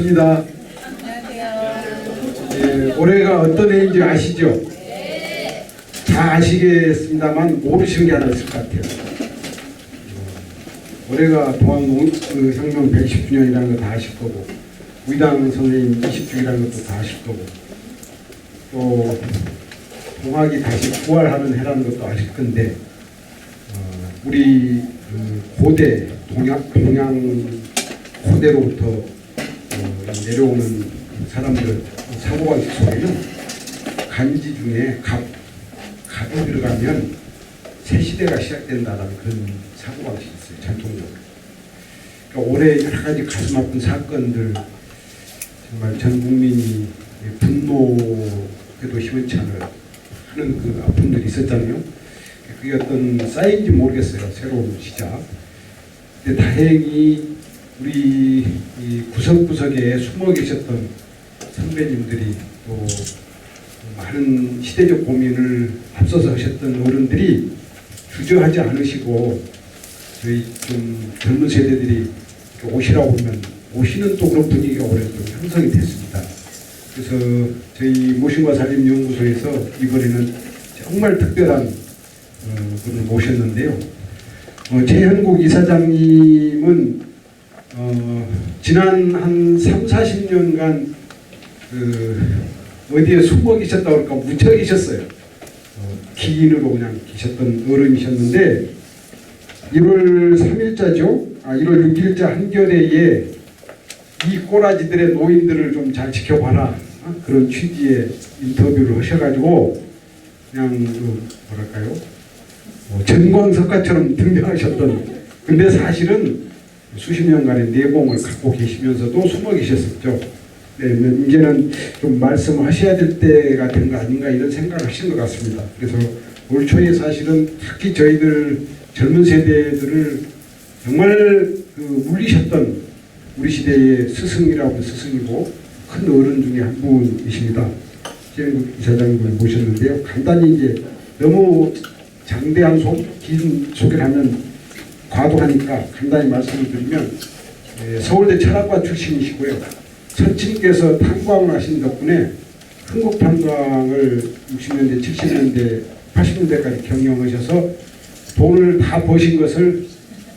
반갑습니다. 안녕하세요. 예, 올해가 어떤 해인지 아시죠? 네. 다 아시겠습니다만 모르시는 게 하나 있을 것 같아요. 올해가 동학혁명 110주년이라는 거 다 아실 거고, 우이당 선생님 20주기라는 것도 다 아실 거고, 또 동학이 다시 부활하는 해라는 것도 아실 건데, 우리 고대 동양 고대로부터 내려오는 사람들 사고방식 속에는 간지 중에 갑이 들어가면 새 시대가 시작된다는 그런 사고방식이 있어요. 전통적으로. 그러니까 올해 여러 가지 가슴 아픈 사건들, 정말 전 국민이 분노에도 시원치 않을 하는 그 아픔들이 있었잖아요. 그게 어떤 사인인지 모르겠어요. 새로운 시작. 근데 다행히 우리 이 구석구석에 숨어 계셨던 선배님들이, 또 많은 시대적 고민을 앞서서 하셨던 어른들이 주저하지 않으시고, 저희 좀 젊은 세대들이 오시라고 하면 오시는 또 그런 분위기가 올해 좀 형성이 됐습니다. 그래서 저희 모신과 살림 연구소에서 이번에는 정말 특별한 분을 모셨는데요. 최현국 이사장님은 지난 한 30-40년간 어디에 숨어 계셨다고 할까 묻혀 계셨어요. 기인으로 그냥 계셨던 어른이셨는데, 1월 3일자죠. 1월 6일자 한겨레에 이 꼬라지들의 노인들을 좀 잘 지켜봐라, 그런 취지의 인터뷰를 하셔가지고 그냥 뭐랄까요, 전광석가처럼 등장하셨던, 근데 사실은 수십 년간의 내공을 갖고 계시면서도 숨어 계셨었죠. 네, 이제는 좀 말씀하셔야 될 때가 된 거 아닌가 이런 생각을 하신 것 같습니다. 그래서 올 초에 사실은 특히 저희들 젊은 세대들을 정말 물리셨던 우리 시대의 스승이라고 하면 스승이고 큰 어른 중에 한 분이십니다. 최현국 이사장님을 모셨는데요. 간단히 이제 너무 장대한 긴 소개를 하면 과도하니까 간단히 말씀을 드리면, 서울대 철학과 출신이시고요. 선친께서 탄광을 하신 덕분에 흥국 탄광을 60년대, 70년대, 80년대까지 경영하셔서 돈을 다 버신 것을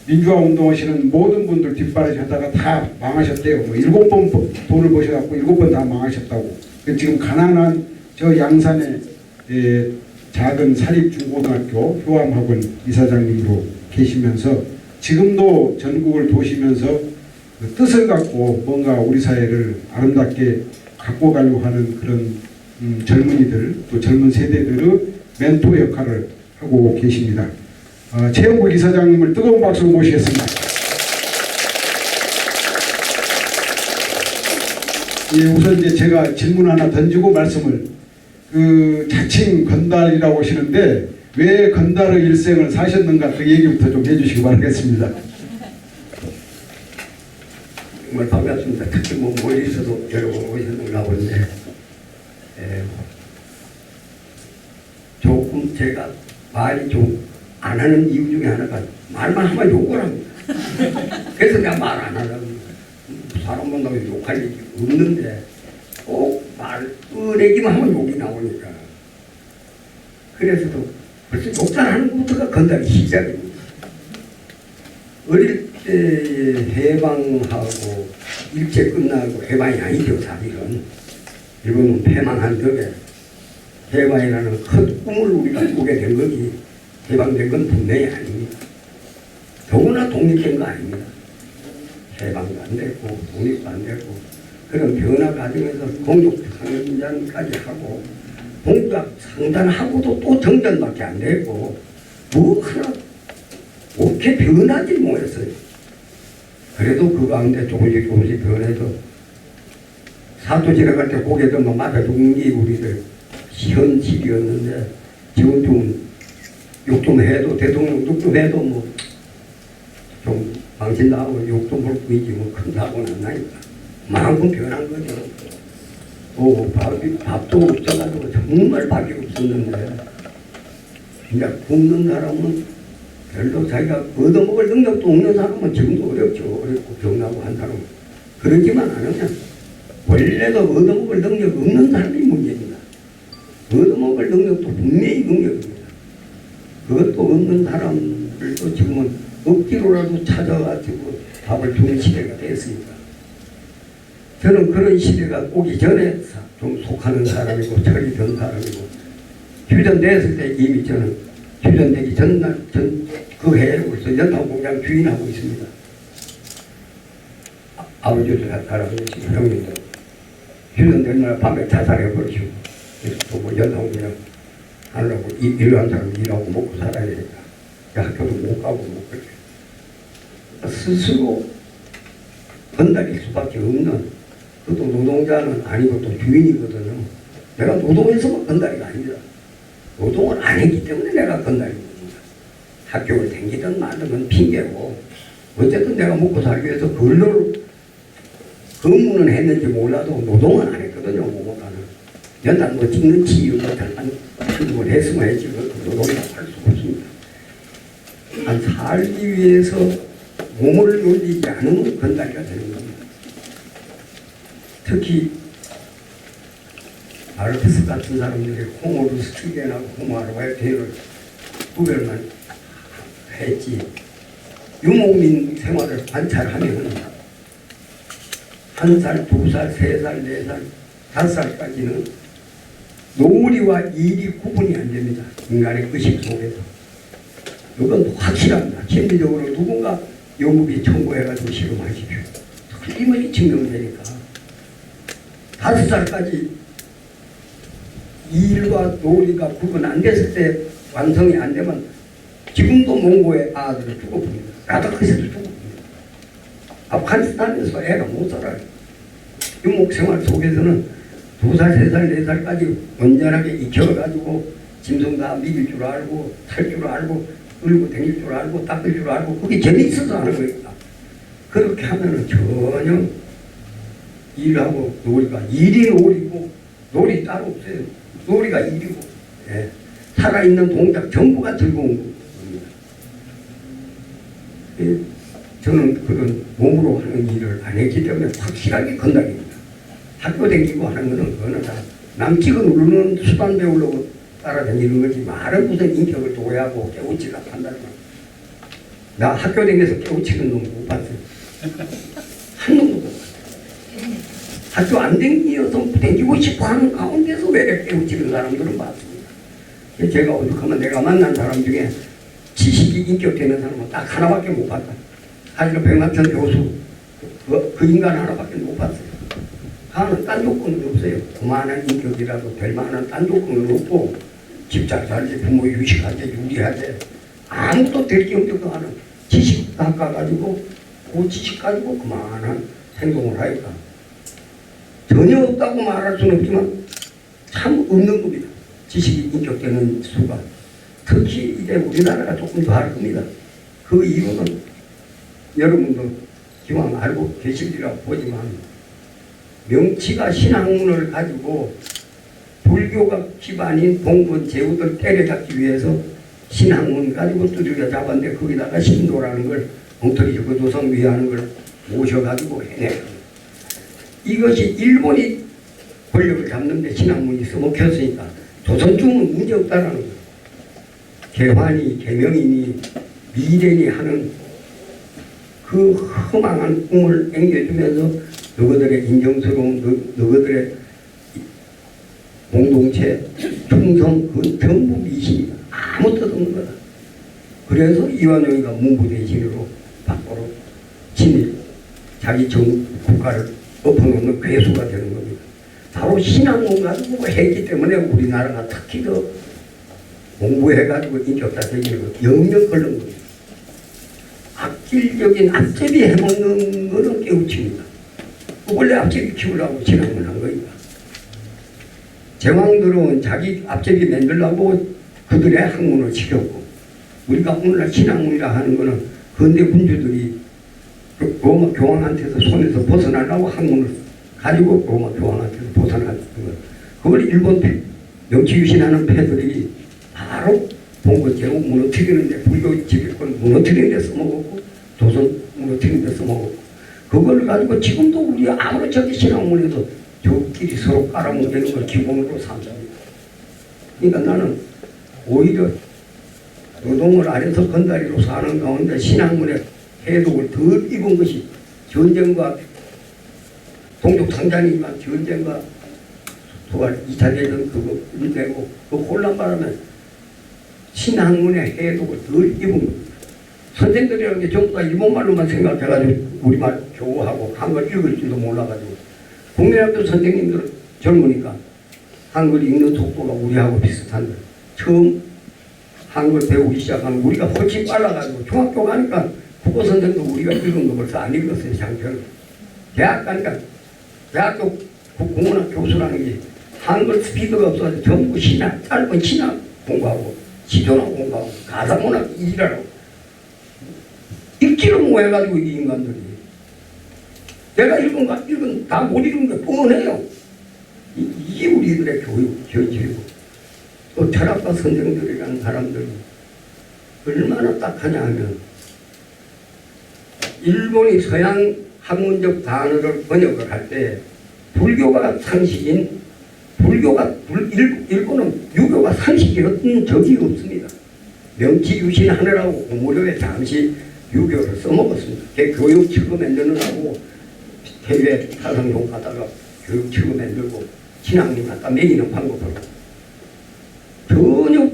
민주화 운동하시는 모든 분들 뒷바라지 하다가 다 망하셨대요. 7번 돈을 버셔갖고 7번 다 망하셨다고. 지금 가난한 저 양산의 작은 사립중고등학교 효암학원 이사장님으로 계시면서 지금도 전국을 도시면서 그 뜻을 갖고 뭔가 우리 사회를 아름답게 갖고 가려고 하는 그런 젊은이들, 또 젊은 세대들의 멘토 역할을 하고 계십니다. 최현국 이사장님을 뜨거운 박수로 모시겠습니다. 우선 이제 제가 질문 하나 던지고 말씀을, 자칭 건달이라고 하시는데 왜 건달의 일생을 사셨는가, 그 얘기부터 좀 해주시기 바라겠습니다. 정말 반갑습니다. 특히 멀리서도 여러분 오셨는가 본데, 조금 제가 말이 좀 안 하는 이유 중에 하나가 말만 하면 욕을 합니다. 그래서 내가 말 안 하려고. 사람 만나고 욕할 일이 없는데 꼭 말 꺼내기만 하면 욕이 나오니까. 그래서도 벌써 욕단하는 것부터가 건달이 시작입니다. 어릴 때 해방하고 일제 끝나고 해방이 아니죠. 사실은 일본은 패망한 덕에 해방이라는 큰 꿈을 우리가 꾸게 된 거지, 해방된 건 분명히 아닙니다. 더구나 독립된 거 아닙니다. 해방도 안 됐고 독립도 안 됐고 그런 변화 과정에서 공적 상전까지 하고 공작 상단하고도 또 정전밖에 안 됐고 뭐 하나 어떻게 변하지 못했어요. 그래도 그 가운데 조금씩 변해서 사도 지나갈 때 고개들만 맞아 죽는 게 우리들 현실이었는데, 지금 좀 욕 좀 해도, 대통령 욕 좀 해도 뭐 좀 망신 나고 욕도 볼 뿐이지 뭐 큰 사고는 안 나니까 만큼 변한 거죠. 밥도 없어가지고 정말 밥이 없었는데, 진짜 굶는 사람은 별로 자기가 얻어먹을 능력도 없는 사람은 지금도 어렵죠. 어렵고 병나고 한 사람은. 그러지만 않으면 원래도 얻어먹을 능력 없는 사람이 문제입니다. 얻어먹을 능력도 분명히 능력입니다. 그것도 없는 사람들도 지금은 억지로라도 찾아가지고 밥을 주는 시대가 됐으니까 저는 그런 시대가 오기 전에 좀 속하는 사람이고 철이 든 사람이고 휴전됐을 때 이미 저는 휴전되기 전날 그 해에 벌써 연탄공장 주인하고 있습니다. 아버지도 잘하고 형님도 휴전된 날 밤에 자살해버리시고 그래서 뭐 연탄공장 하려고 일하는 사람 일하고 먹고 살아야 되니까 학교도 못 가고 못 그렇게 스스로 건달일 수밖에 없는 그것도 노동자는 아니고 또 주인이거든요. 내가 노동해서만 건달이가 아닙니다. 노동을 안 했기 때문에 내가 건달입니다. 학교를 댕기든 말든 건 핑계고 어쨌든 내가 먹고 살기 위해서 근로를 근무는 했는지 몰라도 노동은 안 했거든요. 뭐가는 연단 뭐 찍는 치유 같은 걸 했으면 했지 노동이라고 할 수 없습니다. 한 살기 위해서 몸을 놀리지 않으면 건달이가 되는 겁니다. 특히 마르크스 같은 사람들이 호모루스 추계나 호모아르바의 대를 구별만 했지 유목민 생활을 관찰하면 1살, 2살, 3살, 4살, 5살까지는 노리와 일이 구분이 안 됩니다. 인간의 의식 속에서. 이건 확실합니다. 심리적으로 누군가 요무비 청구해가지고 실험하십시오. 틀림없이 증명되니까. 5살까지 일과 놀이가 구분 안 됐을 때 완성이 안 되면 지금도 몽고의 아들을 죽어봅니다. 라다크에서도 죽어봅니다. 아프가니스탄에서 애가 못 살아요. 유목생활 속에서는 2살, 3살, 4살까지 온전하게 익혀가지고 짐승 다 미길 줄 알고 탈 줄 알고 끌고 다닐 줄 알고 닦을 줄 알고 그게 재미있어서 하는 거니까 그렇게 하면은 전혀 일하고 놀이가 일이 놀이고 놀이 따로 없어요. 놀이가 일이고 예. 살아있는 동작 전부가 즐거운 겁니다. 예. 저는 그런 몸으로 하는 일을 안 했기 때문에 확실하게 건달입니다. 학교 다니고 하는 거는 그거는 다 남찍어 누르는 수단 배우려고 따라다니는 거지 말은 무슨 인격을 도외하고 깨우치라 한다는 거야. 나 학교 다니면서 깨우치는 놈 못 봤어요. 한 놈도 못 봤어요. 학교 안 다니어서 다니고 싶어 하는 가운데서 왜 깨우치는 사람들은 봤습니다. 제가 오죽하면 내가 만난 사람 중에 지식이 인격되는 사람은 딱 하나밖에 못 봤다. 사실은 백남천 교수 그 인간 하나밖에 못 봤어요. 하는 딴 조건은 없어요. 그만한 인격이라도 될 만한 딴 조건은 없고 집잘 살지 부모 유식하지 유리하지 아무도 될 게 없는 하는 지식 닦아가지고 그 지식 가지고 그만한 행동을 하니까 전혀 없다고 말할 수는 없지만 참 없는 겁니다. 지식이 인격되는 수가 특히 이제 우리나라가 조금 더 할 겁니다. 그 이유는 여러분도 기왕 알고 계시리라고 보지만 명치가 신학문을 가지고 불교가 기반인 봉건 제후들 때려잡기 위해서 신학문 가지고 두들겨 잡았는데 거기다가 신도라는 걸 엉터리 조선 위하는 걸 모셔가지고 해내. 이것이 일본이 권력을 잡는데 신학문이 써먹혔으니까 조선 쪽은 문제없다라는 거예요. 개환이 개명이니 미래니 하는 그 허망한 꿈을 앵겨주면서 너희들의 인정스러운 너희들의 공동체 충성 그 전부 미신이다. 아무 뜻 없는 거다. 그래서 이완용이가 문부대신으로 밖으로 친일 자기 국가를 엎어놓는 괴수가 되는 겁니다. 바로 신학문 가지고 했기 때문에 우리나라가 특히 더 공부해가지고 인격자 되기를 영영 걸른 겁니다. 악질적인 앞제비 해먹는 거는 깨우칩니다. 원래 앞제비 키우려고 신학문 한 거니까. 제왕들은 자기 앞제비 만들려고 그들의 학문을 시켰고 우리가 오늘날 신학문이라 하는 거는 근대 군주들이 로마 교황한테서 손에서 벗어나려고 학문을 가지고 로마 교황한테서 벗어나는 거. 그걸 일본 명치유신하는 패들이 바로 봉건제로 무너뜨리는데 불교 지배권 무너뜨리는 데 써먹었고 조선 무너뜨리는 데 써먹었고 그걸 가지고 지금도 우리 아무렇지 않게 신학문에도 저끼리 서로 깔아뭉개는 걸 기본으로 삼습니다. 그러니까 나는 오히려 노동을 아래서 건다리로 사는 가운데 신학문의 해독을 덜 입은 것이 전쟁과 동족 상장이지만 전쟁과 도발 2차 대전 그거 되고 그 혼란 바람에 신학문의 해독을 덜 입은 겁니다. 선생들이라는 게 전부 다 일본말로만 생각해가지고 우리말 교우하고 한글 읽을 줄도 몰라가지고 국민학교 선생님들은 젊으니까 한글 읽는 속도가 우리하고 비슷한데 처음 한글 배우기 시작하면 우리가 훨씬 빨라가지고 중학교 가니까 국어 선생도 우리가 읽은 거 벌써 안 읽었어요. 장편. 대학 가니까 대학교 국문학 교수라는 게 한글 스피드가 없어서 전부 신학, 짧은 신학 공부하고 지도나 공부하고 가사문학 일하라고 읽지를 못해가지고 이 인간들이 내가 읽은 다 못 읽은 게 뻔해요. 이게 우리들의 교육 현실이고 또 철학과 선생들이라는 사람들이 얼마나 딱하냐 하면 일본이 서양 학문적 단어를 번역을 할 때 불교가 상식인 일본은 유교가 상식이었던 적이 없습니다. 명치유신하느라고 고무료에 잠시 유교를 써먹었습니다. 교육 측을 만드느라고 해외 사상용 가다가 교육 측을 만들고 신앙님 갖다 매기는 방법으로 전혀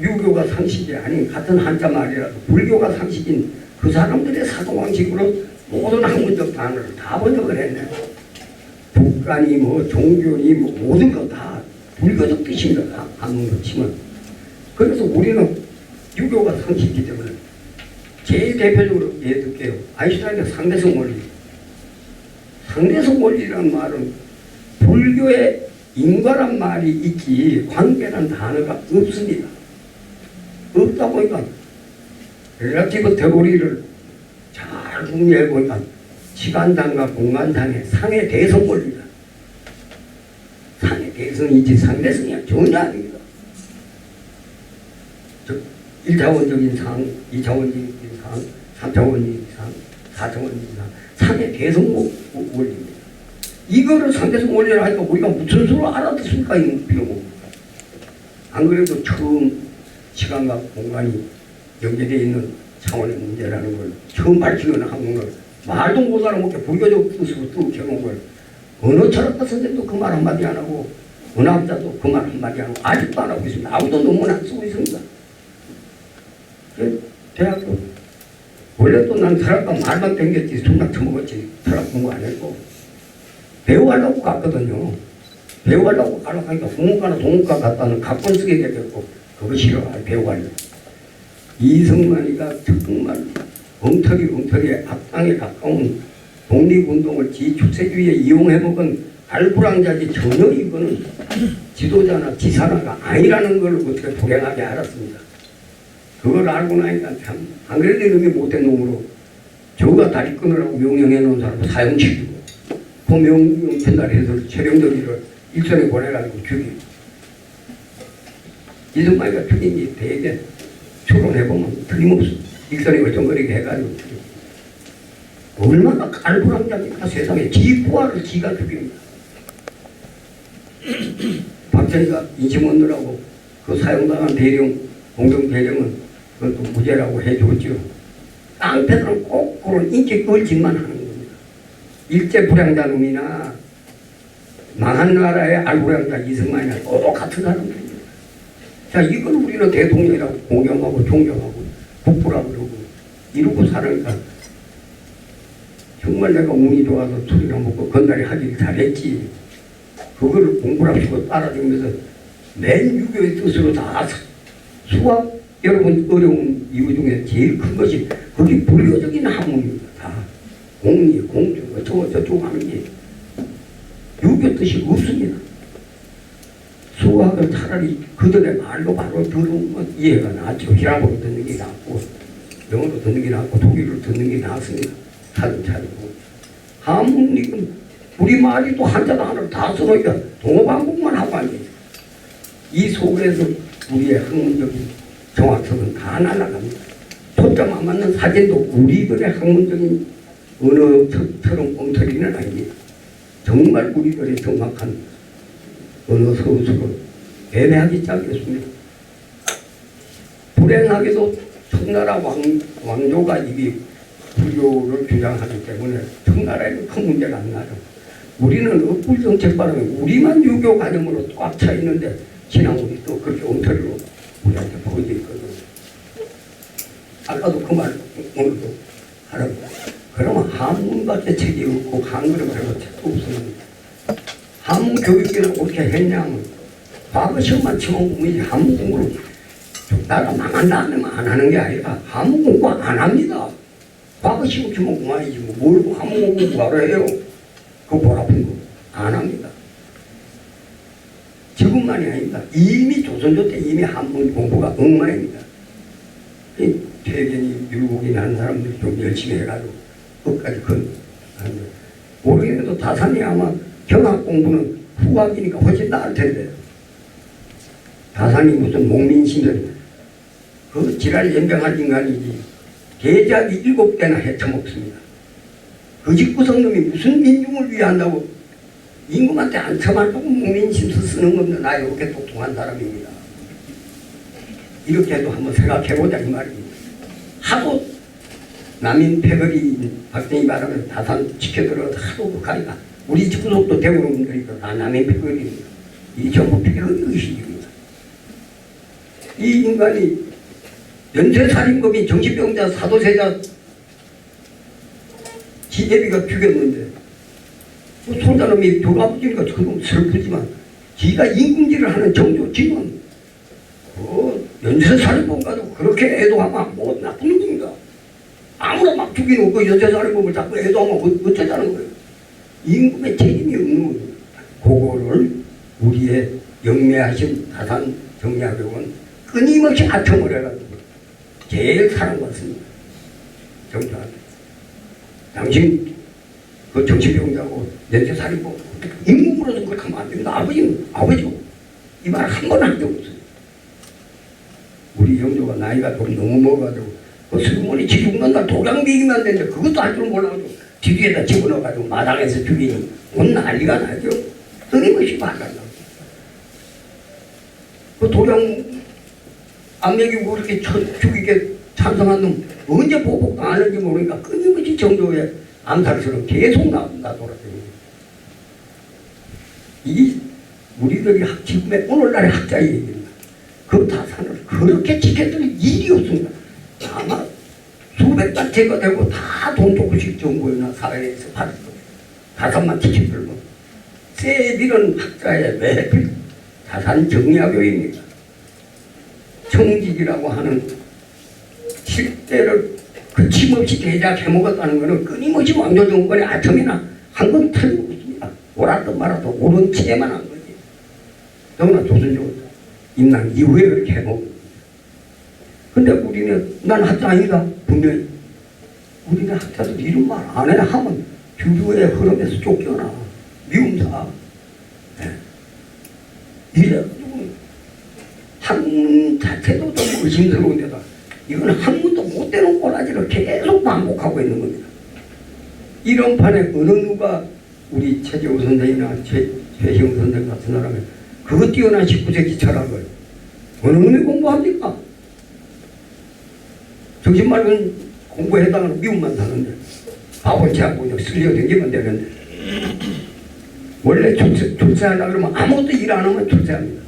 유교가 상식이 아닌 같은 한자 말이라도 불교가 상식인 그 사람들의 사고방식으로 모든 학문적 단어를 다 번역을 했네. 북간이 뭐 종교니 뭐 모든 것 다 불교적 뜻입니다. 한문으로 치면. 그래서 우리는 유교가 상식이기 때문에 제일 대표적으로 예를 들게요. 아인슈타인의 상대성 원리. 상대성 원리라는 말은 불교의 인과란 말이 있지 관계란 단어가 없습니다. 없다 보니까 렐러티브 테오리를 잘 궁리해 보니까 시간상과 공간상의 상의 대성 원리다. 상의 대성이지 상대성이 전혀 아닙니다. 즉 1차원적인 상, 2차원적인 상, 3차원적인 상, 4차원적인 상, 상의 대성 원리입니다. 이거를 상대성 원리를 하니까 우리가 무슨 수로 알아듣습니까? 이런 필요 없습니다. 안 그래도 처음 시간과 공간이 연계되어 있는 차원의 문제라는 걸 처음 밝히는 학문을 말도 못 알아먹게 불교적 뜻으로 쭉 해놓은 걸 어느 철학과 선생도 그 말 한마디 안 하고 어느 학자도 그 말 한마디 안 하고 아직도 안 하고 있습니다. 아무도 논문 안 쓰고 있습니다. 대학교 원래 또 난 철학과 말만 땡겼지 손만 쳐먹었지 철학 공부 안 했고 배워가려고 갔거든요. 배워가려고 가려고 하니까 국문과나 동문과 갔다는 각본 쓰게 되겠고 그거 싫어. 배워가려고. 이승만이가 정말 엉터리 악당에 가까운 독립운동을 지축세주의에 이용해먹은 알부랑자지 전혀 이거는 지도자나 지사나가 아니라는 걸 어떻게 불행하게 알았습니다. 그걸 알고 나니까 참 안 그래도 이렇게 못된 놈으로 저가 다리 끊으라고 명령해 놓은 사람 사형시키고 그 명령 전달해서 최령덕이를 일선에 보내가지고 죽이고 이승만이가 죽인 게 되게 추론해보면 틀림없어. 일선에 얼쩡거리게 해가지고 얼마나 깔부랑자니까 세상에 지 부하를 지가 죽입니다. 박정희가 인심원들하고 그 사용당한 대령 공동 대령은 그것도 무죄라고 해줬죠. 깡패들은 꼭 그런 인기 끌짓만 하는 겁니다. 일제 불량자 놈이나 망한 나라의 알부랑자 이승만이나 똑같은 사람들입니다. 자, 이걸 우리는 대통령이라고 공경하고 존경하고 북부라고 그러고 이러고 살으니까 정말 내가 운이 좋아서 술이나 먹고 건달이 하길 잘했지. 그거를 공부하시고 따라다니면서 맨 유교의 뜻으로 다 수학 여러분 어려운 이유 중에 제일 큰 것이 그게 불교적인 학문입니다. 다 공리, 공주, 저쪽 하는 게 유교 뜻이 없습니다. 수학을 차라리 그들의 말로 바로 들으면 이해가 나죠. 히라보로 듣는 게 낫고 영어로 듣는 게 낫고 독일어로 듣는 게 낫습니다. 차근차근고 한문이건 우리 말이 또 한자도 하나를 다 써놓으니까 동어반복만 하고 앉아있어요. 이 속에서 우리의 학문적인 정확성은 다 날아갑니다. 초점 안 맞는 사진도 우리들의 학문적인 언어처럼 엉터리는 아닙니다. 정말 우리들의 정확한 언어 서술을 애매하기 짝이었습니다. 불행하게도 청나라 왕조가 이게 불교를 주장하기 때문에 청나라에는 큰 문제가 안 나죠. 우리는 억불 정책 바람에 우리만 유교 관념으로 꽉 차 있는데 신앙물이 또 그렇게 엉터리로 우리한테 보여져 있거든요. 아까도 그 말 오늘도 하라고. 그러면 한문밖에 책이 없고 한글을 배울 책도 없습니다. 한문 교육비를 어떻게 했냐면 과거 시험만 치워보면 한문 공부를 나라 망한 다음에만 안 하는 게 아니라 한문 공부 안 합니다. 과거 시험 치면 그만이지 뭘 한문 공부 바로 해요. 그거 보라픈 거 안 합니다. 지금만이 아닙니다. 이미 조선조 때 이미 한문 공부가 엉망입니다. 퇴견이 율곡이나 하는 사람들이 좀 열심히 해가지고 끝까지 모르겠는데 다산이 아마 경학 공부는 후학이니까 훨씬 나을 텐데 다산이 무슨 목민신들 그 지랄 연병할 인간이지 계작이 7개나 헤쳐먹습니다. 그 집구성 놈이 무슨 민중을 위한다고 임금한테 안 처맞고 목민심서 쓰는 겁니다. 나 이렇게 똑똑한 사람입니다. 이렇게 해도 한번 생각해보자 이 말입니다. 하도 남인 패거리 박정희 바람에 다산 지켜들어서 하도 극하니까 우리 집구석도 대우놈들이니까 다 남인 패거리입니다. 이 전부 패거리 의식입니다. 이 인간이 연쇄살인범인 정신병자 사도세자 지혜비가 죽였는데 손자놈이 돌아버지니까 조금 슬프지만 지가 임금질을 하는 정조지는 연쇄살인범과도 그렇게 애도하면 뭐 나쁜 놈인가. 아무나 막 죽이놓고 연쇄살인범을 자꾸 애도하면 어쩌자는 거예요. 임금의 책임이 없는 겁니다. 그거를 우리의 영매하신 다산 정약용은 끊임없이 아첨을 해가지고 제일 사랑받습니다. 정조한테. 당신 그 정신병자고 연쇄살인범 임금으로서 그렇게 하면 안 됩니다. 아버지고 이 말 한 번 한 적 없어요. 우리 영조가 나이가 좀 너무 먹어가지고 그 슬그머니 지 죽는 날 도장 비기면 안 되는데 그것도 할 줄 몰라가지고 뒤에다 집어넣어가지고 마당에서 죽이니 온 난리가 나죠. 끊임없이 말한다. 그 도장 안 먹이고 그렇게 죽이게 찬성한 놈 언제 보복당하는지 모르니까 끊임없이 정조의 암살처럼 계속 나돌아다닙니다. 이 우리들이 지금의 오늘날의 학자의 얘기입니다. 그 다산을 그렇게 지켰더니 일이 없습니다. 아마 수백 단체가 되고 다 돈 조금씩 정부나 사회에서 받을 거예요. 다산만 지켜들고 세빌은 학자의 매필 다산 정약용입니다. 청직이라고 하는 실대를 거침없이 대작해먹었다는 것은 끊임없이 왕조 정권의 아첨이나 한 건 틀림없습니다. 옳았든 말아도 옳은 채만 한 거지. 더구나 조선조 임난 이후에 그렇게 해먹은 근데 우리는 난 학자 아닌가? 분명히 우리는 학자들 이런 말 안 해 하면 주류의 흐름에서 쫓겨나. 미움사. 네. 이래가지고 학문 자체도 좀 의심스러운데다 이건 학문도 못 되는 꼬라지를 계속 반복하고 있는 겁니다. 이런 판에 어느 누가 우리 최재호 선생이나 최희영 선생 같은 사람이 그거 뛰어난 19세기 철학을 어느 놈이 공부합니까? 정신 맑은 공부해다가 미움만 사는데 바보치하고 쓸려댕기면 되는데 원래 출세하려고 그러면 아무것도 일 안 하면 출세합니다.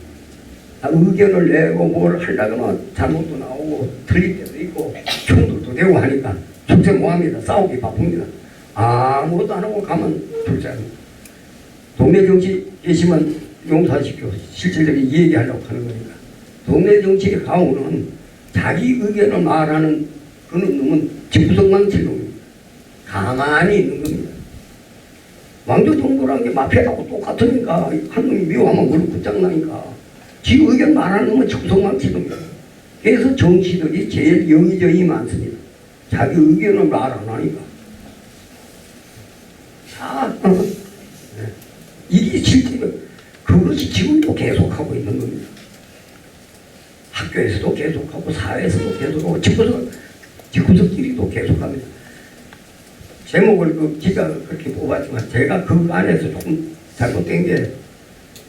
의견을 내고 뭘 하려고 하면 잘못도 나오고 틀릴 때도 있고 충돌도 되고 하니까 출세 뭐합니다. 싸우기 바쁩니다. 아무것도 안 하고 가면 출세합니다. 동네 정치 계시면 용서하십시오. 실질적인 얘기하려고 하는 거니까. 동네 정치에 가오는 자기 의견을 말하는 그런 놈은 집구석만 질놈입니다. 가만히 있는 겁니다. 왕조 정도라는 게 마피아하고 똑같으니까 한 놈이 미워하면 그걸 끝장나니까 지 의견 말하는 놈은 집구석만 질놈입니다. 그래서 정치들이 제일 영의정이 많습니다. 자기 의견을 말 안 하니까. 이게 실제로 그것이 지금도 계속하고 있는 겁니다. 학교에서도 계속하고 사회에서도 계속하고 집구석끼리도 계속합니다. 제목을 그 기자가 그렇게 뽑았지만 제가 그 안에서 조금 잘못된 게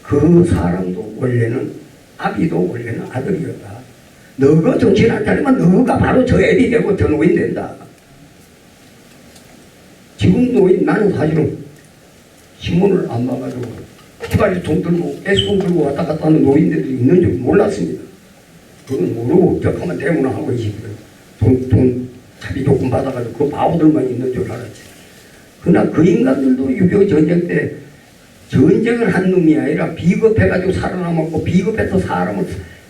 그 사람도 원래는 아비도 원래는 아들이었다. 너가 정신 안 차리면 너가 바로 저 애비 되고 저 노인 된다. 지금 노인 나는 사실은 신문을 안 봐가지고 휘발유 통 들고 가스통 들고 왔다 갔다 하는 노인들이 있는 줄 몰랐습니다. 그건 모르고 격하면 대문을 하고 있습니다. 돈 자비 조금 받아가지고 그 바보들만 있는 줄 알았지. 그러나 그 인간들도 6.25 전쟁 때 전쟁을 한 놈이 아니라 비겁해가지고 살아남았고 비겁해서 사람을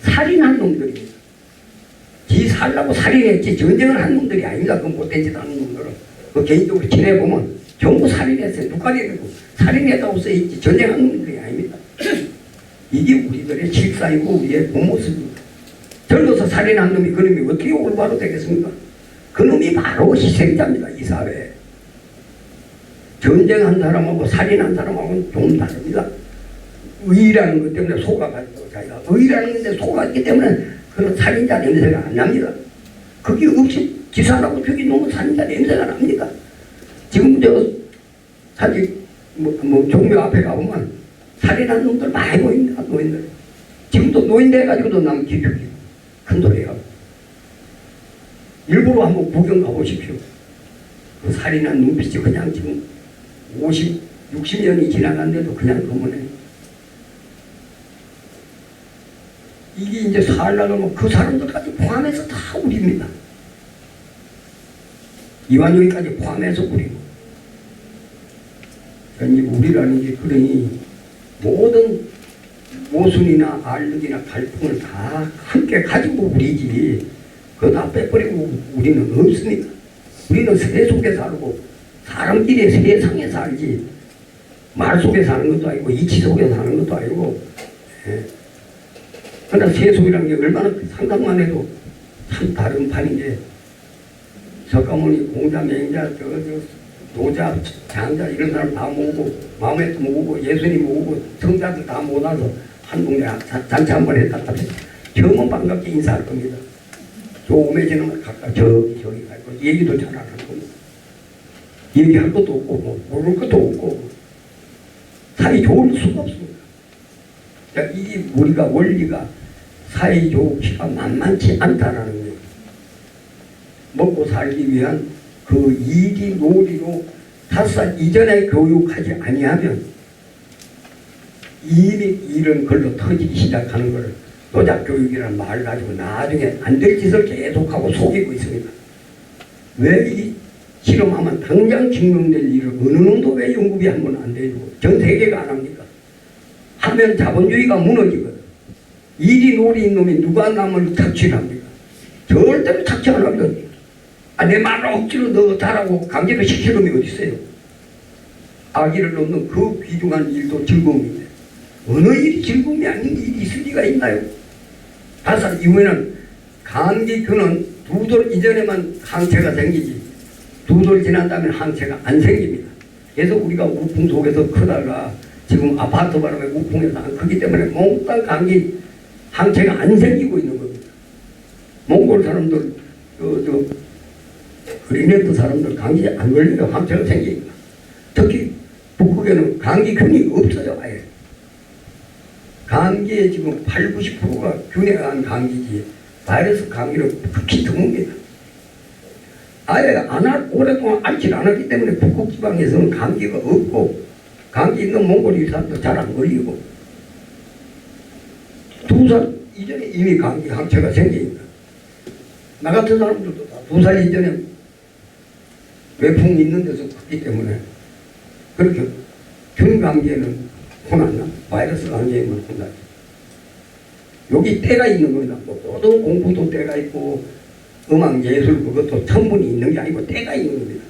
살인한 놈들입니다. 지 살라고 살인했지 전쟁을 한 놈들이 아닙니다. 그 못된 짓 하는 놈들은. 그 개인적으로 지내보면 전부 살인했어요. 북한이라고 살인했다고 써있지 전쟁한 놈들이 아닙니다. 이게 우리들의 실사이고 우리의 본 모습입니다. 젊어서 살인한 놈이 그 놈이 어떻게 올바로 되겠습니까? 그 놈이 바로 희생자입니다. 이 사회에. 전쟁한 사람하고 살인한 사람하고는 좀 다릅니다. 의라는 것 때문에 속아가지고 자기가 의라는 건데 속았기 때문에 그런 살인자 냄새가 안 납니다. 그게 없이 기사라고 죽인 놈은 살인자 냄새가 납니다. 지금 저 사실 종묘 앞에 가보면 살인한 놈들 많이 보입니다. 노인들. 지금도 노인 돼가지고도 남 기죽이고 큰 소리가. 일부러 한번 구경 가보십시오. 그 살인한 눈빛이 그냥 지금 50, 60년이 지나갔는데도 그냥 그만해. 이게 이제 살라가면 그 사람들까지 포함해서 다 우리입니다. 이완용이까지 포함해서 우리고. 그러니까 우리라는 게 그러니 모든 모순이나 알력이나 갈등을 다 함께 가지고 우리지. 그거 다 빼버리고 우리는 없습니다. 우리는 새 속에 살고 사람끼리 세상에 살지 말 속에 사는 것도 아니고 이치 속에 사는 것도 아니고. 예. 그러나 세속이라는 게 얼마나 상상만 해도 참 다른 판인 게 석가모니, 공자, 맹자, 노자, 장자 이런 사람 다 모으고 마음에도 모으고 예수님 모으고 성자들 다 모아서 한 동네 잔치 한번 했다 합시다. 처음은 반갑게 인사할 겁니다. 오매지는 각각 저기 가고 얘기도 잘 안 할 겁니다. 얘기할 것도 없고 뭐 모를 것도 없고 사이 좋을 수가 없습니다. 그러니까 이 우리가 원리가 사이 좋기가 만만치 않다라는 거예요. 먹고 살기 위한 그 이리 놀이로 5살 이전에 교육하지 아니하면 이미 이런 걸로 터지기 시작하는 것을 노작교육이라는 말을 가지고 나중에 안 될 짓을 계속하고 속이고 있습니다. 왜 이 실험하면 당장 증명될 일을 어느 놈도 왜 연구비 한 번 안 대주고 전 세계가 안 합니까? 하면 자본주의가 무너지거든. 이리 놀이인 놈이 누가 남을 착취합니까? 절대로 착취 안 하거든. 내 말을 억지로 넣어달라고 강제로 시키는 놈이 어디 있어요? 아기를 놓는 그 귀중한 일도 즐거움인데 어느 일이 즐거움이 아닌 일이 있을 리가 있나요? 5살 이후에는 감기균은 2돌 이전에만 항체가 생기지 2돌 지난 다음에 항체가 안 생깁니다. 그래서 우리가 우풍 속에서 크다가 지금 아파트 바람에 우풍에서 안 크기 때문에 몽땅 감기 항체가 안 생기고 있는 겁니다. 몽골 사람들 그린랜드 사람들 감기 안 걸려요. 항체가 생기니까. 특히 북극에는 감기균이 없어요. 아예. 감기의 지금 8, 90%가 균에 의한 감기지 바이러스 감기는 극히 드뭅니다. 아예 오랫동안 앓지 않았기 때문에 북극 지방에서는 감기가 없고 감기 있는 몽골 사람도 잘 안 걸리고 2살 이전에 이미 감기 항체가 생기니까 나 같은 사람들도 다 2살 이전에 외풍이 있는 데서 컸기 때문에 그렇게 균 감기에는 혼났나? 바이러스 감기에는 혼났지. 여기 때가 있는 겁니다. 모든 공부도 때가 있고 음악 예술 그것도 천분이 있는 게 아니고 때가 있는 겁니다.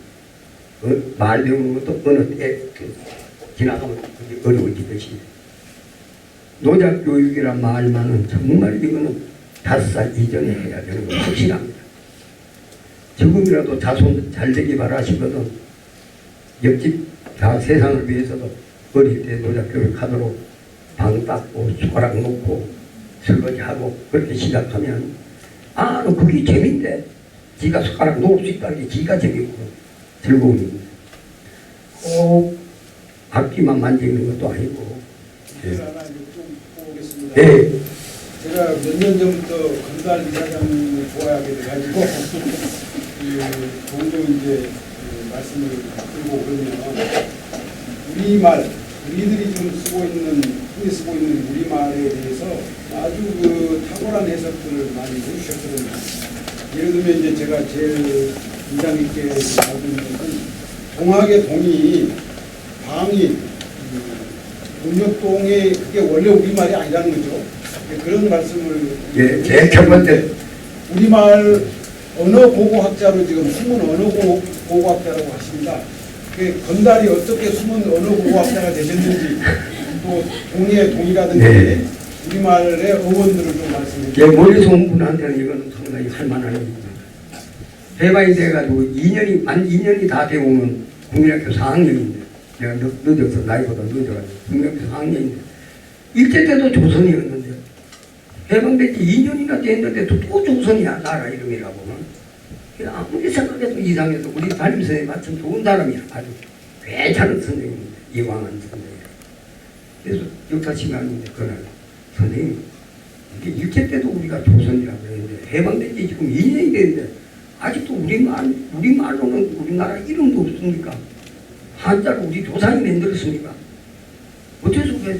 말 배우는 것도 어느 때 지나가면 그게 어려워지듯이 노작 교육이란 말만은 정말 이거는 5살 이전에 해야 되는 거 확실합니다. 지금이라도 자손 잘 되기 바라시거든 옆집 다 세상을 위해서도 어릴 때 노작 교육하도록 방 닦고 숟가락 놓고 설거지하고 그렇게 시작하면 너 그게 재밌대. 지가 숟가락 놓을 수 있다는 게 지가 재밌고 즐거움입니다. 꼭 악기만 만지는 것도 아니고. 이걸 하나 좀 보겠습니다. 예. 제가 몇 년 전부터 건달 이사장을 좋아하게 돼가지고 종종 이제 말씀을 드리고 오거든요. 우리말, 우리들이 지금 흔히 쓰고 있는 우리말에 대해서 아주 탁월한 해석들을 많이 해주셨거든요. 예를 들면 이제 제가 제일 인상 깊게 알고 있는 것은 동학의 동이 방이 동력동에 그게 원래 우리말이 아니라는 거죠. 그런 말씀을 예, 제일 첫 번째. 우리말 언어 보고학자로 지금 숨은 언어 보고학자라고 하십니다. 그 건달이 어떻게 숨은 언어 보고학자가 되셨는지 또 동의 동이라든지 네. 우리말의 어원들을 좀 말씀해 예, 주세요. 멀리서 온 분한테는 이건 상당히 할 만한 일입니다. 해방이 돼가지고 2년이, 만 2년이 다 되오면 국민학교 4학년인데, 내가 늦어서, 나이보다 늦어가지고, 국민학교 4학년인데, 일제 때도 조선이었는데, 해방된 지 2년이나 됐는데 또 조선이야, 나라 이름이라고는. 그래서 아무리 생각해도 이상해서 우리 담임 선생님 마침 좋은 사람이야. 아주 괜찮은 선생님인데, 이광한 선생님. 그래서 역사 시간인데, 그날 선생님, 이게 일제 때도 우리가 조선이라고 했는데, 해방된 지 지금 2년이 됐는데, 아직도 우리말로는 우리나라 이름도 없습니까? 한자를 우리 조상이 만들었습니까? 어째서 왜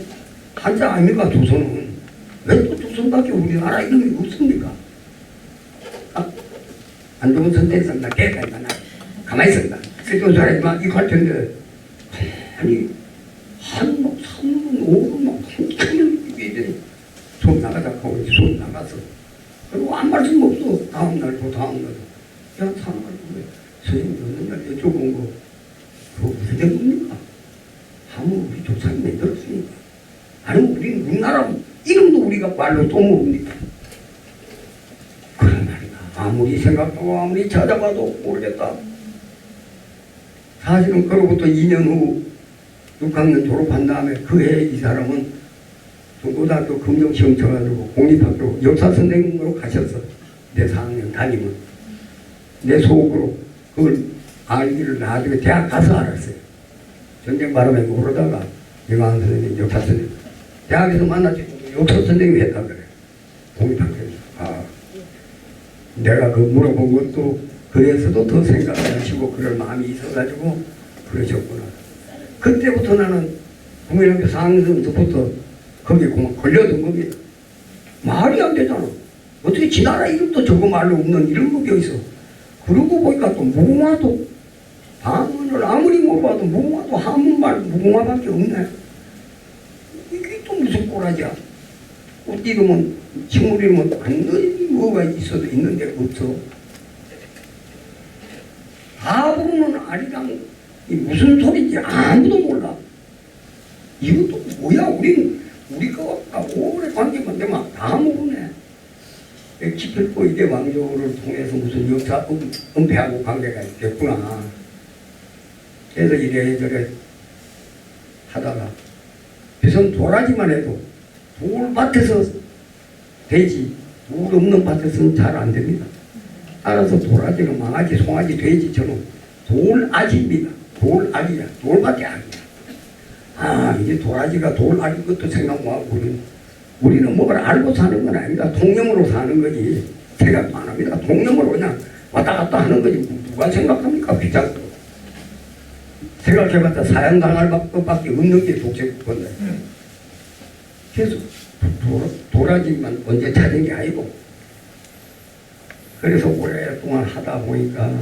한자 아닙니까, 조선은? 왜 또 조선밖에 우리나라 이름이 없습니까? 아, 안동훈 선생님, 나 개까지 나 가만히 있습니다. 쓸데없는 소리 하지 마. 이거 할 텐데. 아니, 한, 막, 3분, 5분, 막, 한참을 이게 손 나가다 하고 이제 손 나갔어. 그리고 아무 말씀 없어. 다음날도, 다음날도. 야, 사람을 왜, 선생님, 어느 날 여쭤본 거, 그거 무슨 된 겁니까? 하면 우리 조상이 만들었으니까. 아니면 우리는 우리나라 이름도 우리가 말로 또 모릅니까? 그런 말이다. 아무리 생각하고 아무리 찾아봐도 모르겠다. 사실은 그로부터 2년 후 6학년 졸업한 다음에 그 해 이 사람은 중고등학교 금융시험 쳐가지고 공립학교 역사 선생님으로 가셨어. 내 4학년 담임은. 내 속으로 그걸 알기를 나중에 대학 가서 알았어요. 전쟁 바람에 모르다가 이광한 선생님, 역사 선생님. 대학에서 만났지 역사 선생님이 했다 그래. 공립학교에서. 아, 내가 그 물어본 것도 그래서도 더 생각하시고 그럴 마음이 있어가지고 그러셨구나. 그때부터 나는 국민학교 4학년부터 거기에 걸려든 겁니다. 말이 안 되잖아. 어떻게 지나라 이름도 저거 말로 없는 이런 법이 있어. 그러고 보니까 또 무궁화도 한문을 아무리 물어봐도 무궁화도 한문말 무궁화밖에 없네. 이게 또 무슨 꼬라지야. 꽃 이름은 식물 이름은 완전히 뭐가 있어도 있는데 없어. 다 부르는 아리랑 이 무슨 소리인지 아무도 몰라. 이것도 뭐야. 우리가 오래 관계만 되면 다 모르네. 기필코 이게 왕조를 통해서 무슨 역사 은폐하고 관계가 있겠구나. 그래서 이래저래 하다가 비선 도라지만 해도 돌밭에서 돼지, 돌 없는 밭에서는 잘 안 됩니다. 따라서 도라지는 망아지, 송아지, 돼지처럼 돌아지입니다. 돌아기야. 돌밭이 아니야. 아, 이제 도라지가 돌아기 것도 생각 못하고 우리는 뭐를 알고 사는 건 아닙니다. 통념으로 사는 거지. 생각도 안 합니다. 통념으로 그냥 왔다 갔다 하는 거지. 누가 생각합니까? 비장도. 생각해봤자 사형당할 것밖에 없는 게 독재국건데. 그래서 도라지만 언제 찾은 게 아니고. 그래서 오랫동안 하다 보니까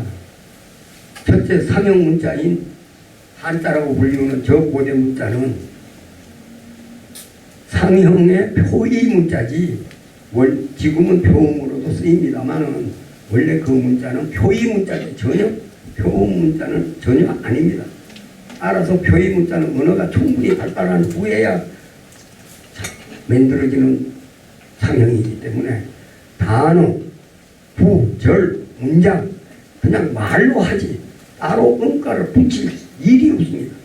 첫째 상형 문자인 한자라고 불리우는 저 고대 문자는 상형의 표의 문자지 지금은 표음으로도 쓰입니다만은 원래 그 문자는 표의 문자지 전혀 표음 문자는 전혀 아닙니다. 알아서 표의 문자는 언어가 충분히 발달한 후에야 만들어지는 상형이기 때문에 단어, 구, 절, 문장 그냥 말로 하지 따로 음가를 붙일 일이 없습니다.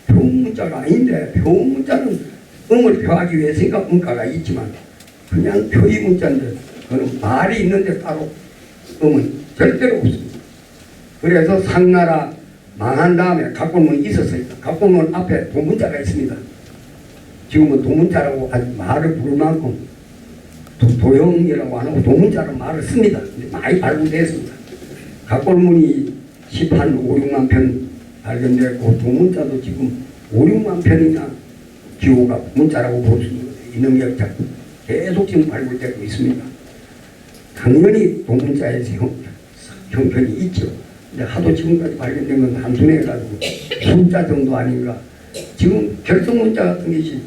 표음 문자가 아닌데 표음 문자는 음을 표하기 위해서니까 음가가 있지만 그냥 표의 문자인데 그는 말이 있는데 따로 음은 절대로 없습니다. 그래서 상나라 망한 다음에 각골문이 있었으니까 각골문 앞에 도문자가 있습니다. 지금은 도문자라고 아주 말을 부를 만큼 도형이라고 안 하고 도문자로 말을 씁니다. 많이 발굴됐습니다. 각골문이 10한 5, 6만 편 발견됐고 도문자도 지금 5, 6만 편이나 기호가 문자라고 볼 수 있는 역자 계속 지금 발굴되고 있습니다. 당연히 도문자에서 형편이 있죠. 근데 하도 지금까지 발견된 건 단순해가지고 숫자 정도 아닌가. 지금 결성문자 같은 것이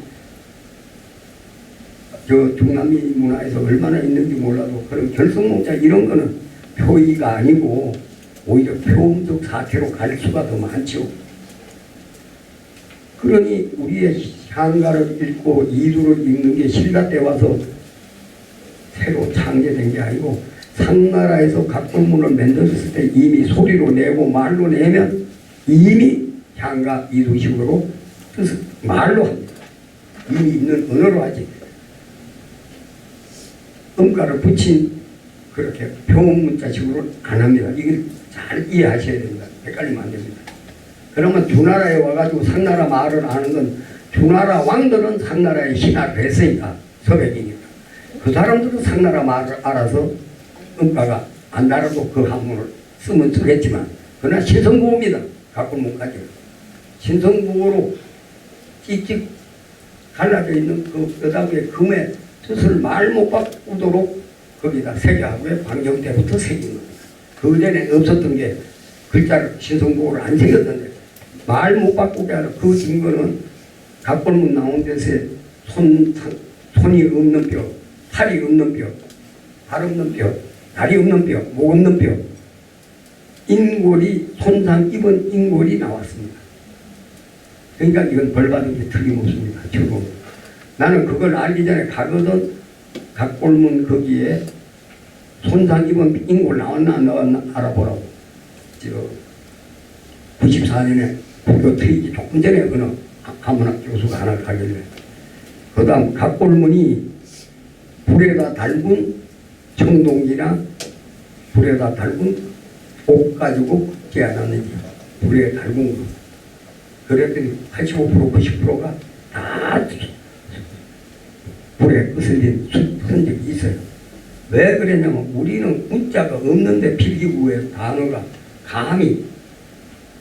저 중남미 문화에서 얼마나 있는지 몰라도 그런 결성문자 이런 거는 표의가 아니고 오히려 표음적 사태로 갈 수가 더 많죠. 그러니 우리의 향가를 읽고 이두를 읽는 게 신라 때 와서 새로 창제된 게 아니고 상나라에서 각골문을 만들었을 때 이미 소리로 내고 말로 내면 이미 향가 이두식으로 뜻을 말로 합니다. 이미 있는 언어로 하지. 음가를 붙인 그렇게 표문자식으로 안 합니다. 이걸 잘 이해하셔야 됩니다. 헷갈리면 안 됩니다. 그러면 주나라에 와가지고 상나라 말을 아는 건 주나라 왕들은 상나라에 신하를 했으니까 서백이니까 그 사람들은 상나라 말을 알아서 음가가 안 달아도 그 한문을 쓰면 쓰겠지만 그러나 신성부호입니다. 각골문까지 신성부호로 찍찍 갈라져 있는 그 뼈다귀의 금의 뜻을 말 못 바꾸도록 거기다 새겨하고요. 방경 때부터 새긴 겁니다. 그 전에 없었던 게 글자를 신성부호를 안 새겼는데 말 못 바꾸게 하는 그 증거는 각골문 나온 데서 손이 없는 뼈, 팔이 없는 뼈, 발 없는 뼈, 다리 없는 뼈, 목 없는 뼈, 인골이 손상 입은 인골이 나왔습니다. 그러니까 이건 벌받은 게 틀림없습니다. 결국 나는 그걸 알기 전에 가거든 각골문 거기에 손상 입은 인골 나왔나 안 나왔나 알아보라고. 94년에 국교 퇴임이 조금 전에 어느 한문학 교수가 하나 가길래 그 다음 각골문이 불에다 달군 청동기나 불에다 달군 옷 가지고 깨어났는지 불에 달군 거 그랬더니 85% 90%가 다 불에 끄슬린 흔적이 있어요. 왜 그랬냐면 우리는 문자가 없는데 필기구의 단어가 감히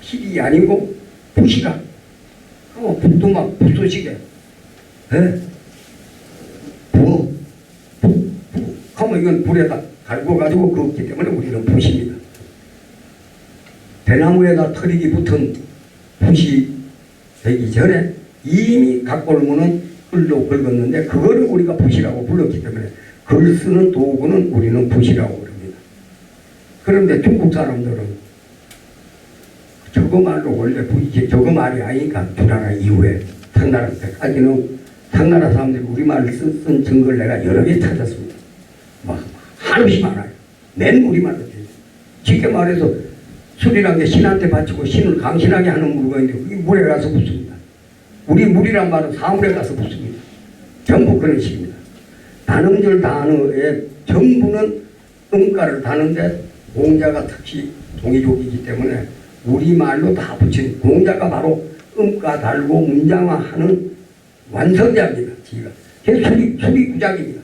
필이 아니고 붓이라 붓도 막 붓소시게 부어 하면 이건 불에다 갈고 가지고 그었기 때문에 우리는 붓입니다. 대나무에다 털이기 붙은 붓이 되기 전에 이미 각골문은 글로 긁었는데 그거를 우리가 붓이라고 불렀기 때문에 글 쓰는 도구는 우리는 붓이라고 부릅니다. 그런데 중국 사람들은 저거 말로 원래 붓이지 저거 말이 아니니까 주나라 이후에 상나라 때까지는 상나라 사람들이 우리말을 쓴 증거를 내가 여러 개 찾았습니다. 막 한없이 많아요. 맨 우리말로 돼요. 쉽게 말해서 술이란 게 신한테 바치고 신을 강신하게 하는 물건인데 그게 물에 가서 붓습니다. 우리 물이란 말은 사물에 가서 붓습니다. 전부 그런 식입니다. 단음절 단어의 전부는 음가를 다는데 공자가 특히 동이족이기 때문에 우리말로 다 붙인 공자가 바로 음가 달고 문장화하는 완성자입니다. 지가 수리구작입니다.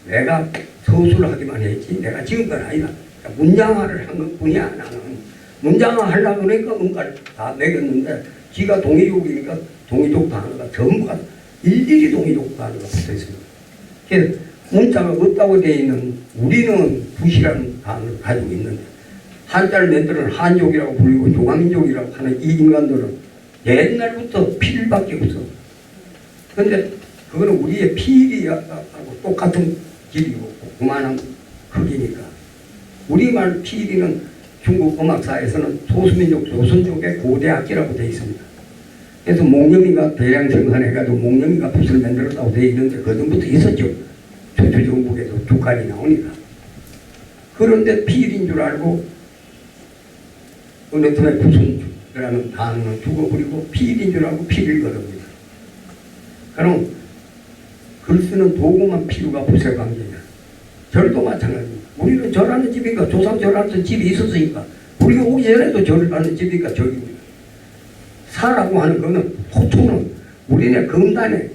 내가 서술하기만 했지 내가 지은 건 아니다. 문장화를 한 것뿐이야. 나는 문장화 하려고 그러니까 음가를 다 매겼는데 지가 동이족이니까 동이족 단어가 전부가 일일이 동이족 단어가 붙어 있습니다. 그래서 문자가 없다고 되어 있는 우리는 붓이라는 단어를 가지고 있는데 한자를 만드는 한족이라고 불리고 조강민족이라고 하는 이 인간들은 옛날부터 필밖에 없어. 그런데 그거는 우리의 필이하고 똑같은 길이고 그만한 크기니까 우리말 필이는 중국 음악사에서는 소수민족 조선족의 고대 악기라고 되어 있습니다. 그래서 목념이가 대량 생산해가지고 목념이가 붓을 만들었다고 되어 있는데 그전부터 있었죠. 조조정국에도 두칼이 나오니까. 그런데 필인 줄 알고 어느 틈에 붓은이라는 단어는 죽어버리고 필인 줄 알고 필을 거듭니다. 그럼 글 쓰는 도구만 필요가 붓의 관계냐. 절도 마찬가지입니다. 우리는 절하는 집이니까 조상 절하는 집이 있었으니까 우리가 오기 전에도 절을 하는 집이니까 절입니다. 사라고 하는 거는 토초는 우리네 금단에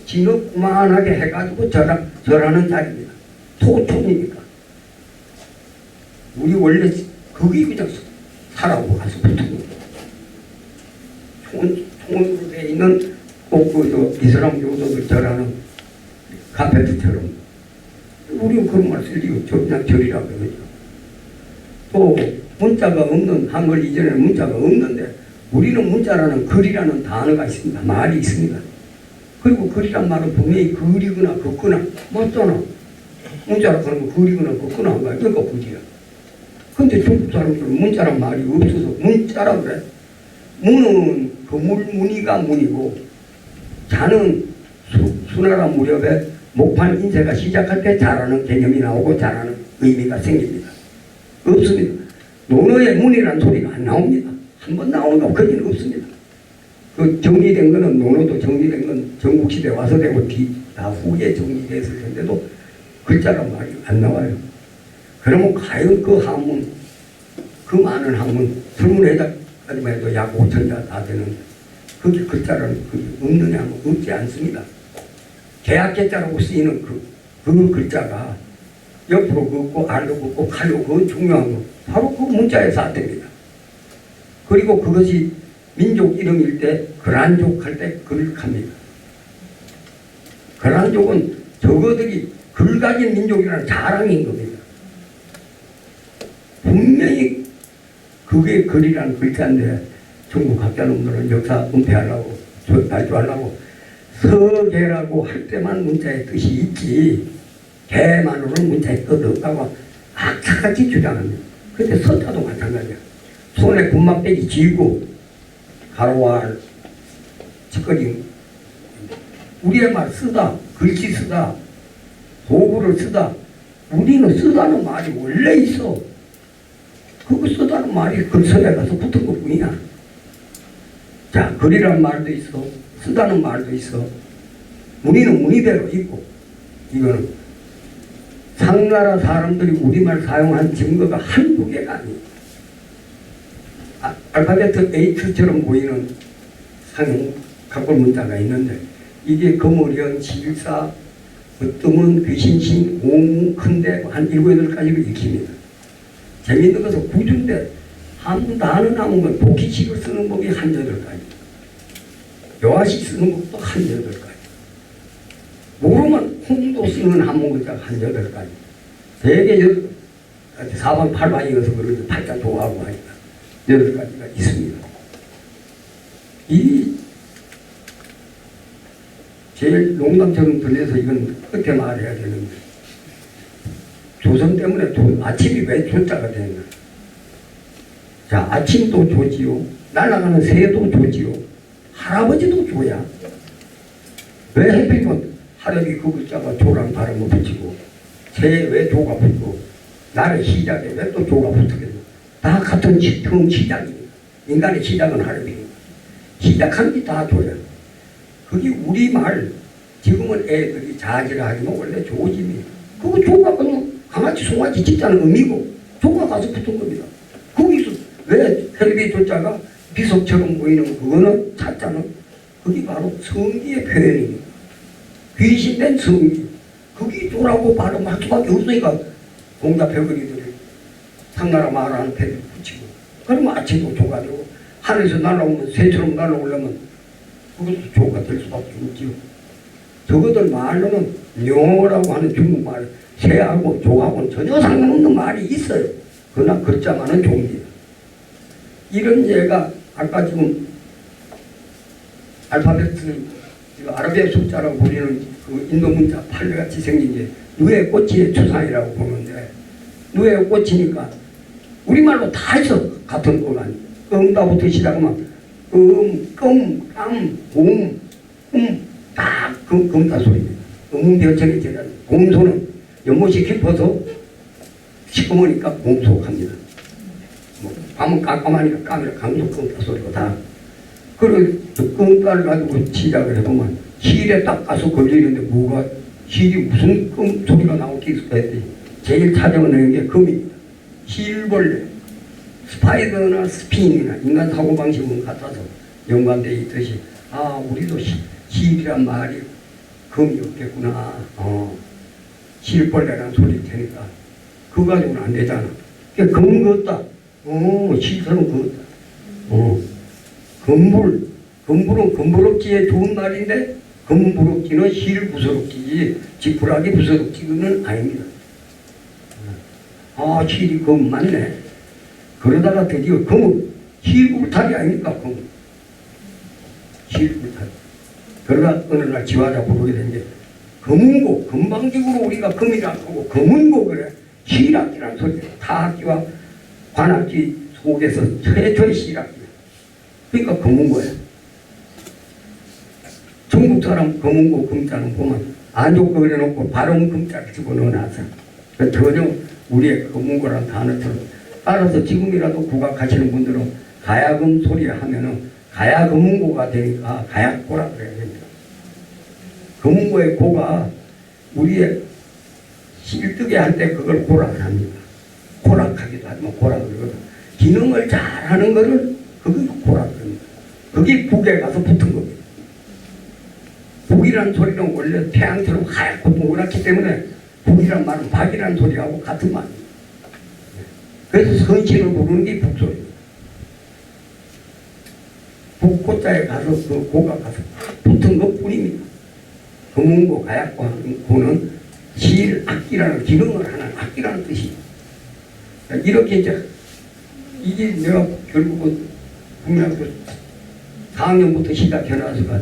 진흙구만하게 해가지고 절하는 자리입니다. 토촌이니까. 우리 원래 거기 그냥 사라고 가서 붙은 겁니다. 총으로 되어 있는 꼭 이슬람 교도들 절하는 카페트처럼 우리는 그런 말 쓸 리가 없죠. 그냥 절이라고 그러죠. 또 문자가 없는 한글 이전에는 문자가 없는데 우리는 문자라는 글이라는 단어가 있습니다. 말이 있습니다. 그리고 글이란 말은 분명히 글이거나 걷거나 맞잖아. 문자라고 하는 거 글이거나 걷거나 한 거야. 그러니까 글이야. 근데 중국 사람들은 문자란 말이 없어서 문자라 그래. 문은 그물 무늬가 문이고 자는 수나라 무렵에 목판 인쇄가 시작할 때 자라는 개념이 나오고 자라는 의미가 생깁니다. 없습니다. 논어의 문이라는 소리가 안 나옵니다. 한 번 나오는 거 거기는 없습니다. 그 정리된 거는 논어도 정리된 건 전국시대 와서 되고 다 후에 정리됐을 텐데도 글자란 말이 안 나와요. 그러면 과연 그 한문, 그 많은 한문, 설문에다까지만 해도 약 5천자 다 되는 그게 글자라는 그게 없느냐 하면 없지 않습니다. 계약계자라고 쓰이는 그 글자가 옆으로 긋고 알로 긋고 칼로 그건 중요한 거 바로 그 문자의 사태입니다. 그리고 그것이 민족 이름일 때 거란족 할 때 글을 합니다. 거란족은 저거들이 글 가진 민족이라는 자랑인 겁니다. 분명히 그게 글이라는 글자인데 중국 학자놈들은 역사 은폐하려고 발표하려고 서계라고 할 때만 문자의 뜻이 있지 개만으로는 문자의 뜻 없다고 악착같이 주장합니다. 그런데 서자도 마찬가지야. 손에 군막대기 쥐고 가로와 짓거리 우리의 말 쓰다 글씨 쓰다 도구를 쓰다 우리는 쓰다는 말이 원래 있어. 그거 쓰다는 말이 글서에 가서 붙은 것 뿐이야. 자, 글이란 말도 있어 쓰다는 말도 있어 무늬는 무늬대로 있고 이거는 상나라 사람들이 우리말 사용한 증거가 한두 개가 아니에요. 알파베트 H처럼 보이는 상용 각골 문자가 있는데 이게 거머리언, 지일사, 어뜸은, 귀신신, 공무, 큰대 한 7, 8가지를 익힙니다. 재미있는 것은 구주인데 한문 단어 나온 건 복희식을 쓰는 법이 한 8가지 요하식 쓰는 법도 한 8가지 모르면 홍도 쓰는 한문 글자가 한 8가지 되게 사방팔방이어서 그런지 팔자 좋아하고 하니까 8가지가 있습니다. 이 제일 농담처럼 들려서 이건 끝에 말해야 되는데 조선 때문에 아침이 왜 조자가 되나? 자, 아침도 조지요, 날아가는 새도 조지요, 할아버지도 조야. 왜 해필이면 할아버지 그 글자가 조랑 발음을 붙이고 새에 왜 조가 붙고 날의 시작에 왜 또 조가 붙겠나? 다 같은 시작입니다. 인간의 시작은 할아버지입니다. 시작하는 게 다 조야. 그게 우리말 지금은 애들이 자질하지만 원래 조집니다. 그거 조가 그냥 강아지 송아지 짓자는 의미고 조가 가서 붙은 겁니다. 거기서 왜 헬기 조자가 비석처럼 보이는 그거는 찾자는 그게 바로 성기의 표현입니다. 귀신된 성기 그게 조라고 발음할 수밖에 없으니까 공자 벽거리들이 상나라 말하는 패를 붙이고 그러면 아침도 조가 되고 하늘에서 날아오면 새처럼 날아오려면 그것도 조가 될 수밖에 없지요. 저것들 말로는 묘라고 하는 중국말 새하고 조하고는 전혀 상관없는 말이 있어요. 그러나 글자만은 조입니다. 이런 예가 아까 지금 알파베트 아라비아 숫자라고 불리는 그 인도 문자 팔레같이 생긴 게 누에 꽃의 추상이라고 보는데 누에 꽃이니까 우리말로 다 있어. 같은 거만 응다부터 시작하면 끔, 깜, 곰, 다 금다 소리입니다. 변천이 제가 곰소는 연못이 깊어서 시커머니까 곰소합니다. 밤은 깜깜하니까 까미라 강도 금다 소리고 다. 그리고 금가를 가지고 시작을 해보면 실에 딱 가서 걸리는데 뭐가 실이 무슨 금 소리가 나오기 있을까 했더니 제일 찾아오는 게 금입니다. 실벌레. 스파이더나 스피인이나 인간 사고방식은 같아서 연관되어 있듯이 우리도 시일이란 말이 금이 없겠구나. 실벌레라는 소리 테니까 그거 가지고는 안 되잖아. 그러니까 금 걷다. 시설은 걷다. 금불은 금부럽기에 좋은 말인데 금부럽기는 실부스럽기, 지푸라기 부스럽기는 아닙니다. 실이 금 맞네. 그러다가 드디어 금은 실불탈이 아닙니까? 금. 실불탈. 그러다 어느 날 지화자 부르게 된 게 금은고, 금방직으로 우리가 금이라고 하고 금은고 그래. 실악기라는 소리. 타악기와 관악기 속에서 최초의 실악기. 그러니까 금은고야. 중국 사람 금은고 금자는 보면 안좋고 그래놓고 발음 금자를 집어넣어놨어. 전혀 우리의 금은고라는 단어처럼 따라서 지금이라도 국악하시는 분들은 가야금 소리 하면은 가야금은고가 되니까 가야고라 그래야 됩니다. 금은고의 고가 우리의 실뜨게 할 때 그걸 고라 안 합니다. 고락하기도 하지만 고라 그러거든. 기능을 잘하는 거를 그걸 고라 그럽니다. 그게 북에 가서 붙은 겁니다. 북이라는 소리는 원래 태양처럼 하얗고 동그랗기 때문에 북이란 말은 박이라는 소리하고 같은 말입니다. 그래서 선신을 부르는 게 북소리입니다. 북고자에 가서 그 고가 가서 붙은 것 뿐입니다. 금은고, 가약고 하는 고는 실악기라는 기능을 하는 악기라는 뜻입니다. 이렇게 이게 내가 결국은 국민학교 4학년부터 시작해놔서가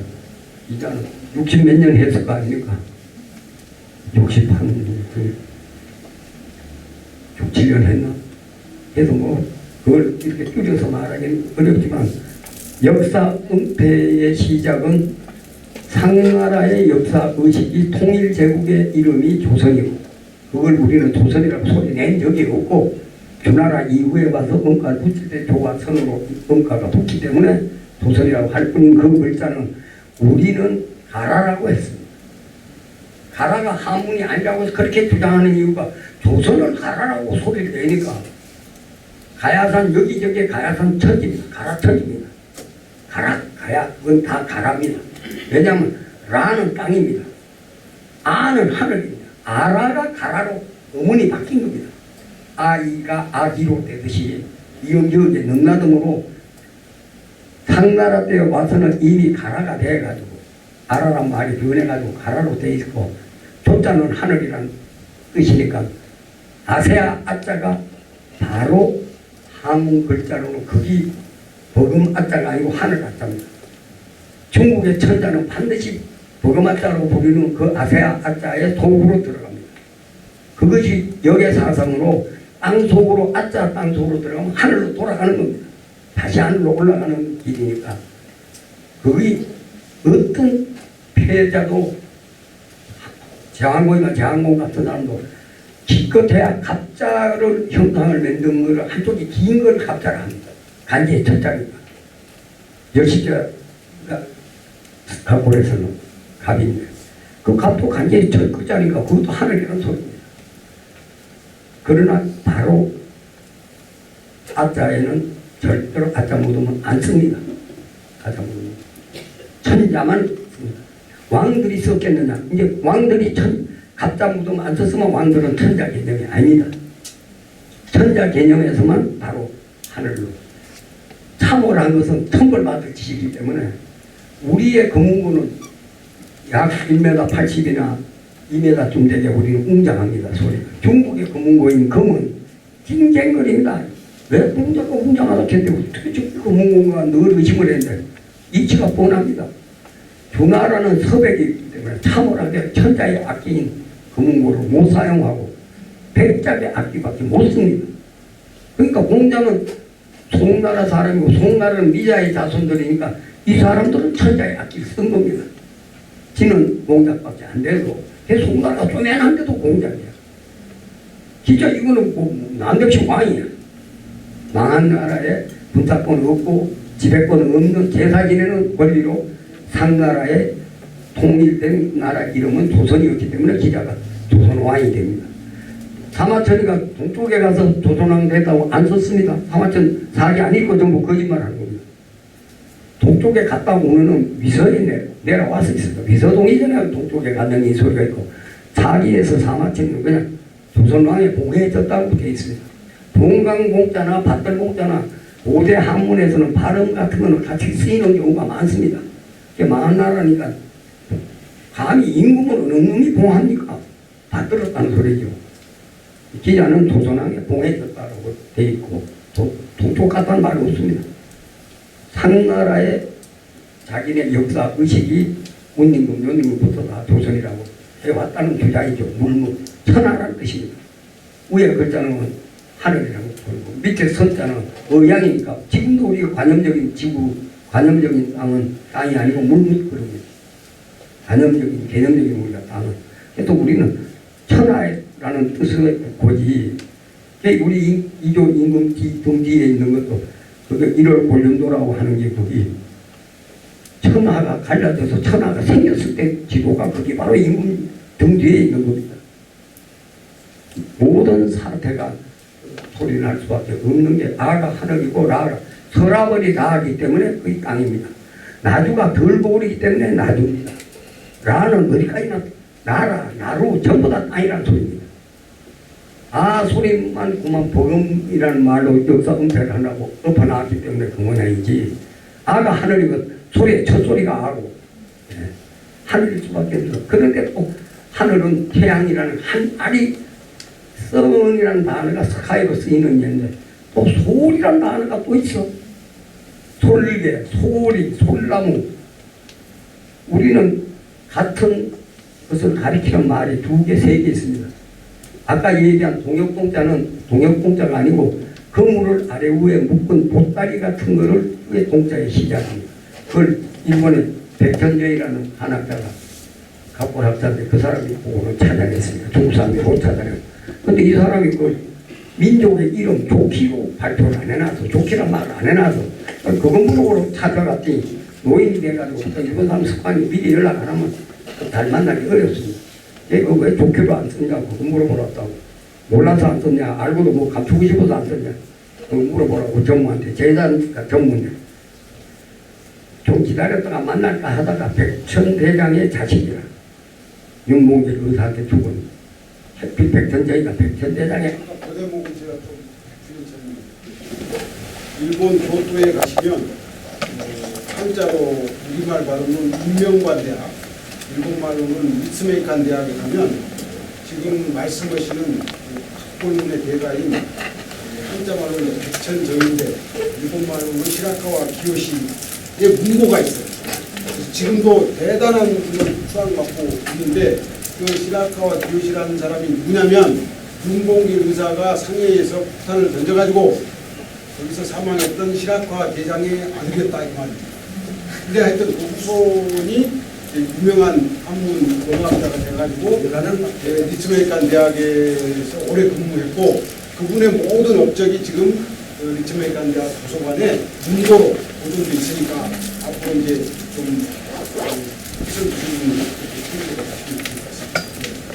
이제는 60 몇 년 했을 거 아닙니까? 68년, 6, 7년 했나? 그래서 그걸 이렇게 줄여서 말하기는 어렵지만 역사 은폐의 시작은 상나라의 역사 의식이 통일제국의 이름이 조선이고 그걸 우리는 조선이라고 소리 낸 적이 없고 주나라 이후에 와서 음가를 붙일 때 조가 선으로 음가가 붙기 때문에 조선이라고 할 뿐인 그 글자는 우리는 가라라고 했습니다. 가라가 한문이 아니라고 해서 그렇게 주장하는 이유가 조선을 가라라고 소리를 내니까 가야산 여기저기 가야산 천지입니다. 가라 천지입니다. 가라 가야 그건 다 가라입니다. 왜냐하면 라는 땅입니다. 아는 하늘입니다. 아라가 가라로 어머니 바뀐 겁니다. 아이가 아기로 되듯이 이영지의 능라등으로 상나라 때에 와서는 이미 가라가 돼가지고 아라란 말이 변해가지고 가라로 돼 있고 조자는 하늘이란 뜻이니까 아세아 아자가 바로 한문 글자로는 거기 버금 아자가 아니고 하늘 아자입니다. 중국의 천자는 반드시 버금 아자로 부르는 그 아세아 아자의 속으로 들어갑니다. 그것이 역의사상으로 땅 속으로 아자 땅 속으로 들어가면 하늘로 돌아가는 겁니다. 다시 하늘로 올라가는 길이니까 거기 어떤 패자도 제왕공이나 제왕공 같은 사람도 기껏해야 갑자를 형상을 만든 거를 한쪽이 긴 걸 갑자를 합니다. 간지의 첫자니까 여시자가 갑골에서는 갑인데 그 갑도 간지의 첫 끝자니까 그것도 하늘이라는 소리입니다. 그러나 바로 아자에는 절대로 아자 묻으면 안 씁니다. 아자 묻으면 천자만 씁니다. 왕들이 썼겠느냐? 이제 왕들이 갑자 묻으면 안 썼으면 왕들은 천자 개념이 아닙니다. 천자 개념에서만 바로 하늘로 참호라는 것은 천벌받을 지시이기 때문에 우리의 금은고는 약 1m 80이나 2m쯤 되게 우리는 웅장합니다. 소리가. 중국의 금은고인 금은 찡쨍거립니다. 왜 웅장하다 했는데 어떻게 금은고가 늘 의심을 했는데 이치가 뻔합니다. 주나라는 서백이기 때문에 참호라게 천자의 악기인 금은고를 못 사용하고 백작의 악기밖에 못 씁니다. 그러니까 공자는 송나라 사람이고 송나라는 미자의 자손들이니까 이 사람들은 천자의 악기를 쓴 겁니다. 지는 공작밖에 안 되고 송나라가 쪼맨한데도 공작이야. 진짜 이거는 남역시 왕이야. 망한 나라에 분사권 없고 지배권 없는 제사 지내는 권리로 상나라의 통일된 나라 이름은 조선이었기 때문에 기자가 조선 왕이 됩니다. 사마천이가 동쪽에 가서 조선왕 됐다고 안 썼습니다. 사마천 사기 아니고 전부 거짓말하는 겁니다. 동쪽에 갔다 오면은 위서에 내려와서 있습니다. 위서동이 전에 동쪽에 갔는 이 소리가 있고 사기에서 사마천은 그냥 조선왕에 봉해졌다고 되어 있습니다. 동강공자나 밭들공자나 고대 한문에서는 발음 같은 거는 같이 쓰이는 경우가 많습니다. 이게 많은 나라니까 감히 임금은 어느 놈이 봉합니까? 받들었다는 소리죠. 기자는 조선왕에 봉해졌다고 되어 있고 동쪽 갔다는 말이 없습니다. 상나라의 자기네 역사 의식이 운임금, 연임금부터 다 조선이라고 해왔다는 주장이죠. 물문, 천하라는 뜻입니다. 위에 글자는 하늘이라고 부르고 밑에 선자는 의양이니까 지금도 우리가 관념적인 지구, 관념적인 땅은 땅이 아니고 물문 그룹니다. 관념적인, 개념적인 우리가 땅은. 그래서 우리는 천하라는 뜻의 고지. 우리 이조 임금 등 뒤에 있는 것도 그게 1월 골륜도라고 하는 게 거기 천하가 갈라져서 천하가 생겼을 때 지도가 거기 바로 임금 등 뒤에 있는 겁니다. 모든 사태가 소리 날 수밖에 없는 게 나가 하늘이고 나가 서라버리 나기 때문에 그 땅입니다. 나주가 덜 보이기 때문에 나주입니다. 라는 어디까지나 나라, 나루 전부 다 땅이라는 소리입니다. 아 소리만 그만 복음이라는 말로 역사 은폐를 하려고 엎어나왔기 때문에 그 모양이지. 아가 하늘이고 소리의 첫 소리가 아고 하늘일 수밖에 없어. 그런데 또 하늘은 태양이라는 한 알이 썬이라는 단어가 스카이로 쓰이는 게인데 또 소리라는 단어가 또 있어. 솔개, 소리, 솔나무. 우리는 같은 것을 가리키는 말이 2개, 3개 있습니다. 아까 얘기한 동역동자는 동역동자가 아니고 그물을 아래 위에 묶은 보따리 같은 거를 위에 동자에 시작합니다. 그걸 일본의 백현저이라는 한학자가 갑골학자인데 그 사람이 그거를 찾아냈습니다. 중국 사람이 그걸 찾아내고. 근데 이 사람이 그 민족의 이름 조키로 발표를 안 해놔서 조키란 말을 안 해놔서 그건 물어보러 찾아갔더니 노인이 돼가지고 일본 사람 습관이 미리 연락 안 하면 잘 만나기 어렵습니다. 얘가 왜 조키로 안 썼냐고 그거 물어보러 왔다고. 몰라서 안 썼냐 알고도 뭐 감추고 싶어서 안 썼냐 그거 물어보라고 전무한테 제자니까 전무인데 좀 기다렸다가 만날까 하다가 백천대장의 자식이라 윤봉길 의사한테 죽은 해필 백천대장이가 백천대장의 그 대목은 제가 좀 일본 교토에 가시면 한자로 우리말 발음은 인명관 대학, 일본 말로는 리츠메이칸 대학에 가면 지금 말씀하시는 학벌문의 대가인 한자 말로는 백천정인데 일본 말로는 시라카와 기요시의 문고가 있어요. 그래서 지금도 대단한 추앙받고 있는데 그 시라카와 기요시라는 사람이 누구냐면 윤봉길 의사가 상해에서 폭탄을 던져가지고 거기서 사망했던 시라카 대장의 아들이었다 이 말입니다. 근데 하여튼 그 후손이 유명한 한문 공학자가 돼가지고 리츠메이칸 대학에서 오래 근무했고 그분의 모든 업적이 지금 리츠메이칸 대학 도서관에 문고로 보존돼 있으니까 앞으로 이제 좀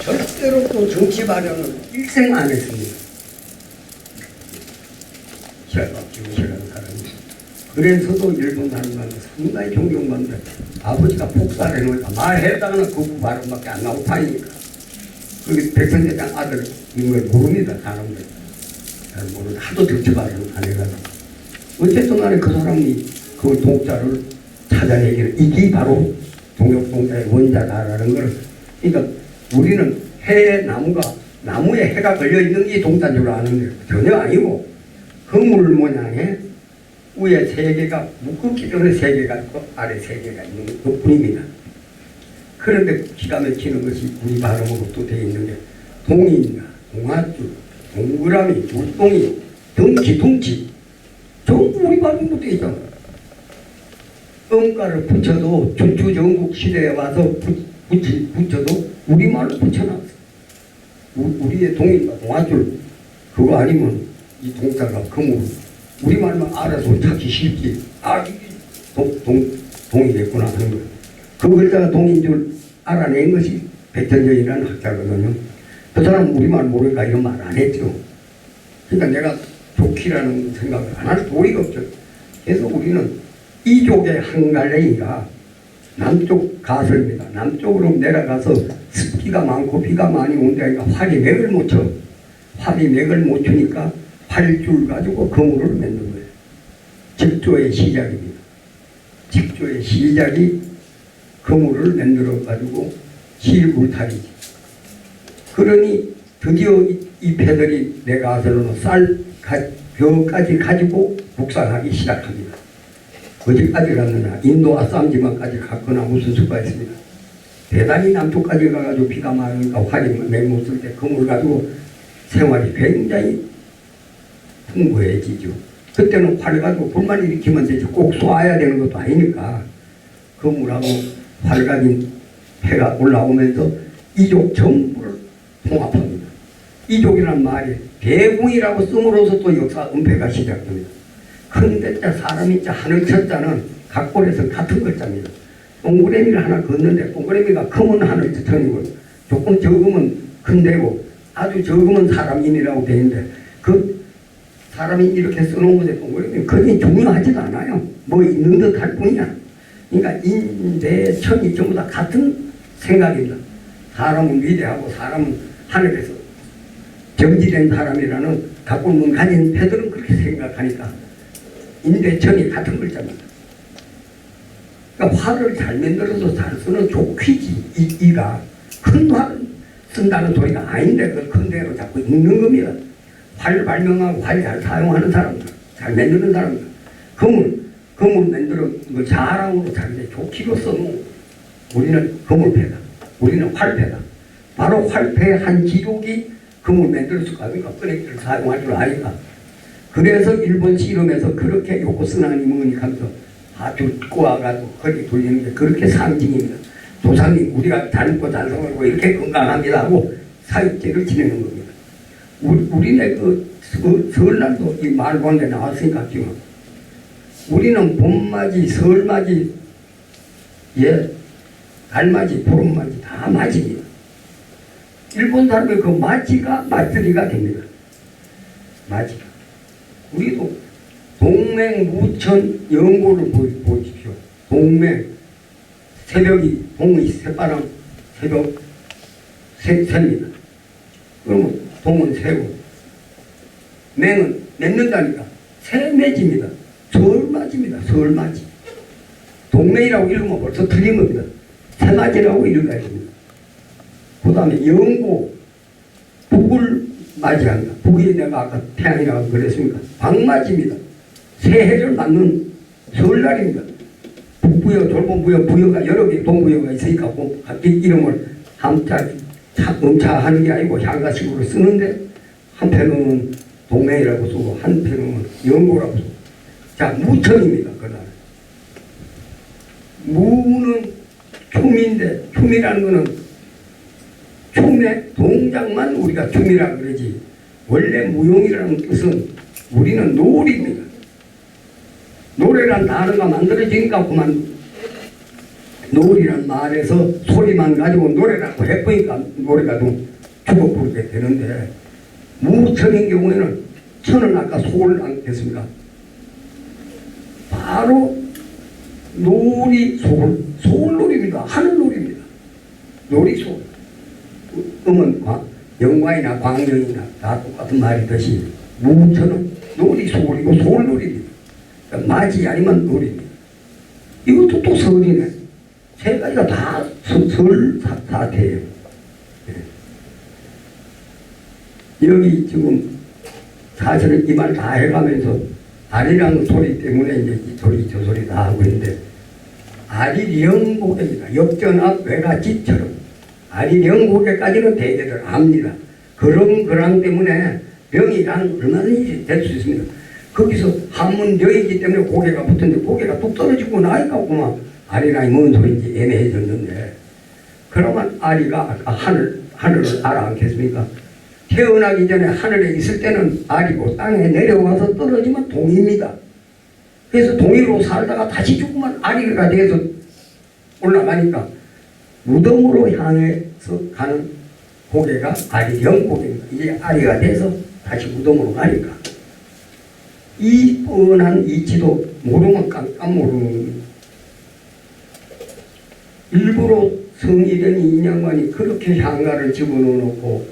절대로 또 정치 발언은 일생 안 했습니다. 시라카라는 사람이. 그래서도 일본 사람들한테 상당히 존경받는데 아버지가 폭살해놓으니까 말했다가는 그 발언밖에 안 나오고 다니니까 그게 백선대장 아들인 걸 모릅니다. 사람들 잘 모르는데 하도 정치 발언 안 해가지고 어쨌든 간에 그 사람이 그 동자를 찾아내기를 이게 바로 동역동자의 원자다라는 걸 그러니까 우리는 해에 나무에 해가 걸려있는 게 동자인 줄 아는데 전혀 아니고 그물 모양의 위에 3개가 묶었기 때문에 3개가 있고 아래 3개가 있는 것 뿐입니다. 그런데 기가 막히는 것이 우리 발음으로 또 되어 있는 게 동이인가, 동아줄, 동그라미, 물동이, 덩치 전부 우리 발음으로 되어 있잖아. 음가를 붙여도 전주전국 시대에 와서 붙여도 우리말로 붙여놨어. 우리의 동인가, 동아줄 그거 아니면 이 동자가 금으로 우리말만 알아서 찾기 쉽지. 아, 동이겠구나 하는 거예요. 그 글자가 동인 줄 알아낸 것이 백천정이라는 학자거든요. 그 사람은 우리말 모르니까 이런 말 안 했죠. 그러니까 내가 좋기라는 생각을 안 할 도리가 없죠. 그래서 우리는 이족의 한 갈래기가 남쪽 가설입니다. 남쪽으로 내려가서 습기가 많고 비가 많이 온다니까 활이 맥을 못 쳐. 활이 맥을 못 추니까 활줄 가지고 거물을 맺는 거예요. 직조의 시작입니다. 직조의 시작이 거물을 만들어 가지고 실물탈이지. 그러니 드디어 이 패들이 내 가설로 벼까지 가지고 묵상하기 시작합니다. 어디까지 갔느냐? 인도 아쌈 지방까지 갔거나 무슨 수가 있습니다. 대단히 남쪽까지 가가지고 비가 많으니까 활이 맥못 쓸 때 그물 가지고 생활이 굉장히 풍부해지죠. 그때는 활 가지고 불만 일으키면 되지 꼭 쏘아야 되는 것도 아니니까 그물하고 활 가진 해가 올라오면서 이족 전부를 통합합니다. 이족이란 말이 대궁이라고 씀으로써 또 역사 은폐가 시작됩니다. 그런데 사람이 하늘 첫자는 각골에서 같은 글자입니다. 동그라미를 하나 걷는데 동그라미가 크면 하늘 첫천이고 조금 적으면 큰데고 아주 적으면 사람인이라고 되어 있는데 그 사람이 이렇게 써놓은 것에 동그라미 그게 중요하지도 않아요. 뭐 있는 듯 할 뿐이야. 그러니까 인대 천이 전부 다 같은 생각입니다. 사람은 위대하고 사람은 하늘에서 정지된 사람이라는 각골문 가진 패들은 그렇게 생각하니까 인대천이 같은 글자입니다. 그러니까 활을 잘 만들어서 잘 쓰는 좋퀴지 이가 큰 활을 쓴다는 소리가 아닌데 그걸 큰 대로 자꾸 읽는 겁니다. 활 발명하고 활 잘 사용하는 사람들, 잘 만드는 사람들, 거물 만들어 그 자랑으로 자기네 좋기로 써놓은 우리는 거물패다. 우리는 활패다. 바로 활패 한 기록이 거물 만들었을 거 아닙니까? 꺼내기를 사용할 줄 아니까. 그래서 일본 씨름에서 그렇게 요코 쓰나니 뭐니 하면서 아주 꼬아가지고 허리 돌리는 게 그렇게 상징입니다. 조상님 우리가 잘 먹고 잘 살고 이렇게 건강합니다 하고 사육제를 지내는 겁니다. 우리네 그 설날도 이 말본에 나왔으니까 지금 우리는 봄맞이, 설맞이, 달맞이, 보름맞이 다 맞입니다. 일본 사람의 그 맞이가 맞들이가 됩니다. 맞이가. 우리도 동맹, 무천, 영고를 보십시오. 동맹, 새벽이, 동의, 새바람, 새벽, 새입니다. 그러면 동은 새고, 맹은 맺는다니까. 새매집니다. 설맞입니다. 설맞이. 동맹이라고 읽으면 벌써 틀린 겁니다. 새맞이라고 읽어야 됩니다. 그 다음에 영고, 북을 맞이한다. 북이 내가 아까 태양이라고 그랬습니까? 광맞입니다. 새해를 맞는 설날입니다. 북부여, 졸본부여, 부여가 여러 개 동부여가 있으니까 각기 이름을 음차하는 게 아니고 향가식으로 쓰는데 한편은 동맹이라고 쓰고 한편은 영고라고 쓰고 자 무천입니다. 그날 무는 춤인데 춤이라는 거는 춤의 동작만 우리가 춤이라고 그러지 원래 무용이라는 뜻은 우리는 놀입니다. 노래란 단어가 만들어지니까 그만 놀이란 말에서 소리만 가지고 노래라고 해보니까 노래가 좀 죽어 부르게 되는데 무천인 경우에는 천은 아까 소를 안 했습니까? 바로 놀이 소울놀이입니다. 하늘놀이입니다. 놀이소. 음은 영광이나 광명이나 다 똑같은 말이듯이 무천은 놀이소울이고 소울놀이입니다. 그러니까 맞이 아니면 놀이입니다. 이것도 또 설이네. 세 가지가 다 설 사태예요. 여기 지금 사실은 이 말 다 해가면서 아리랑 소리 때문에 이제 이 소리 저 소리 다 하고 있는데 아리령고개입니다. 역전압 외가지처럼 아리령고개까지는 대개들 압니다. 그런 거랑 때문에 명이랑 얼마든지 될 수 있습니다. 거기서 한문령이기 때문에 고개가 붙었는데 고개가 뚝 떨어지고 나니까 그만 아리랑이 뭔 소리인지 애매해졌는데 그러면 아리가 아까 하늘을 알아 않겠습니까? 태어나기 전에 하늘에 있을 때는 아리고 땅에 내려와서 떨어지면 동입니다. 그래서 동이로 살다가 다시 죽으면 아리가 돼서 올라가니까 무덤으로 향해서 가는 고개가 아리령 고개입니다. 이제 아리가 돼서 다시 무덤으로 가니까 이 뻔한 이치도 모르면 깜깜 모르는 일부러 성의된 이 양반이 그렇게 향가를 집어넣어놓고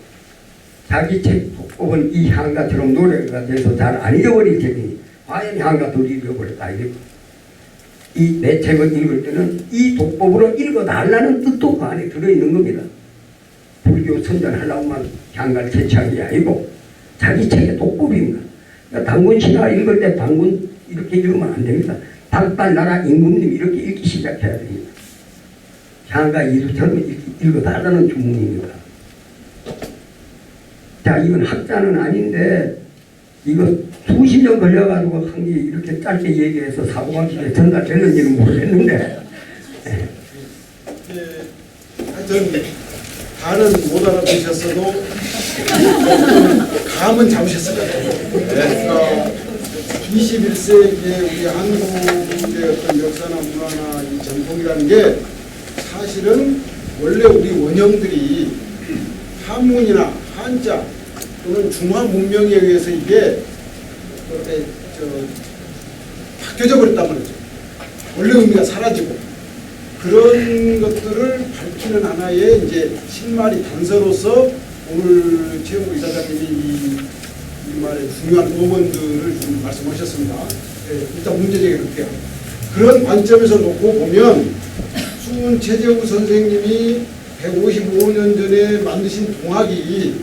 자기 책 뽑은 이 향가처럼 노래가 돼서 잘 안 잊어버릴 책이니 과연 향가도 잊어버렸다. 이 내 책을 읽을 때는 이 독법으로 읽어달라는 뜻도 그 안에 들어있는 겁니다. 불교 선전하려고만 향가를 채취한 게 아니고 자기 책의 독법입니다. 그러니까 당군 신화 읽을 때 당군 이렇게 읽으면 안 됩니다. 닭달나라 임금님 이렇게 읽기 시작해야 됩니다. 향가 이수처럼 읽어달라는 주문입니다. 자, 이건 학자는 아닌데 이거 수십 년 걸려가지고 한 게 이렇게 짧게 얘기해서 사고가 기에 전달되는지는 모르겠는데 하여튼 다는 못 알아보셨어도 감은 잡으셨을 것 같아요. 그러니까 21세기의 우리 한국의 어떤 역사나 문화나 이 전통이라는 게 사실은 원래 우리 원형들이 한문이나 한자 또는 중화 문명에 의해서 이게 바뀌어져 버렸단 말이죠. 원래 의미가 사라지고 그런 것들을 밝히는 하나의 이제 실마리 단서로서 오늘 최영구 이사장님이 이 말의 중요한 어원들을 좀 말씀하셨습니다. 네, 일단 문제 제기할게요. 그런 관점에서 놓고 보면 수은 최재우 선생님이 155년 전에 만드신 동학이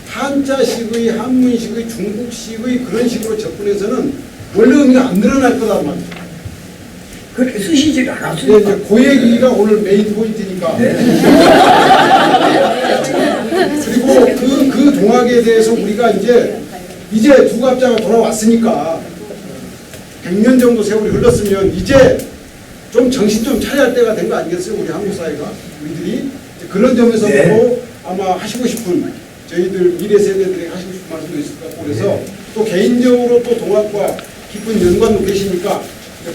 한자식의, 한문식의, 중국식의 그런 식으로 접근해서는 원래 의미가 안 늘어날 거란 말이죠. 그렇게 쓰시질 않았습니다. 네, 이제 그 얘기가 오늘 메인 포인트니까. 네. 그리고 그 동학에 대해서 우리가 이제 두갑자가 돌아왔으니까 100년 정도 세월이 흘렀으면 이제 좀 정신 좀 차려야 할 때가 된 거 아니겠어요? 우리 한국 사회가 우리들이 그런 점에서 네. 보고 아마 하시고 싶은 저희들 미래 세대들에게 하시고 싶은 말씀도 있을 것 같고 그래서 네. 또 개인적으로 또 동학과 깊은 연관도 계시니까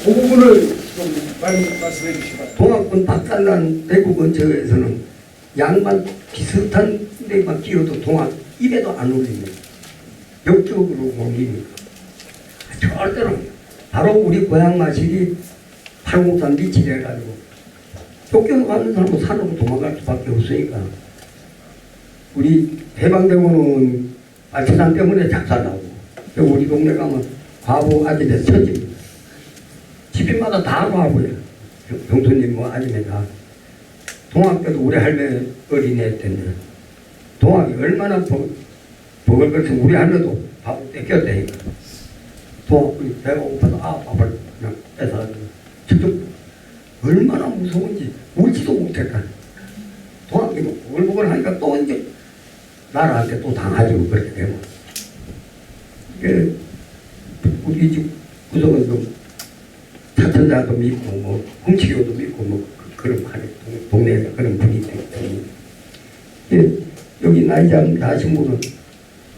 그 부분을 좀 말씀해 주시기 바랍니다. 동학군 박살난 대구 근처에서는 양반 비슷한 데만 끼워도 동학 입에도 안 올립니다. 역적으로 몰리니까 절대로 바로 우리 고향 마실이 팔공산 밑이 돼가지고 쫓겨가는 사람은 산으로 도망갈 수밖에 없으니까 우리 해방되고는 알치산 때문에 작살나고 우리 동네 가면 과부 아집에 천집니다. 집집마다 다 과부예요. 병수님 뭐 아집에 다. 동학 때도 우리 할매 어린애 때인데 동학이 얼마나 버글거려서 우리 할매도 밥을 뺏겼다니까. 동학이 배가 고파서 밥을 그냥 뺏어가지고 직접 얼마나 무서운지 울지도 못했다. 동학이 버글버글 하니까 또 이제 나라한테 또 당하죠. 그렇게 되면. 우리 집 구석은 좀 사천자도 믿고 뭐 홍치교도 믿고 뭐 그런 동네에서 그런 분위기 때문에 여기 나이장 나신 분은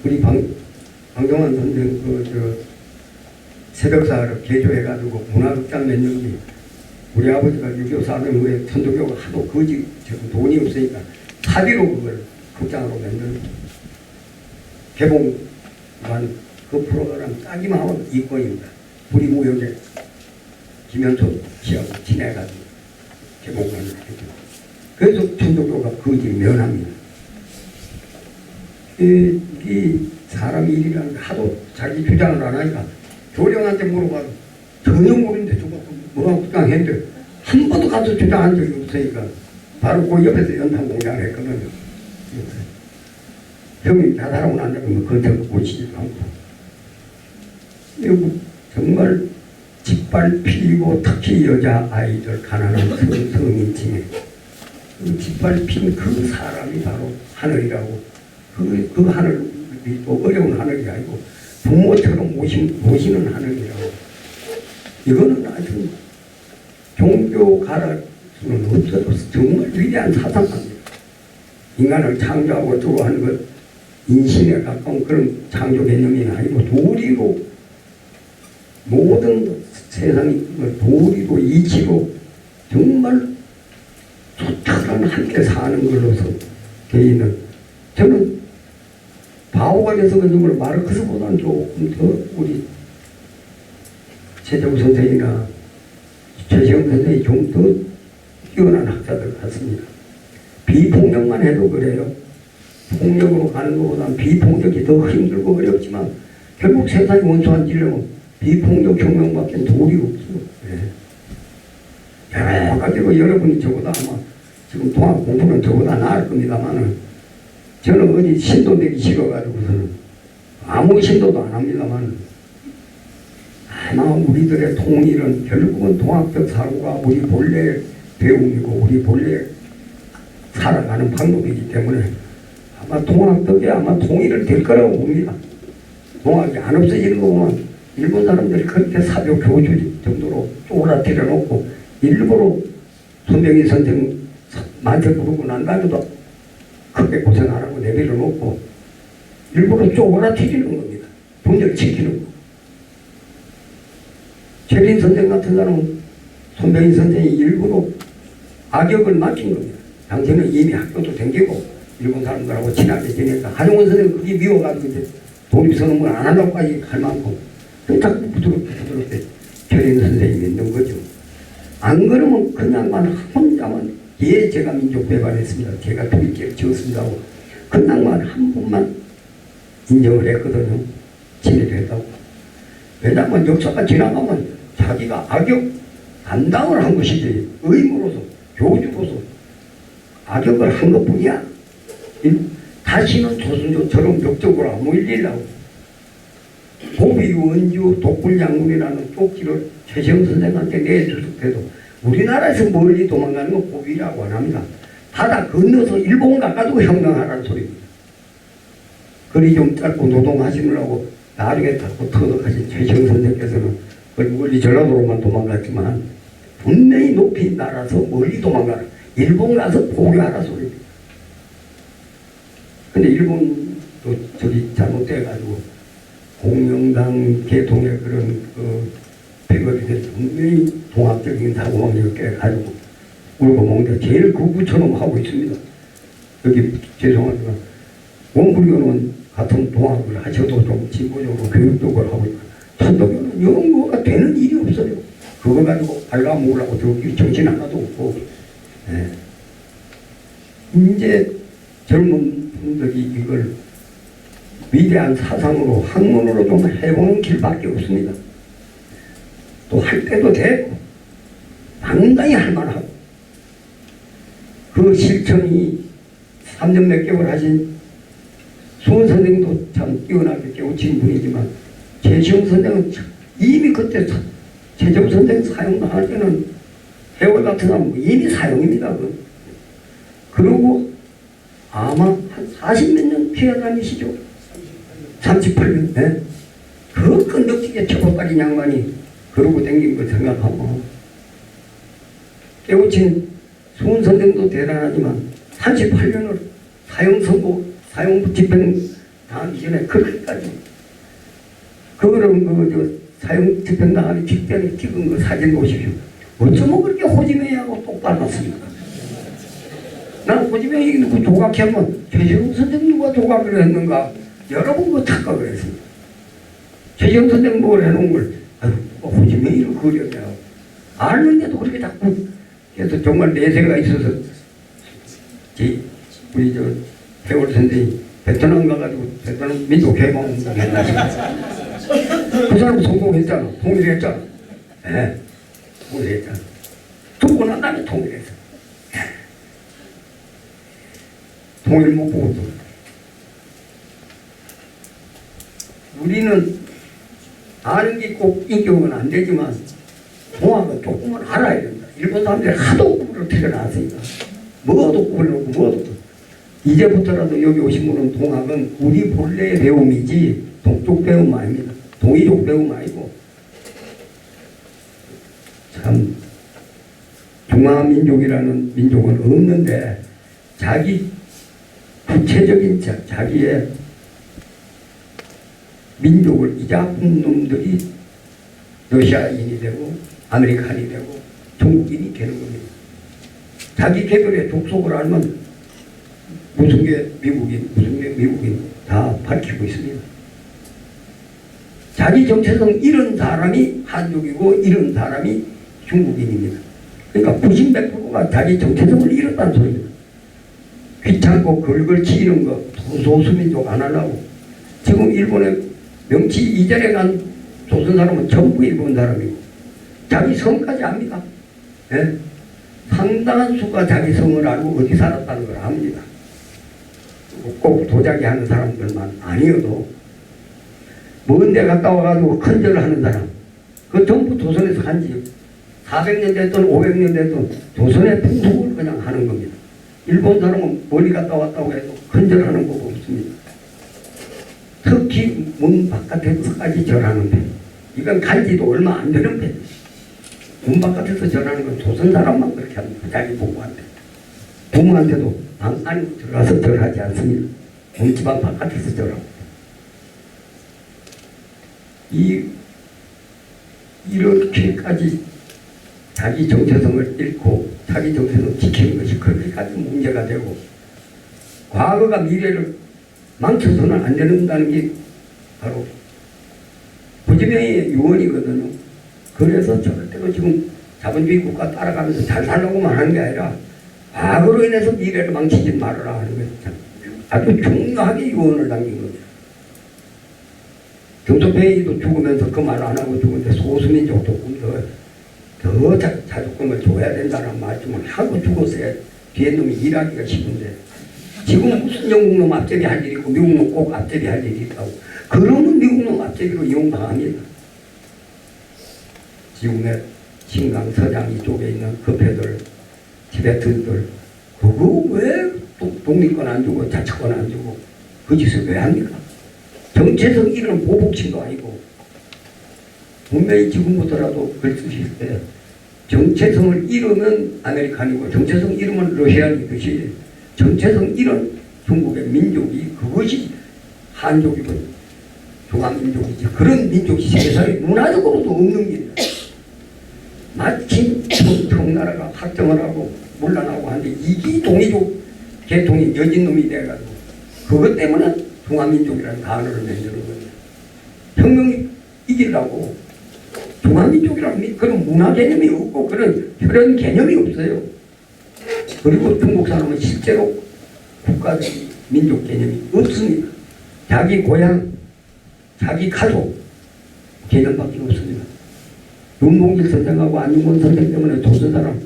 우리 방정환 선생 새벽사를 개조해가지고 문화극장 몇 년이 우리 아버지가 6.25 사병 후에 천도교가 하도 거지 돈이 없으니까 사비로 그걸 극장으로 만든 개봉한 그 프로그램 따기만 하면 이권입니다. 우리 무역에 김현수 씨하고 지내가지고 개봉을 했죠. 그래서 천도교가 거지 면합니다. 이 사람이 일이라는 게 하도 자기 주장을 안 하니까 교령한테 물어봐도 전혀 모르는데 저거 뭐라고 주장했는데 한 번도 가서 주장한 적이 없으니까 바로 그 옆에서 연탄 공장을 했거든요. 형님 자살하고 난 다음에 그걸 고치지도 않고 정말 짓밟히고 특히 여자아이들 가난한 성인층에 그 짓밟힌 그 사람이 바로 하늘이라고 그 하늘이 또 어려운 하늘이 아니고 부모처럼 모시는 하늘이라고 이거는 아주 종교 가르 수는 없어도 정말 위대한 사상입니다. 인간을 창조하고 주로 하는 것 인신에 가까운 그런 창조 개념이 아니고 도리로 모든 세상이 도리로 이치로 정말 수처럼 함께 사는 걸로서 개인은 저는 바보가 돼서 그런 걸 마르크스보다는 조금 더 우리 최재우 선생이나 최시영 선생이 좀 더 뛰어난 학자들 같습니다. 비폭력만 해도 그래요. 폭력으로 가는 것보다는 비폭력이 더 힘들고 어렵지만 결국 세상이 원수한 지려면 비폭력 혁명밖에 도리 없어요. 네. 여러 가지로 여러분이 저보다 아마 지금 동학 공부는 저보다 나을 겁니다만은 저는 어디 신도 내기 싫어가지고서는 아무 신도도 안 합니다만 아마 우리들의 통일은 결국은 동학적 사고가 우리 본래 배움이고 우리 본래 살아가는 방법이기 때문에 아마 동학덕에 아마 통일은 될 거라고 봅니다. 동학이 안 없어지는 거 보면 일본 사람들이 그렇게 사교 교주 정도로 쪼그라뜨려 놓고 일부러 손병희 선생 만세 부르고 난 다음에도 크게 고생 안 하고 내버려 놓고 일부러 쪼그라뜨리는 겁니다. 분열 지키는 거. 최린 선생 같은 사람은 손병희 선생이 일부러 악역을 맡긴 겁니다. 당시에는 이미 학교도 다니고 일본 사람들하고 친하게 지내니까 한용원 선생은 그게 미워가지고 이제 독립선언을 안 하려고까지 할 만큼 자꾸 부드럽게 최린 선생이 만든 거죠. 안 그러면 그냥만 혼자만 제가 민족 배반했습니다. 제가 도입계를 지었습니다 하고 그냥만 한 번만 인정을 했거든요. 진입했다고. 왜냐하면 역사가 지나가면 자기가 악역 담당을 한 것이지 의무로서 교주로서 악역을 한 것뿐이야. 다시는 조선조처럼 역적으로 안 몰리려고 고비 원주 독불양군이라는 쪽지를 최시영 선생한테 내주석해도 우리나라에서 멀리 도망가는 건 고비라고 안 합니다. 바다 건너서 일본 가가지고 혁명하라는 소리입니다. 거리 좀 짧고 노동하시느라고 나중에 자꾸 터득하신 최시영 선생께서는 멀리 전라도로만 도망갔지만 분명히 높이 날아서 멀리 도망가라. 일본 가서 포교하라 소리입니다. 근데 일본도 저기 잘못돼가지고 공영당 개통의 그런 배걸이 돼서 분명히 동학적인 사고방식을 깨가지고 울고 먹는데 제일 극우처럼 하고 있습니다. 여기 죄송하지만 원불교는 같은 동학을 하셔도 좀 진보적으로 교육적으로 하고 있고 천도교는 이런 거가 되는 일이 없어요. 그거 가지고 발가먹으려고 저기 정신 하나도 없고 이제 젊은 분들이 이걸 위대한 사상으로 학문으로 좀 해보는 길밖에 없습니다. 또 할 때도 되고 당당히 할 만하고 그 실천이 3년 몇 개월 하신 수원 선생도 참 뛰어나게 깨우친 분이지만 최시영 선생은 이미 그때 최재우 선생 사용할 때는 해월 같은 사람 이미 사용입니다. 그리고 아마 한 40몇 년 피해 다니시죠? 38년. 네? 그 끈덕지게 처벌까지 양반이 그러고 댕긴 걸 생각하면 깨우친 수훈 선생도 대단하지만 38년을 사형 집행 당하기 전에 그렇게까지 그거를 사형 집행 당하기 직전에 찍은 거 사진 보십시오. 어쩌면 그렇게 호지매하고 똑바로 났습니까? 난 호지매이 누구 조각하면 최시영 선생 누가 조각을 했는가 여러 번 그 착각을 했습니다. 최시영 선생 뭘 해놓은 걸 호지매이를 그렸냐 아는데도 그렇게 자꾸 그래서 정말 내세가 있어서 우리 해월 선생이 베트남 가가지고 베트남 민족 해방을 했나 그 사람 성공했잖아. 통일했잖아. 예. 통일했잖아. 두고 난 다음에 통일했어. 통일 못 보고 또. 우리는 아는 게 꼭 인격은 안 되지만 동학은 조금은 알아야 된다. 일본 사람들이 하도 꿈을 틀어놨으니까 뭐도 꿈을 놓고 뭐도 이제부터라도 여기 오신 분은 동학은 우리 본래의 배움이지 동쪽 배움 아닙니다. 동이족 배움 아니고 참 중화민족이라는 민족은 없는데 자기 구체적인 자기의 민족을 이자쁜 놈들이 러시아인이 되고 아메리칸이 되고 중국인이 되는 겁니다. 자기 개별의 족속을 알면 무슨 게 미국인, 무슨 게 미국인 다 밝히고 있습니다. 자기 정체성 잃은 사람이 한족이고 잃은 사람이 중국인입니다. 그러니까 90 몇 프로가 자기 정체성을 잃었다는 소리입니다. 귀찮고 걸걸치이는 거 소수민족 안 하려고. 지금 일본의 명치 이전에 간 조선 사람은 전부 일본 사람이고 자기 성까지 압니다. 예? 상당한 수가 자기 성을 알고 어디 살았다는 걸 압니다. 꼭 도자기 하는 사람들만 아니어도 먼 데 갔다 와가지고 큰절을 하는 사람 그 전부 조선에서 한지 400년 됐든 500년 됐든 조선의 풍속을 그냥 하는 겁니다. 일본 사람은 멀리 갔다 왔다고 해도 큰절하는 법 없습니다. 특히 문 바깥에서까지 절하는 편. 이건 간지도 얼마 안 되는 편. 문 바깥에서 절하는 건 조선 사람만 그렇게 합니다. 자기 부모한테. 부모한테도 방 안에 들어가서 절하지 않습니다. 문지방 바깥에서 절하고. 이렇게까지 자기 정체성을 잃고 자기 정체성을 지키는 것이 그렇게까지 문제가 되고 과거가 미래를 망쳐서는 안 된다는 게 바로 고지명의 유언이거든요. 그래서 절대로 지금 자본주의 국가 따라가면서 잘 살려고만 하는 게 아니라 과거로 인해서 미래를 망치지 말아라 하는 것이 아주 중요하게 유언을 남긴 겁니다. 정토페이도 죽으면서 그 말 안 하고 죽은데 소수민족 조금 더 자주권을 줘야 된다는 말씀을 하고 죽었어야 뒤에 놈이 일하기가 쉬운데 지금 무슨 영국 놈 앞제비 할 일이 있고 미국 놈 꼭 앞제비 할 일이 있다고 그러면 미국 놈 앞제비로 이용당합니다. 지금의 신강 서장 이쪽에 있는 급해들 티베트들 그거 왜 독립권 안 주고 자치권 안 주고 그 짓을 왜 합니까? 정체성 잃은 보복친도 아니고 분명히 지금부터라도 글 쓰실 때 정체성을 잃으면 아메리칸이고 정체성 잃으면 러시아이듯이 정체성 잃은 중국의 민족이 그것이 한족이고 중화민족이지 그런 민족이 세상에 문화적으로도 없는 게 마침 청나라가 확정을 하고 물러나고 하는데 이게 동이족 계통이 여진놈이 돼가지고 그것 때문에 중화민족이라는 단어를 만드는 거예요. 혁명이 이기려고 중화민족이라는 그런 문화 개념이 없고 그런 혈연 개념이 없어요. 그리고 중국 사람은 실제로 국가적 민족 개념이 없습니다. 자기 고향, 자기 가족 개념밖에 없습니다. 윤봉길 선생하고 안중근 선생 때문에 조선 사람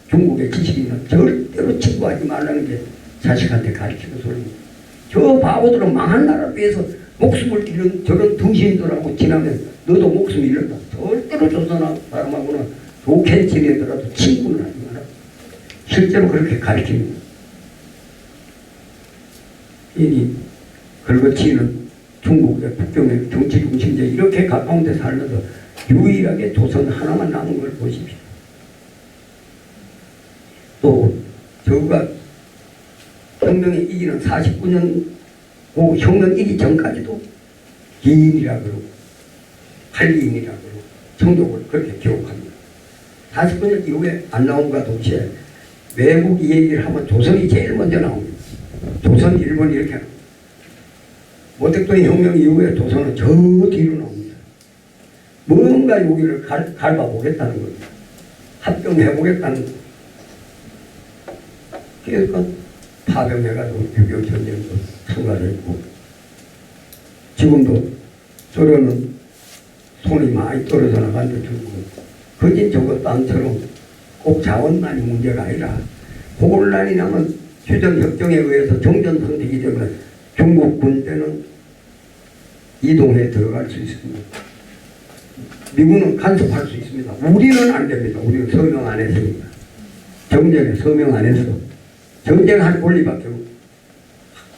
중국의 지식인은 절대로 친구하지 말라는 게 자식한테 가르치는 소리입니다. 저 바보들은 망한 나라를 위해서 목숨을 잃은 저런 등신들하고 지나면 너도 목숨 잃는다. 절대로 조선 사람하고는 좋게 지내더라도 친구는 하지 마라. 실제로 그렇게 가르칩니다. 이니 걸거치는 중국의 북경의 정치 중심제 이렇게 가까운 데 살면서 유일하게 조선 하나만 남은 걸 보십시오. 또 저가 혁명이 이기는 49년 그 혁명 이기 전까지도 기인이라 그러고 한리인이라 그러고 청족을 그렇게 기록합니다. 49년 이후에 안 나온과 동시에 외국 이 얘기를 하면 조선이 제일 먼저 나옵니다. 조선, 일본 이렇게 모택동의 혁명 이후에 조선은 저 뒤로 나옵니다. 뭔가 여기를 밟아보겠다는 겁니다. 합병해보겠다는 그러니까 파병해가지고 6.25 전쟁도 참가를 했고 지금도 저러는 손이 많이 떨어져 나간데 중국은 거진 저거 땅처럼 꼭 자원만이 문제가 아니라 혼란이 나면 휴전협정에 의해서 정전 선택이 되면 중국 군대는 이동해 들어갈 수 있습니다. 미국은 간섭할 수 있습니다. 우리는 안 됩니다. 우리는 서명 안 했으니까. 정전에 서명 안 해서 전쟁할 권리밖에 없고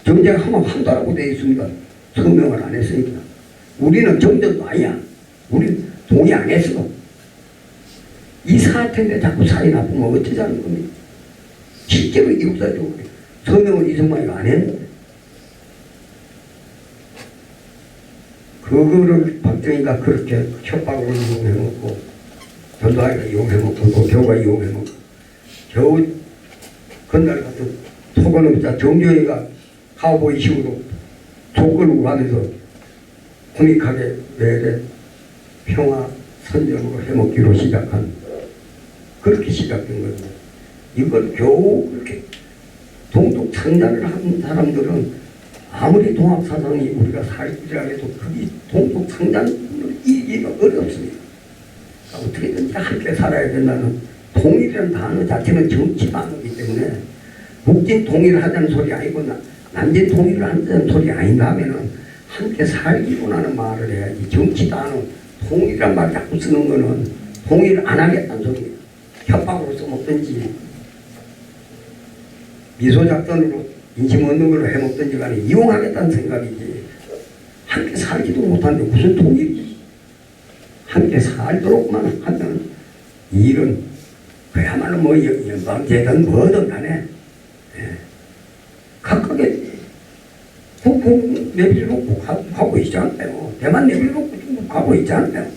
전쟁하면 한다라고 되어 있습니다. 서명을 안 했으니까. 우리는 정전도 아니야. 우리는 동의 안 했어. 이 사태인데 자꾸 사이 나쁘면 어쩌자는 겁니까? 실제로 역사적으로 서명을 이승만이가 안 했는데 그거를 박정희가 그렇게 협박으로 이용해먹고 전두환이가 이용해먹고 또 겨우가 이용해먹고 겨우 그날 같은 속은 없자 정조회가 카우보이식으로 조 끌고 가면서 코믹하게 왜 평화 선전으로 해먹기로 시작한 그렇게 시작된 거죠. 이걸 겨우 그렇게 동독 창작을 한 사람들은 아무리 동학사상이 우리가 살기라 해도 그게 동독 창작을 이기가 어렵습니다. 그러니까 어떻게든지 함께 살아야 된다는 통일이라는 단어 자체는 정치 단어이기 때문에 북진 통일을 하자는 소리 아니고 남진 통일을 하자는 소리 아닌가 하면은 함께 살기로라는 말을 해야지. 정치 단어 통일이란 말 자꾸 쓰는 거는 통일을 안 하겠다는 소리입니다. 협박으로 써먹든지 미소작전으로 인심 얻는 걸로 해먹든지 간에 이용하겠다는 생각이지. 함께 살지도 못하는데 무슨 통일이지. 함께 살도록만 하면 이 일은 그야말로 뭐 연방제든 뭐든 간에 각각의 북 내비놓고 가고 있지 않나요? 대만 내비놓고 중국 가고 있지 않나요?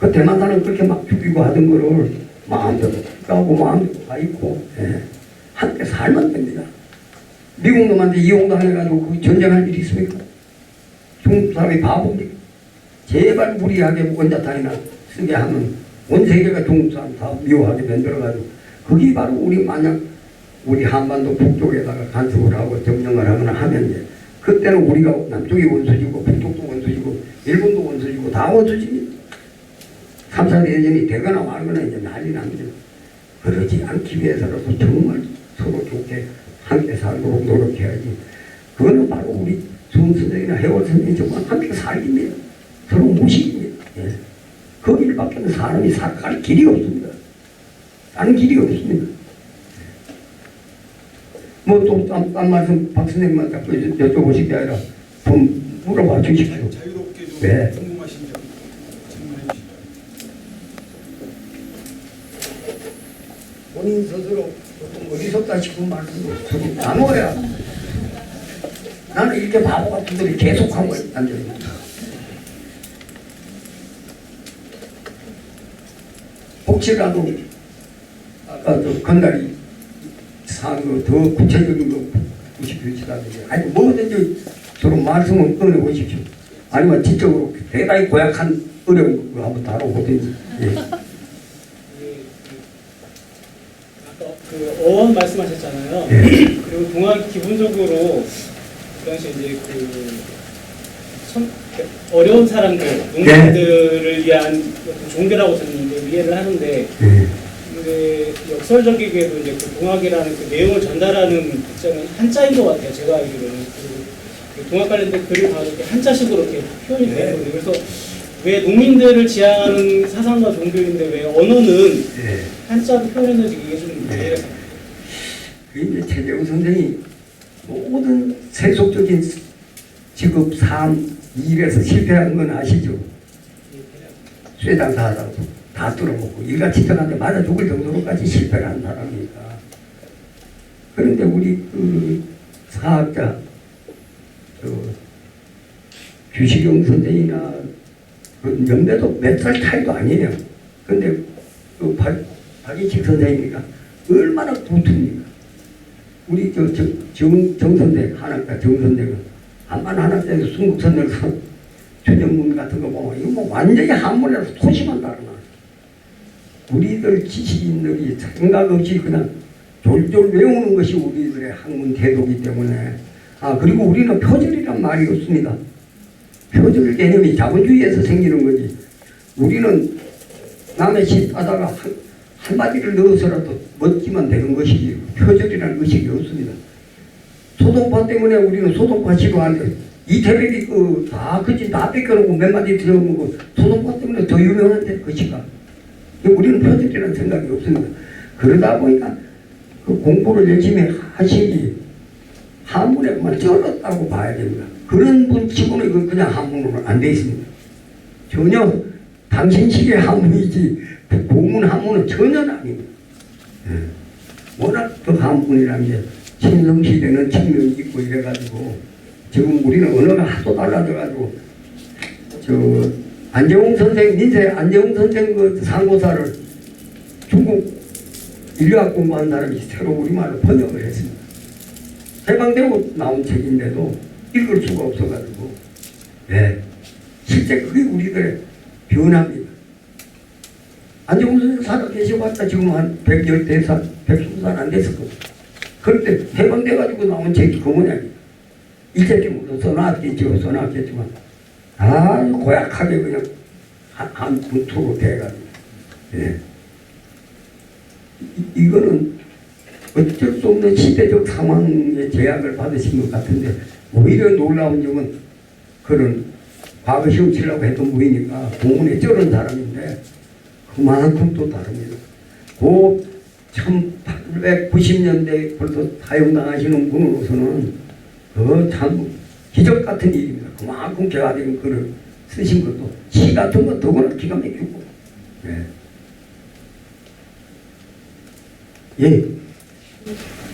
그 대만 사람 그렇게 막 죽이고 하던 거를 마음대로 가고 마음대로 가 있고 함께 살면 됩니다. 미국 놈한테 이용당해가지고 그 전쟁할 일이 있습니까? 중국 사람이 바보입니까? 제발 무리하게 원자탄이나 쓰게 하면 온 세계가 중국 사람 다 미워하게 만들어가지고 그게 바로 우리 한반도 북쪽에다가 간섭을 하고 점령을 하거나 하면 이제 그때는 우리가 남쪽이 원수지고 북쪽도 원수지고 일본도 원수지고 다 원수지입니다. 3차 대전이 되거나 말거나 이제 난리 납니다. 그러지 않기 위해서라도 정말 서로 좋게 함께 살도록 노력해야지. 그거는 바로 우리 수훈선생이나 해월 선생이 정말 함께 살기입니다. 서로 무식입니다. 예. 그 길밖에는 사람이 살아갈 길이 없습니다. 다른 길이 없습니다. 뭐 또 딴 말씀 박 선생님만 자꾸 여쭤보실 게 아니라 좀 물어봐 주십시오. 자유롭게 좀 네. 궁금하신 점 질문해 주시죠. 본인 스스로 조금 어리석다 싶은 말씀도 조금 나눠야 나는 이렇게 바보 같은 소리 계속하고 앉아있는 혹시라도 아까 저 건달이 사항으로 더 구체적인 거 보시다든지 아니 뭐든지 서로 말씀을 꺼내보십시오. 아니면 지적으로 대단히 고약한 어려운 거 한번 다뤄보든지. 예. 아까 그 어원 말씀하셨잖아요. 예. 그리고 동학 기본적으로 그 당시에 이제 어려운 사람들, 농민들을 위한 종교라고 저는 이제 이해를 하는데, 근데 역설적이게도 이제 그 동학이라는 그 내용을 전달하는 글자는 한자인 것 같아요. 제가 알기로는 그 동학 관련된 글을 봐도 이렇게 한자식으로 이렇게 표현이 되거든요. 그래서 왜 농민들을 지향하는 사상과 종교인데 왜 언어는 한자로 표현했는지 이게 좀 이해가 돼요. 이제 최재우 선생이 모든 세속적인 직업, 삶, 일에서 실패한 건 아시죠? 쇠장사 하다가 다 뚫어먹고 일같이 들한테 맞아 죽을 정도로까지 실패를 한 사람이니까. 그런데 우리 그 사학자 규시경 선생이나 그 연배도 몇 살 차이도 아니에요. 근데 그 박인식 선생님이가 얼마나 붙습니까? 우리 정 선생 한학자 정 선생은 한만 한학자에서 순국 선생에서 전형문 같은 거 보면 이거 뭐 완전히 한문이라서 토시만 다르나. 우리들 지식인들이 생각 없이 그냥 졸졸 외우는 것이 우리들의 학문 태도이기 때문에 그리고 우리는 표절이란 말이 없습니다. 표절 개념이 자본주의에서 생기는 거지. 우리는 남의 집 하다가 한마디를 넣어서라도 멋지면 되는 것이지 표절이라는 것이 없습니다. 소동파 때문에 우리는 소동파 싫어하는데 이태백이 다 뺏겨놓고 몇 마디 들어오고 소동파 때문에 더 유명한데 그치가 우리는 표절이라는 생각이 없습니다. 그러다 보니까 그 공부를 열심히 하시기 한문에만 쩔었다고 봐야 됩니다. 그런 분 치고는 이건 그냥 한문으로 안 돼 있습니다. 전혀 당신식의 한문이지 고문 한문은 전혀 아닙니다. 워낙 그 한문이라는 게 신성시대는 측면이 있고 이래가지고 지금 우리는 언어가 하도 달라져가지고 안재홍 선생 민세 안재홍 선생 그 상고사를 중국 인류학 공부한 사람이 새로 우리말로 번역을 했습니다. 해방되고 나온 책인데도 읽을 수가 없어가지고 예. 실제 그게 우리들의 변화입니다. 안정훈 선생 살아 계셔봤자 지금 한 110살, 120살 안 됐었거든. 그런데 해방돼가지고 나온 책이 그 모양이에요. 이 책이 모두 써놨겠지만 아주 고약하게 그냥 한 분투로 돼가지고 예. 이거는 어쩔 수 없는 시대적 상황의 제약을 받으신 것 같은데 오히려 놀라운 점은 그런 과거 시험 치려고 했던 분이니까 공문에 쩔은 사람인데 그만큼 또 다릅니다. 그 1890년대 벌써 사용당하시는 분으로서는 참 기적 같은 일입니다. 그만큼 개화된 글을 쓰신 것도 시 같은 거 더구나 기가 막히고 예. 예.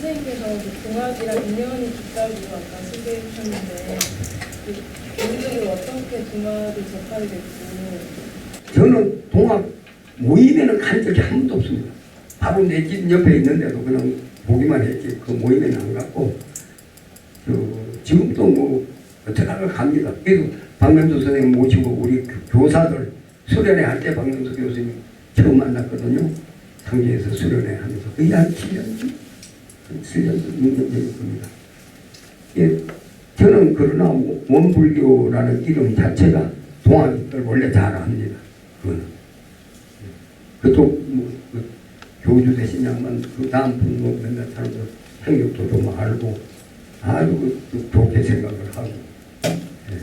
선생님께서 동학이랑 인연이 깊다고 아까 소개해 주셨는데 개인적으로 어떻게 동학을 접하게 됐고 저는 동학 모임에는 간 적이 한 번도 없습니다. 바로 내 집 옆에 있는데도 그냥 보기만 했지 그 모임에는 안 갔고 지금도 뭐 어떻게 갑니다. 그래서 박명수 선생님 모시고 우리 교사들 수련회 할 때 박명수 교수님 처음 만났거든요. 상주에서 수련회 하면서 거의 한 7년 6년 될 겁니다. 예, 저는 그러나 원불교라는 이름 자체가 동학을 원래 잘 압니다. 그거는. 그것도 교주 되신 양반 그 다음 분도 맨날 사람들 행역도 좀 알고 아주 좋게 생각을 하고 예.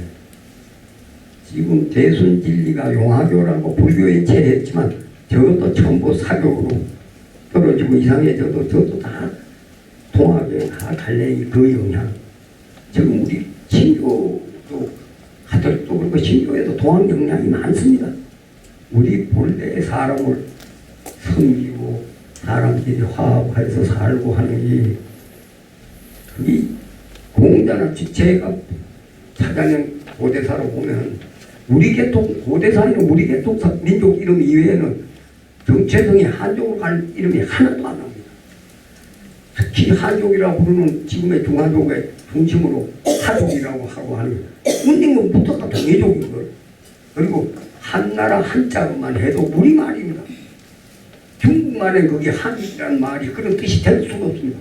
지금 대순진리가 용화교라고 불교에 체했지만 저것도 전부 사교로 떨어지고 이상해져도 저도 다 동학에 다 달래이 그 영향. 지금 우리 신교도 가톨릭도 그렇고 신교에도 동학 영향이 많습니다. 우리 본래의 사람을 섬기고 사람들이 화합해서 살고 하는 이 그게 공자나 제가 찾아낸 고대사로 보면 우리 계통 고대사는 우리 계통 민족 이름 이외에는 정체성이 한족으로 갈 이름이 하나도 안 나옵니다. 특히 한족이라고 부르는 지금의 중한족의 중심으로 하족이라고 하고 하는 운명은 붙었다 동해족인 걸. 그리고 한나라 한자로만 해도 우리말입니다. 중국말에 거기 한이라는 말이 그런 뜻이 될 수가 없습니다.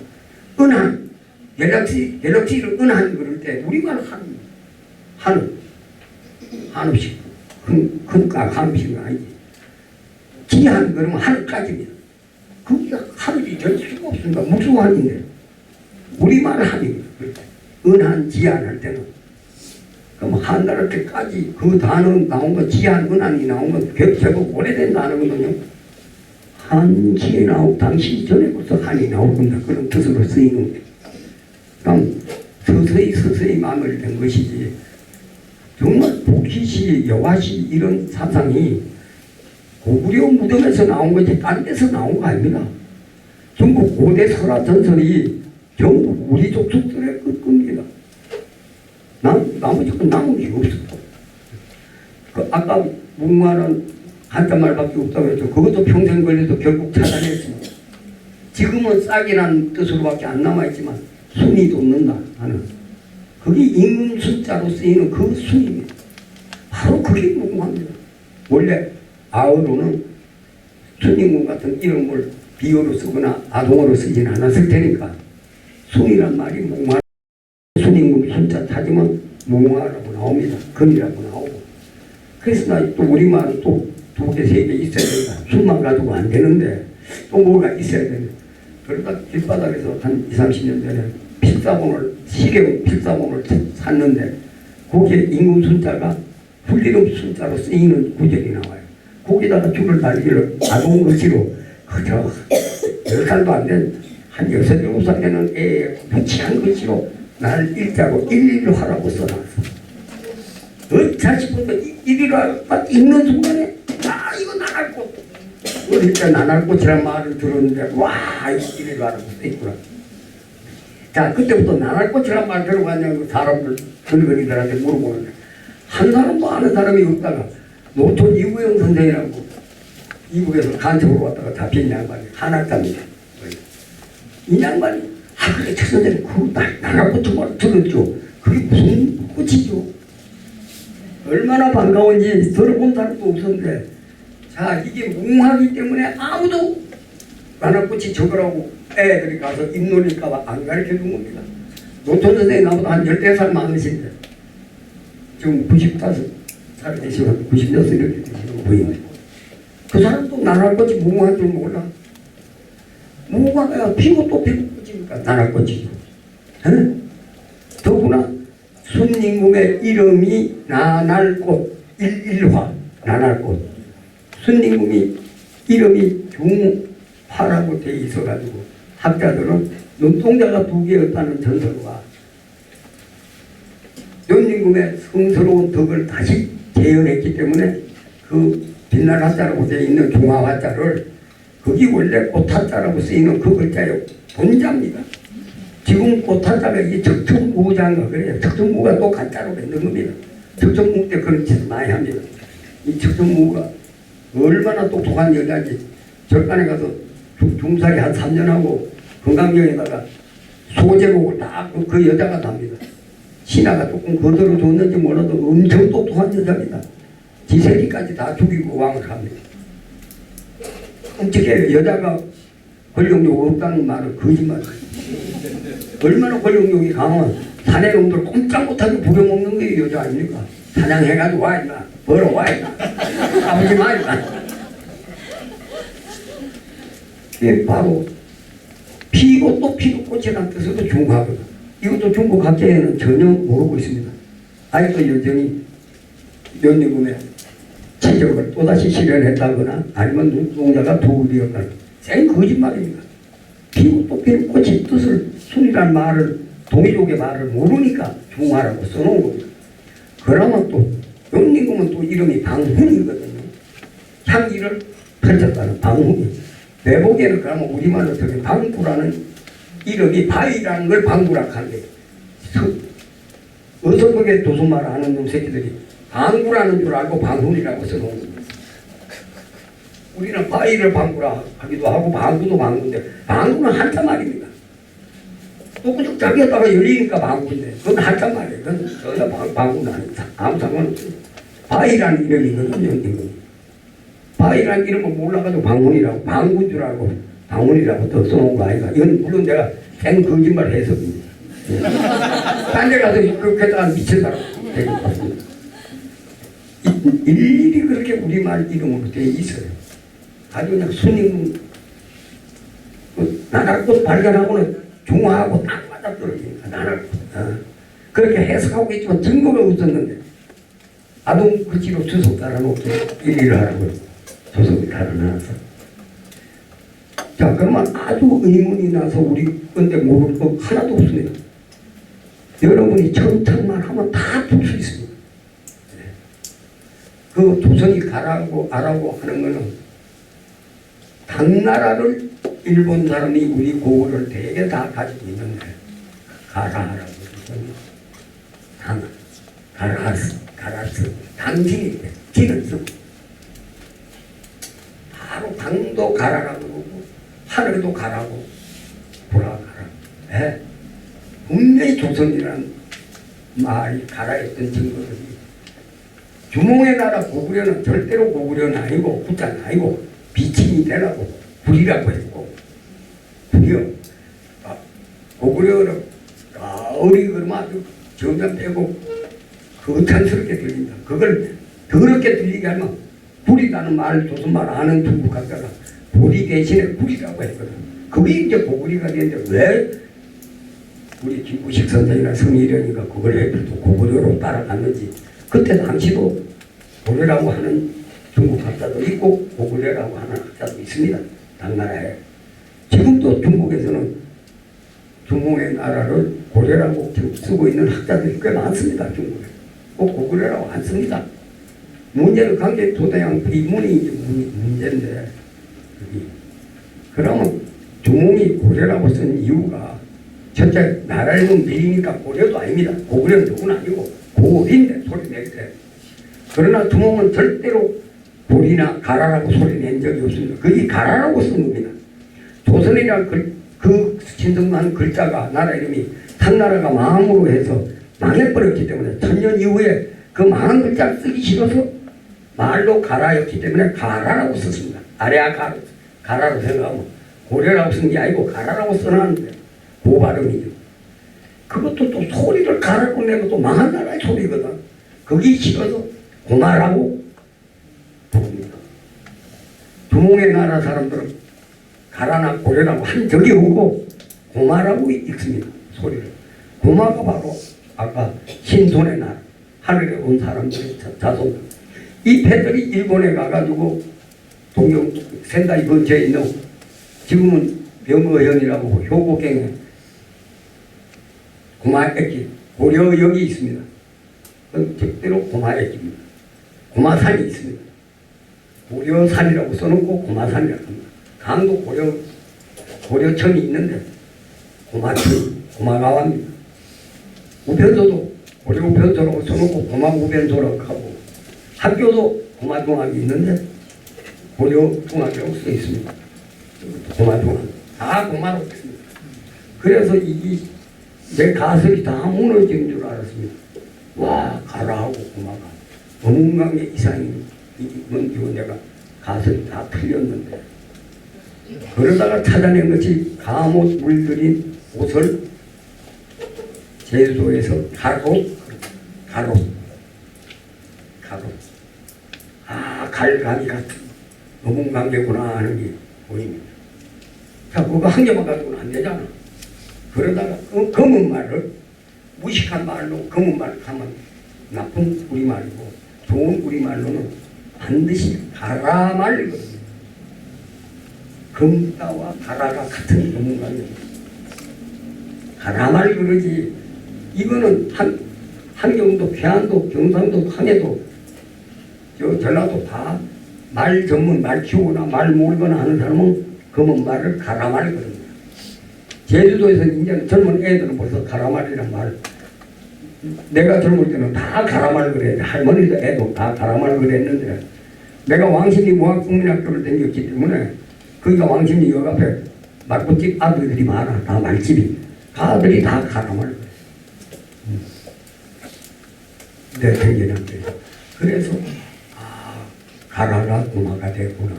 은한, 갤럭시를 은한 그럴 때 우리말 한음식 한음식은 아니지. 기한 그러면 하늘까지입니다. 거기가 하늘이 될 수가 없습니다. 무수한인데 우리말 한입니다. 은한 지한 할 때는 그럼 한나라 때까지 그 단어 나온 거 지한 은한이 나온 건 제법 오래된 단어거든요. 한시에 나오고 당시 전에 벌써 한이 나올 겁니다. 그런 뜻으로 쓰이는 게. 그럼 서서히 마무리된 것이지 정말 복희시, 여화시 이런 사상이 고구려 무덤에서 나온 거지 딴 데서 나온 거 아닙니다. 전부 고대 설화 전설이 전부 우리 족속들의 겁니다. 나머지 건 남은 게 없어. 아까 무궁화는 한자말밖에 없다고 했죠. 그것도 평생 걸려도 결국 찾아냈습니다. 지금은 싹이라는 뜻으로밖에 안 남아있지만 순이 돋는다 하는 그게 임금 순자로 쓰이는 그 순입니다. 바로 그게 무궁화입니다. 원래 아어로는 순임금 같은 이름을 비어로 쓰거나 아동어로 쓰지는 않았을 테니까 순이란 말이 무궁화 순임금 순자 찾으면 무궁화라고 나옵니다. 금이라고 나오고 그래서 나 또 우리말은 또 2개, 3개 있어야 된다. 순만 가지고 안 되는데 또 뭐가 있어야 되는데 그러다 길바닥에서 한 20, 30년 전에 시계용 필사본을 샀는데 거기에 임금 순자가 훌리름 순자로 쓰이는 구절이 나와요. 거기다가 줄을 달기를 아동글씨로 그저 10살도 안 된 한 6, 7살 되는 애의 무치한 글씨로 날 일자고 일일로 하라고 써놨어. 자식부터 일일로 읽는 순간에 이거 나날꽃 어릴 때 나날꽃이라는 말을 들었는데 와 일일로 하라고 써있구나. 자 그때부터 나날꽃이라는 말 들어봤냐고 사람들 젊은이들한테 물어보는데 한 사람도 아는 사람이 없다가 노천 이구영 선생이라고 이북에서 간첩으로 왔다가 잡힌 양반이 한학자입니다. 이 양반이 그래 최선생님 그 나라꽃 정말 들었죠. 그게 무슨 꽃이죠. 얼마나 반가운지 들어본 사람도 없었는데 자 이게 무궁하기 때문에 아무도 나라꽃이 저거라고 애들이 가서 입놀릴까봐 안 가르쳐준 겁니다. 노천 선생님 나보다 한 14살 많으신데 지금 95살 되시면 96살 이렇게 되시는 부인 그 사람도 나라꽃이 무궁한 줄 몰라. 무궁화가 피고 또 피고 꽃이니까 나라꽃이죠. 더구나 순임금의 이름이 나날꽃 일화 나날꽃 순임금이 이름이 중화라고 돼 있어가지고 학자들은 눈동자가 2개였다는 전설과 연임금의 성스러운 덕을 다시 재현했기 때문에 그 빛날 화자라고 되어 있는 중화 화자를 거기 원래 꽃화자라고 쓰이는 그 글자의 본자입니다. 지금 꽃화자가 이게 적천무자인가 그래요. 적천무가 또 가짜로 만든 겁니다. 적천무 때 그런 짓을 많이 합니다. 이 적천무가 얼마나 똑똑한 여자인지 절간에 가서 중살이 한 3년 하고 건강경에다가 소제목을 딱 그 여자가 답니다. 신하가 조금 거들어 줬는지 몰라도 엄청 똑똑한 여자입니다. 지 새끼까지 다 죽이고 왕을 합니다. 어떻게 여자가 권력력 없다는 말은 거짓말이에요. 얼마나 권력력이 강한 사내 놈들 꼼짝 못하게 부려먹는 게 여자 아닙니까? 사냥해가지고 와 임마 벌어와 임마 아버지 마 임마. 이게 바로 피고 또 피고 꽃이라는 뜻으로 중국하거든. 이것도 중국 학계에는 전혀 모르고 있습니다. 아직도 여전히 연립금의 체적을 또다시 실현했다거나 아니면 눈동자가 도울이었거나 생 거짓말입니다. 피고 또 피는 꽃의 뜻을 순이라는 말을 동이족의 말을 모르니까 중화라고 써놓은 겁니다. 그러면 또 연립금은 또 이름이 방훈이거든요. 향기를 펼쳤다는 방훈이. 내보기에는 그러면 우리말로 저기 방구라는 이름이 바위라는 걸 방구라고 하는데 어서 그게 도수말을 하는 놈 새끼들이 방구라는 줄 알고 방훈이라고 써놓은 겁니다. 우리는 바위를 방구라 하기도 하고 방구도 방구인데 방구는 한자 말입니다. 또 그냥 자기에다가 열리니까 방구인데 그건 한자 말이에요. 그건 전혀 방구는 아닙니다. 아무 상관없어요. 바위라는 이름이거든요. 바위라는 이름은 몰라가지고 방훈이라고 방구인 줄 알고 방훈이라고 또 써놓은 거 아닌가. 이건 물론 내가 생 거짓말 해석입니다. 딴 데 가서 그렇게 다 미친 사람 되는 것 같습니다. 일일이 그렇게 우리말 이름으로 되어 있어요. 아주 그냥 순임 나날꽃 발견하고는 중화하고 딱 맞아떨어집니다. 나날꽃. 그렇게 해석하고 있지만 증거가 없었는데 아동 글씨로 주석 달아놓고 일일을 하라고요. 주석을 달아놔서. 자 그러면 아주 의문이 나서 우리 건데 모를 거 하나도 없습니다. 여러분이 천천만 하면 다 풀 수 있습니다. 그 조선이 가라고 아라고 하는 거는 당나라를 일본 사람이 우리 고구려를 되게 다 가지고 있는데 가라하라고 가라스 당신이 기는 쓰고 바로 당도 가라라고 그러고 하늘도 가라고 보라가라. 네. 분명히 조선이라는 말이 가라했던 증거들이 주몽의 나라 고구려는 절대로 고구려는 아니고 구자는 아니고 비침이 되라고 불이라고 했고 불이요. 고구려는 가을이 그러면 아주 점점 빼고 거창스럽게 들린다. 그걸 더럽게 들리게 하면 불이라는 말 조선말 아는 중국 학자가 불이 대신에 불이라고 했거든. 그게 이제 고구려가 되는데 왜 우리 김구식 선생이나 성일현이가 그걸 해도 고구려로 따라갔는지 그때 당시도 고려라고 하는 중국 학자도 있고 고구려라고 하는 학자도 있습니다. 당나라에. 지금도 중국에서는 중국의 나라를 고려라고 쓰고 있는 학자들이 꽤 많습니다. 중국에. 꼭 고구려라고 안 씁니다. 문제는 관계 도대양 비문이 문제인데 그러면 중국이 고려라고 쓴 이유가 첫째 나라에는 미리니까 고려도 아닙니다. 고구려는 누구나 아니고 고리인데 소리 낼 때. 그러나 중국은 절대로 고리나 가라라고 소리 낸 적이 없습니다. 거기 가라라고 쓴 겁니다. 조선이라는 그 신성한 글자가 나라 이름이 당나라가 망으로 해서 망해버렸기 때문에 천년 이후에 그 망한 글자를 쓰기 싫어서 말로 가라였기 때문에 가라라고 썼습니다. 아래아 가라로 생각하면 고려라고 쓴 게 아니고 가라라고 써놨는데 그 발음이죠. 그것도 또 소리를 가라고 내고 또 망한 나라의 소리거든. 거기 싫어서 고마라고 부릅니다. 두몽의 나라 사람들은 가라나 고려라고 한 적이 없고 고마라고 읽습니다. 소리를. 고마가 바로 아까 신손의 나라, 하늘에 온 사람들의 자손들. 이 패들이 일본에 가가지고 동경 센다이 근처에 있는 지금은 병어현이라고 효고경에 고마액기 고려역이 있습니다. 그건 절대로 고마액기입니다. 고마산이 있습니다. 고려산이라고 써놓고 고마산이라고 합니다. 강도 고려천이 있는데 고마천, 고마가와입니다. 우편소도 고려우편소라고 써놓고 고마우편소라고 하고 학교도 고마중학이 있는데 고려중학이라고 써 있습니다. 고마중학 다 고마라고 있습니다. 그래서 내 가설이 다 무너진 줄 알았습니다. 와 가라하고 고마가 어묵강의 이상이 뭔지고 내가 가설이 다 틀렸는데 그러다가 찾아낸 것이 감옷 물들인 옷을 제주도에서 가로 갈감이 같은 어묵강계구나 하는 게 보입니다. 자 그거 한 개만 가지고는 안 되잖아. 그러다가 검은 말을 무식한 말로 검은 말을 하면 나쁜 우리말이고 좋은 우리말로는 반드시 가라말이거든요. 검다와 가라가 같은 어묵강입니다. 가라말 그러지. 이거는 한경도, 괴안도, 경상도, 항해도, 전라도 다 말 전문, 말 키우거나 말 모르거나 하는 사람은 검은 말을 가라말 그럽니다. 제주도에서는 이제는 젊은 애들은 벌써 가라말이란 말. 내가 젊을 때는 다 가라말 그래. 할머니도 애도 다 가라말 그랬는데 내가 왕십리 무학국민학교를 다녔기 때문에 거기가 왕십리 역 앞에 말꽃집 아들들이 많아. 다 말집이. 그 아들이 다 가라말 그래. 내 생계는데 그래서 가라가 고마가 됐구나.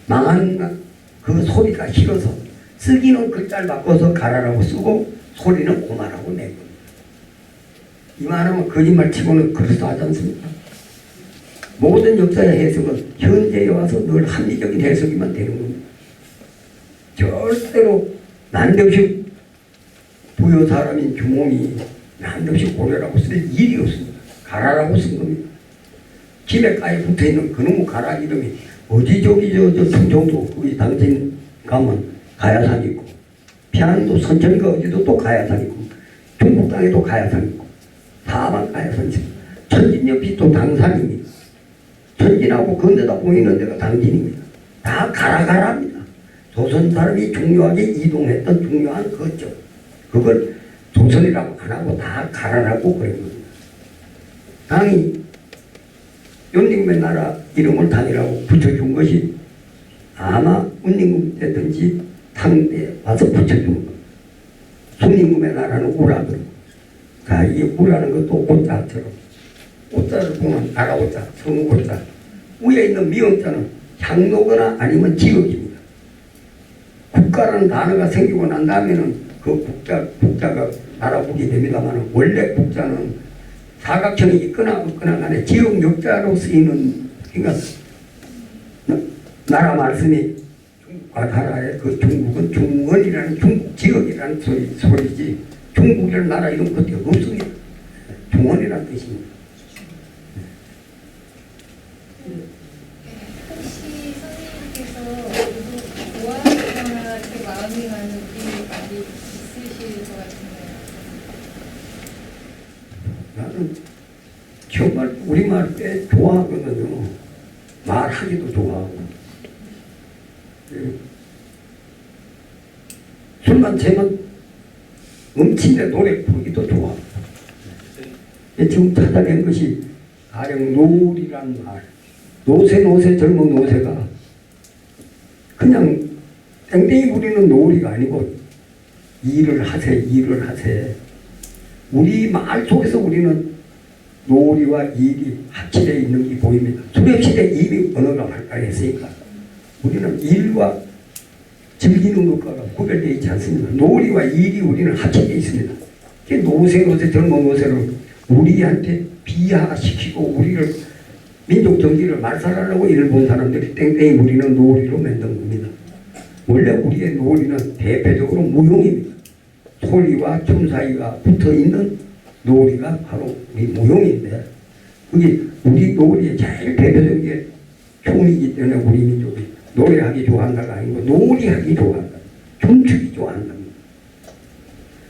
망한 그 소리가 싫어서 쓰기는 글자를 바꿔서 가라라고 쓰고 소리는 고마라고 낸 겁니다. 이만하면 거짓말 치고는 그럴싸하지 않습니까? 모든 역사의 해석은 현재에 와서 늘 합리적인 해석이만 되는 겁니다. 절대로 난데없이 부여 사람인 주몽이 난데없이 고려라고 쓸 일이 없습니다. 가라라고 쓴 겁니다. 김해가에 붙어있는 그놈의 가라 이름이 어디 저기 저 충청도 거기 당진 가면 가야산 있고 피안도 선천이가 어디도 또 가야산 있고 중국 땅에도 가야산 있고 다만 가야산 있습니다. 천진 옆이 또 당산입니다. 천진하고 건너다 보이는 데가 당진입니다. 다 가라가라입니다. 조선 사람이 중요하게 이동했던 중요한 거죠. 그걸 조선이라고 안 하고 다 가라라고 그런 겁니다. 당이 윤림의 나라 이름을 당이라고 붙여준 것이 아마 운림금 때든지 당대에 와서 붙여준 겁니다. 순임금의 나라는 우라거든요. 자, 이 우라는 것도 오자처럼 오자를 보면 나라 오자, 성 오자 위에 있는 미음자는 향노거나 아니면 지역입니다. 국가라는 단어가 생기고 난 다음에는 그 국자가 알아보게 됩니다만 원래 국자는 사각형이 있거나 없거나 간에 지역 역자로 쓰이는 그러니까 나라 말씀이 중국과 나라의 그 중국은 중원이라는 중국 지역이라는 소리지 중국이라는 나라 이런 것도 없습니다. 중원이라는 뜻입니다. 혹시 선생님께서 좋아하거나 이렇게 마음이 가는 일이 많이 있으실 것 같은데요. 나는 정말 우리말 꽤 좋아하거든요. 말하기도 좋아하고 술만 재면 음침에 노래 부르기도 좋아하고 지금 찾아낸 것이 가령 노리란 말 노새 젊은 노새가 그냥 땡땡이 부리는 놀이가 아니고 일을 하세. 우리 말 속에서 우리는 놀이와 일이 합치되어 있는 게 보입니다. 수렵시대 이미 언어가 발달했으니까 우리는 일과 즐기는 것과 구별되어 있지 않습니다. 놀이와 일이 우리는 합쳐져 있습니다. 노세로서 젊은 노세를 우리한테 비하시키고 우리를 민족 정기를 말살하려고 일을 본 사람들이 땡땡이 부리는 놀이로 만든 겁니다. 원래 우리의 놀이는 대표적으로 무용입니다. 소리와 춤 사이가 붙어있는 놀이가 바로 우리 무용인데 그게 우리 놀이의 제일 대표적인 게 춤이기 때문에 우리 민족이 노래하기 좋아한다가 아니고 놀이하기 좋아한다. 춤추기 좋아한다.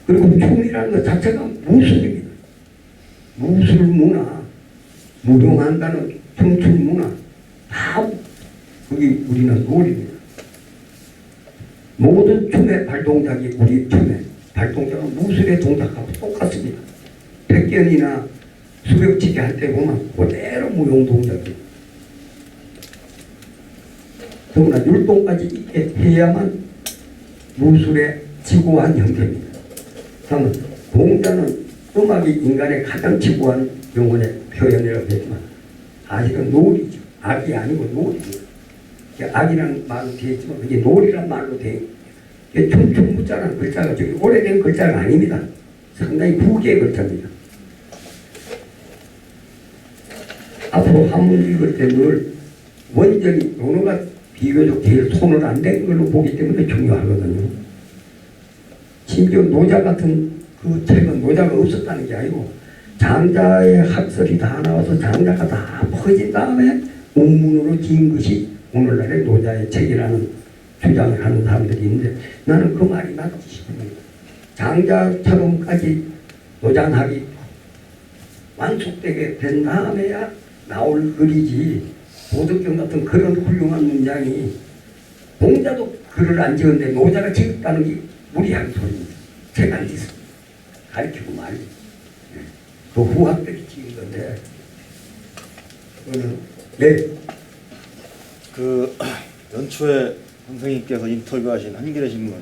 그리고 춤이라는 것 자체가 무술입니다. 무술 문화, 무용한다는 춤출 문화 다 그게 우리는 놀이입니다. 모든 춤의 발동작이 우리 춤의 발동작은 무술의 동작하고 똑같습니다. 백견이나 수벽치기 할 때 보면 그대로 무용 동작이에요. 더구나 율동까지 있게 해야만 무술의 지고한 형태입니다. 그러면 공자는 음악이 인간의 가장 지고한 영혼의 표현이라고 했지만 사실은 놀이죠. 악이 아니고 놀이죠. 악이라는 말로 되어 있지만 그게 놀이란 말로 되어 있고 춤춘무자라는 글자가 저기 오래된 글자가 아닙니다. 상당히 후기의 글자입니다. 앞으로 한문 읽을 때 늘 원전이 언어가 비교적 제일 손을 안 댄 걸로 보기 때문에 중요하거든요. 심지어 노자 같은 그 책은 노자가 없었다는 게 아니고 장자의 학설이 다 나와서 장자가 다 퍼진 다음에 원문으로 지은 것이 오늘날의 노자의 책이라는 주장을 하는 사람들이 있는데 나는 그 말이 맞지 싶습니다. 장자처럼까지 노장학이 완숙되게 된 다음에야 나올 글이지 도덕경 같은 그런 훌륭한 문장이 공자도 글을 안 지었는데 노자가 지었다는 게 무리한 소리입니다. 책 안 짓습니다. 가르치고 말이죠. 그 후학들이 지은 건데 네. 그 연초에 선생님께서 인터뷰하신 한겨레 신문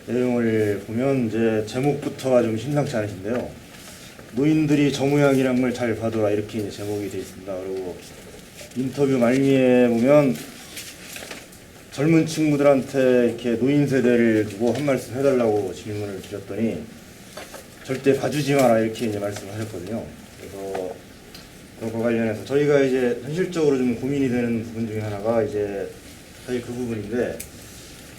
내용을 보면 이제 제목부터가 좀 심상치 않으신데요. 노인들이 정우양이란 걸 잘 봐둬라 이렇게 이제 제목이 되어 있습니다. 그리고 인터뷰 말미에 보면 젊은 친구들한테 이렇게 노인 세대를 두고 한 말씀 해달라고 질문을 드렸더니 절대 봐주지 마라 이렇게 이제 말씀하셨거든요. 그래서 그거 관련해서 저희가 이제 현실적으로 좀 고민이 되는 부분 중에 하나가 이제 사실 그 부분인데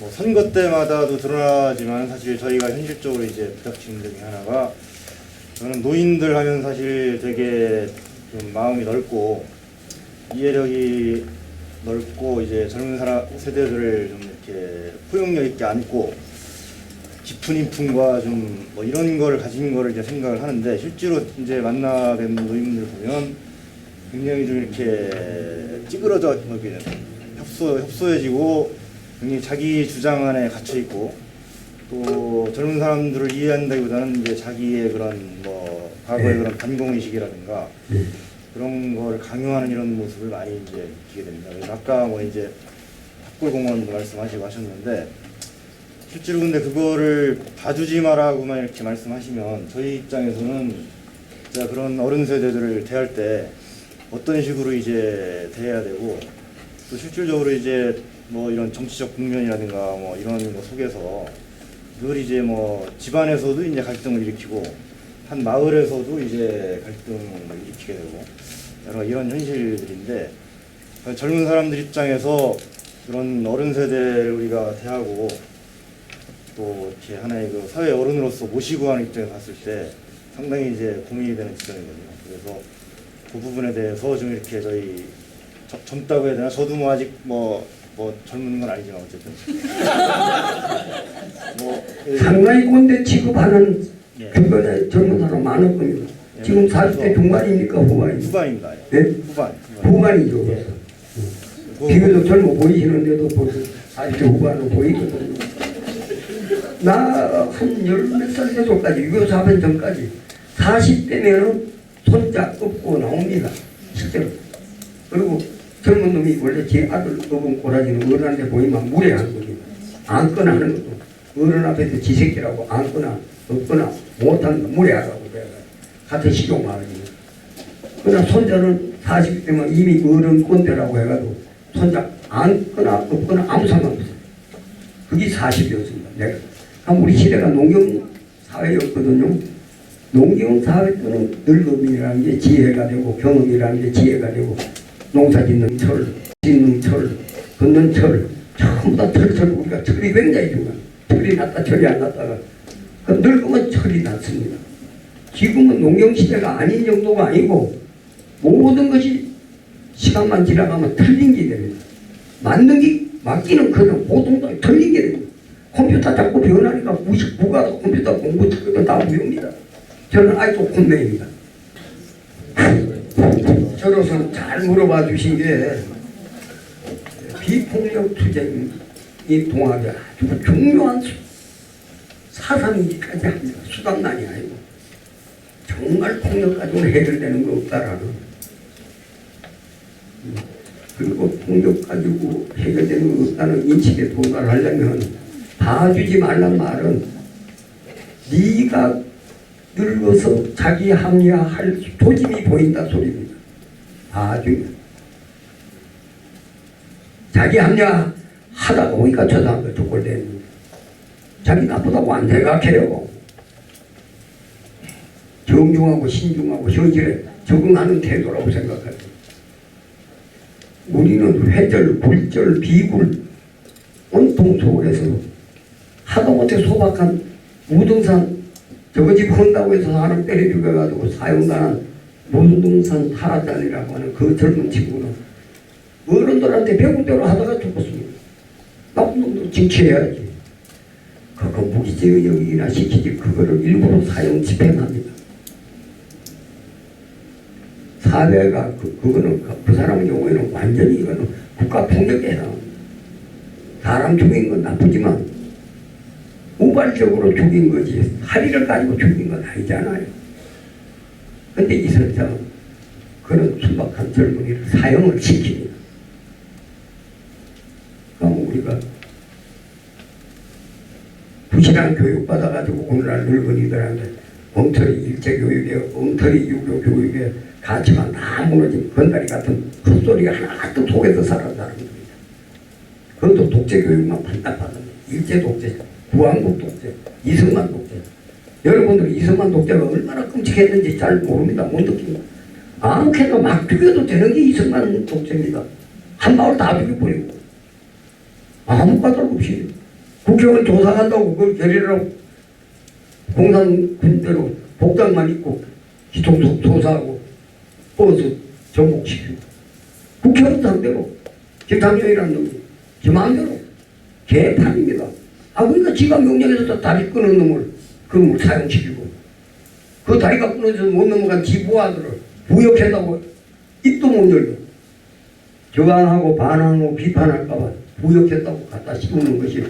뭐 선거 때마다도 드러나지만 사실 저희가 현실적으로 이제 부닥치는 중에 하나가 저는 노인들 하면 사실 되게 좀 마음이 넓고 이해력이 넓고 이제 젊은 사람 세대들을 좀 이렇게 포용력 있게 안고 깊은 인품과 좀 뭐 이런 거를 가진 거를 이제 생각을 하는데 실제로 이제 만나뵙는 노인들 보면 굉장히 좀 이렇게 찌그러져 이렇게 협소해지고 굉장히 자기 주장 안에 갇혀 있고 또 젊은 사람들을 이해한다기보다는 이제 자기의 그런 뭐 과거의 그런 반공의식이라든가 그런 걸 강요하는 이런 모습을 많이 이제 느끼게 됩니다. 그래서 아까 뭐 이제 탑골공원도 말씀하시고 하셨는데 실제로 근데 그거를 봐주지 마라고만 이렇게 말씀하시면 저희 입장에서는 진짜 그런 어른 세대들을 대할 때 어떤 식으로 이제 대해야 되고 또 실질적으로 이제 뭐 이런 정치적 국면이라든가 뭐 이런 거 속에서 늘 이제 뭐 집안에서도 이제 갈등을 일으키고 한 마을에서도 이제 갈등을 일으키게 되고 여러 이런 현실들인데 젊은 사람들 입장에서 그런 어른 세대를 우리가 대하고 또 이렇게 하나의 그 사회 어른으로서 모시고 하는 입장에서 봤을 때 상당히 이제 고민이 되는 지점이거든요. 그래서 그 부분에 대해서 좀 이렇게 저희 젊다고 해야 되나? 저도 뭐 아직 뭐 젊은 건 아니지만 어쨌든 뭐 상당히 꼰대 취급하는 예. 주변에 젊은 사람 많을 겁니다. 예. 지금 40대 중반입니까 후반입니까? 후반입니다. 네? 후반이죠. 예. 비교적 젊어 보이시는데도 벌써 40대 후반으로 보이거든요. 나 한 열 몇 살 때까지 6.25 사변 전까지 40대면은 손자 업고 나옵니다. 실제로. 그리고 젊은 놈이 원래 제 아들 업은 꼬라지는 어른한테 보이면 무례한 겁니다. 안거나 하는 것도 어른 앞에서 지새끼라고 안거나 없거나 못한 거 무례하다고 그래요. 같은 식용마을이에요. 그러나 손자는 40이 되면 이미 어른 꼰대라고 해가지고 손자 안거나 없거나 아무 상관없어요. 그게 40이었습니다. 내가. 우리 시대가 농경 사회였거든요. 농경 사회 때는 늙음이라는 게 지혜가 되고 경험이라는 게 지혜가 되고 농사 짓는 철, 짓는 철, 걷는 철 전부 다 철철 우리가 철이 굉장히 중요해요. 철이 났다 철이 안 났다가 그 늙으면 철이 났습니다. 지금은 농경시대가 아닌 정도가 아니고 모든 것이 시간만 지나가면 틀린 게 됩니다. 맞는 게 맞기는 그냥 보통 다 틀린 게 됩니다. 컴퓨터 자꾸 변하니까 99가 컴퓨터 공부 다 무효입니다. 저는 아직도 콤맹입니다. 저로서는 잘 물어봐 주신 게 비폭력 투쟁이 동학이 아주 중요한 사상이기까지 합니다. 수단만이 아니고 정말 폭력 가지고는 해결되는 거 없다라는. 그리고 폭력 가지고 해결되는 거 없다는 인식에 도달하려면 봐주지 말란 말은 네가 늙어서 자기 합리화할 조짐이 보인다 소리입니다. 봐주면 자기 합리화 하다가 오니까 저 사람들 족골 되는 자기 나쁘다고 안 생각해요. 정중하고 신중하고 현실에 적응하는 태도라고 생각해요. 우리는 회절, 굴절, 비굴 온통 속에서 하도 못해 소박한 무등산 저거 집 헌다고 해서 사람 때려 죽여가지고 사형당한 무등산 타라단이라고 하는 그 젊은 친구는 어른들한테 배운 대로 하다가 죽었습니다. 나쁜 놈도 징치해야지. 그거 무기징역이나 시키지 그거를 일부러 사형 집행합니다. 사회가 그거는 그 사람 경우에는 완전히 이거는 국가 폭력에 해당합니다. 사람 죽인 건 나쁘지만 우발적으로 죽인 거지 할의를 가지고 죽인 건 아니잖아요. 근데 이 선생은 그런 순박한 젊은이를 사형을 시킵니다. 그럼 우리가 부실한 교육 받아가지고 오늘날 늙은이들한테 엉터리 일제교육에 엉터리 유교교육에 가치가 다 무너진 건다리 같은 헛소리가 하나도 속에서 살아나는 겁니다. 그것도 독재교육만 반딱받는 일제 독재, 구한국 독재, 이승만 독재. 여러분들 이승만 독재가 얼마나 끔찍했는지 잘 모릅니다. 못 느낍니다. 아무렇게나 막 죽여도 되는 게 이승만 독재입니다. 한 마을 다 죽여버리고 아무 까닭 없이 국회의원 조사한다고 그걸 게리라고 공산군대로 복장만 입고 기총속 조사하고 버스 정복시키고 국회의원 상대로 김상정이라는 놈이 지 마음대로 개판입니다. 그러니까 지가 명령해서 다리 끊은 놈을 그놈을 사용시키고 그 다리가 끊어져서 못 넘어간 지부하들을 부역했다고 입도 못 열고 저항하고 반항하고 비판할까봐 부역했다고 갖다 씌우는 것이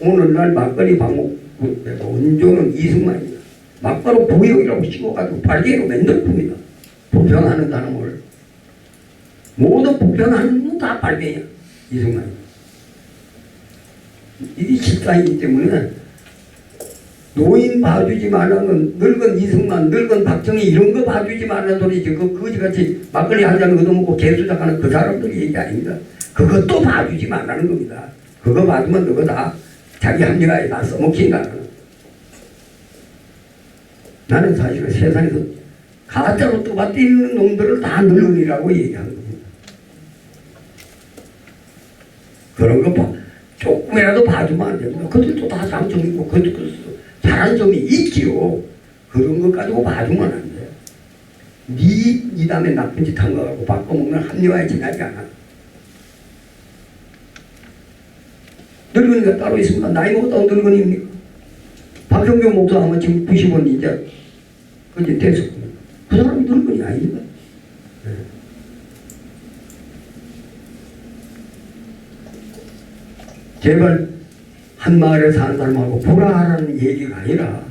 오늘날 막걸리 방목에서 원조는 이승만입니다. 막바로 부역이라고 씌워가지고 발개로 맨날 풉니다. 불평하는 사람을 모든 불평하는 건 다 발개야 이승만입니다. 이게 실상이기 때문에 노인 봐주지 말라는 늙은 이승만, 늙은 박정희 이런 거 봐주지 말라는 소리지. 그 거지같이 막걸리 한 잔 얻어먹고 개수작하는 그 사람들 얘기 아닙니다. 그것도 봐주지 말라는 겁니다. 그거 봐주면 그거 다 자기 합리화에 다 써먹힌다는. 나는 사실은 세상에서 가짜로 떠받드는 놈들을 다 늙은이라고 얘기하는 겁니다. 그런 거 봐. 조금이라도 봐주면 안 됩니다. 그들도 다 장점이 있고 그들도 잘한 점이 있지요. 그런 것 가지고 봐주면 안 돼요. 네 다음에 나쁜 짓 한 거 가지고 바꿔먹는 합리화에 지나지 않아. 늙은이가 따로 있습니까? 나이 먹었다고 늙은이입니까? 박형경 목사 하면 지금 90원 이제 그게 됐었거든요. 그 사람이 늙은이 아닙니다. 네. 제발 한 마을에 사는 사람하고 보라하라는 얘기가 아니라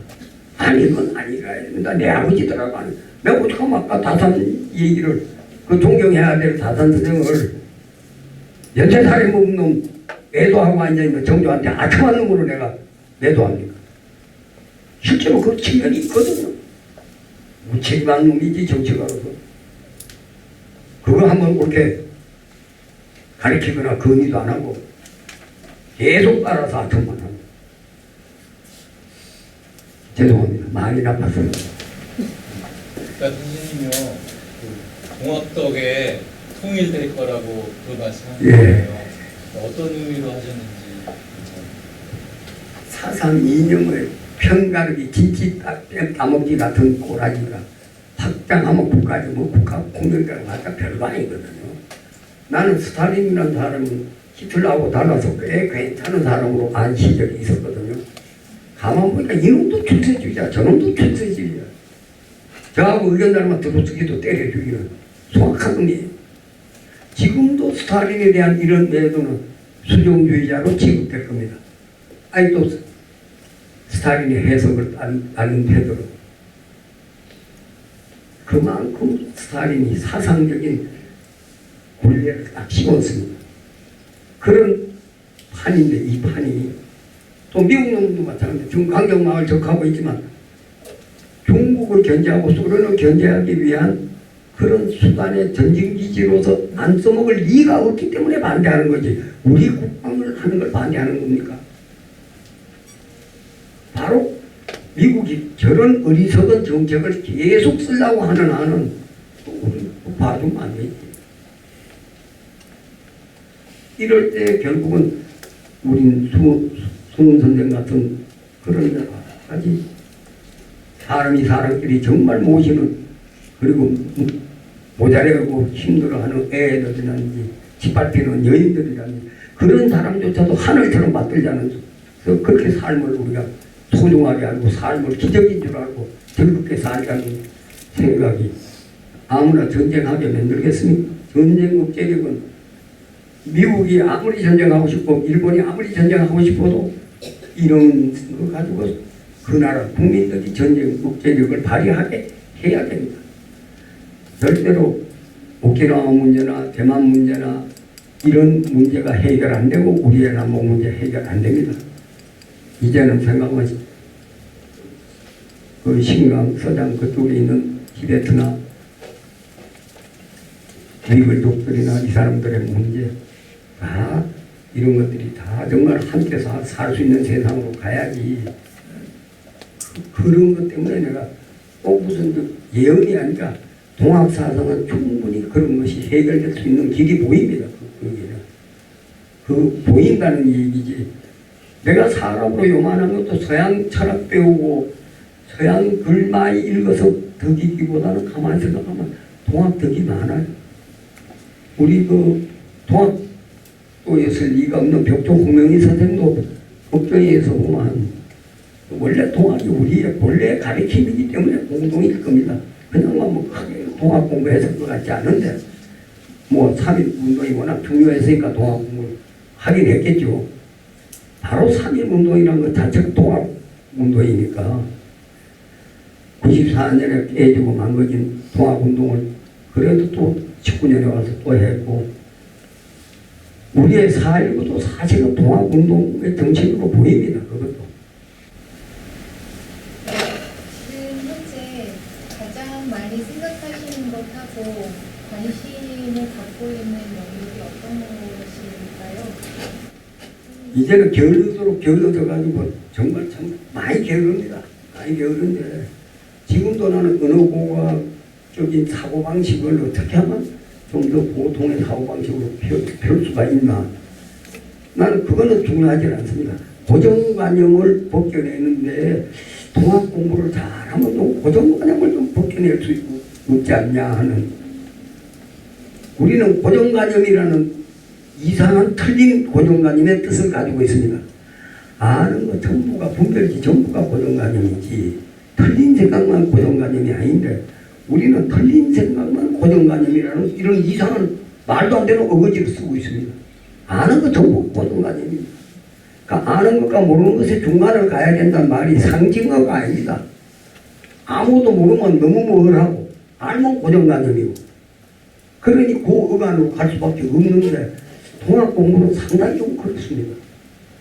아니면 아니라 됩니다. 내 아버지더라고 아니. 내가 어떡하면 아까 다산 얘기를 그 존경해야 될 다산 선생을 연쇄살인 먹는 놈 애도하고 앉아있는 정조한테 아첨한 놈으로 내가 매도합니까? 실제로 그 측면이 있거든요. 무책임한 놈이지 정치가로서. 그거 한번 그렇게 가르치거나 건의도 안 하고 계속 따라서 아첨만 합니다. 죄송합니다. 많이 나빴어요. 그러니까 선생님이요, 그 공학덕에 통일될 거라고 그 말씀하신 예. 거예요. 어떤 의미로 하셨는지. 사상 이념의 편가르기 진치 따먹기 같은 꼬라지가 확장하면 국가지 뭐 국가 공격이라고 하니까 별거 아니거든요. 나는 스탈린이라는 사람은 히틀러하고 달라서 꽤 괜찮은 사람으로 안 시절이 있었거든요. 가만 보니까 이놈도 출세주의자, 저놈도 출세주의자. 저하고 의견 다르면 들어쓰기도 때려주기는 소악한 놈이에요. 지금도 스탈린에 대한 이런 매도는 수종주의자로 취급될 겁니다. 아직도 스탈린의 해석을 따른 태도로 그만큼 스탈린이 사상적인 굴레를 딱 씌웠습니다. 그런 판인데 이 판이 또 미국 놈도 마찬가지입니다. 지금 강경마을 적하고 있지만 중국을 견제하고 소련을 견제하기 위한 그런 수단의 전쟁기지로서 안 써먹을 리가 없기 때문에 반대하는 거지. 우리 국방을 하는 걸 반대하는 겁니까? 바로 미국이 저런 어리석은 정책을 계속 쓰려고 하는 한은 우리 봐주면 안 되지. 이럴 때 결국은 우린 수문 선생 같은 그런 여러 가지 사람이 사람끼리 정말 모시는 그리고 모자라고 힘들어하는 애들이라든지 짓밟히는 여인들이라든지 그런 사람조차도 하늘처럼 받들자는 그렇게 삶을 우리가 소중하게 알고 삶을 기적인 줄 알고 즐겁게 살자는 생각이 아무나 전쟁하게 만들겠습니까? 전쟁 억제력은 미국이 아무리 전쟁하고 싶고 일본이 아무리 전쟁하고 싶어도 이런 거 가지고 그 나라 국민들이 전쟁 억제력을 발휘하게 해야 됩니다. 절대로 오키나와 문제나 대만 문제나 이런 문제가 해결 안 되고 우리의 남북 문제 해결 안 됩니다. 이제는 생각하면 그 신강 서장 그쪽에 있는 티베트나 위글족들이나 이 사람들의 문제 다 이런 것들이 다 정말 함께 살 수 있는 세상으로 가야지. 그런 것 때문에 내가 꼭 무슨 예언이 아니라 동학사상은 충분히 그런 것이 해결될 수 있는 길이 보입니다. 그 보인다는 얘기지. 내가 사람으로 요만한 것도 서양 철학 배우고 서양 글 많이 읽어서 덕이기보다는 가만히 생각하면 동학 덕이 많아요. 우리 그 동학도에서 리가 없는 벽조 홍명희 선생도 걱정해서 보면 원래 동학이 우리의 본래의 가르침이기 때문에 공동일 겁니다. 그냥 뭐 크게 동학 공부해서 것 같지 않은데 뭐 3.1운동이 워낙 중요했으니까 동학 공부를 하긴 했겠죠. 바로 3.1운동이라는 것 자체가 동학운동이니까 94년에 깨지고 망가진 동학운동을 그래도 또 19년에 와서 또 했고 우리의 4.19도 사실은 동학운동의 정신으로 보입니다. 그것도. 지금 현재 가장 많이 생각하시는 것하고 관심을 갖고 있는 영역이 어떤 것일까요? 이제는 게을러도록 게을러져가지고 정말 참 많이 게으릅니다. 많이 게으른데 지금도 나는 언어고과적인 사고방식을 어떻게 하면 좀 더 보통의 사고방식으로 펼 수가 있나. 나는 그거는 중요하지 않습니다. 고정관념을 벗겨내는데 통합 공부를 잘하면 좀 고정관념을 좀 벗겨낼 수 있지 않냐 하는. 우리는 고정관념이라는 이상한 틀린 고정관념의 뜻을 가지고 있습니다. 아는 거 전부가 분별지 전부가 고정관념이지 틀린 생각만 고정관념이 아닌데 우리는 틀린 생각만 고정관념이라는 이런 이상한 말도 안 되는 어거지를 쓰고 있습니다. 아는 거 전부 고정관념입니다. 그러니까 아는 것과 모르는 것의 중간을 가야 된다는 말이 상징어가 아닙니다. 아무도 모르면 너무 멀하고 알면 고정관념이고 그러니 그 어간으로 갈 수밖에 없는데 통합 공부는 상당히 좀 그렇습니다.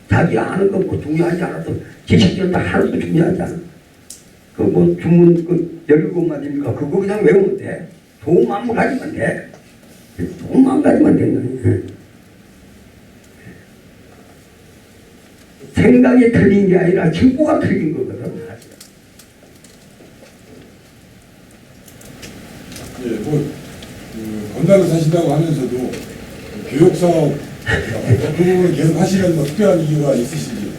자기 아는 거 뭐 중요하지 않아서 지식적인 하나도 중요하지 않아. 그 뭐 주문 그 17마디입니까? 그거 그냥 외우면 돼. 좋은 마음을 가지면 돼. 좋은 마음 가지면 되는 거예요. 생각이 틀린 게 아니라 직구가 틀린 거거든. 사실. 예, 건강을 사신다고 하면서도 교육 사업 그 부분을 계속 하시는 뭐 특별한 이유가 있으신지?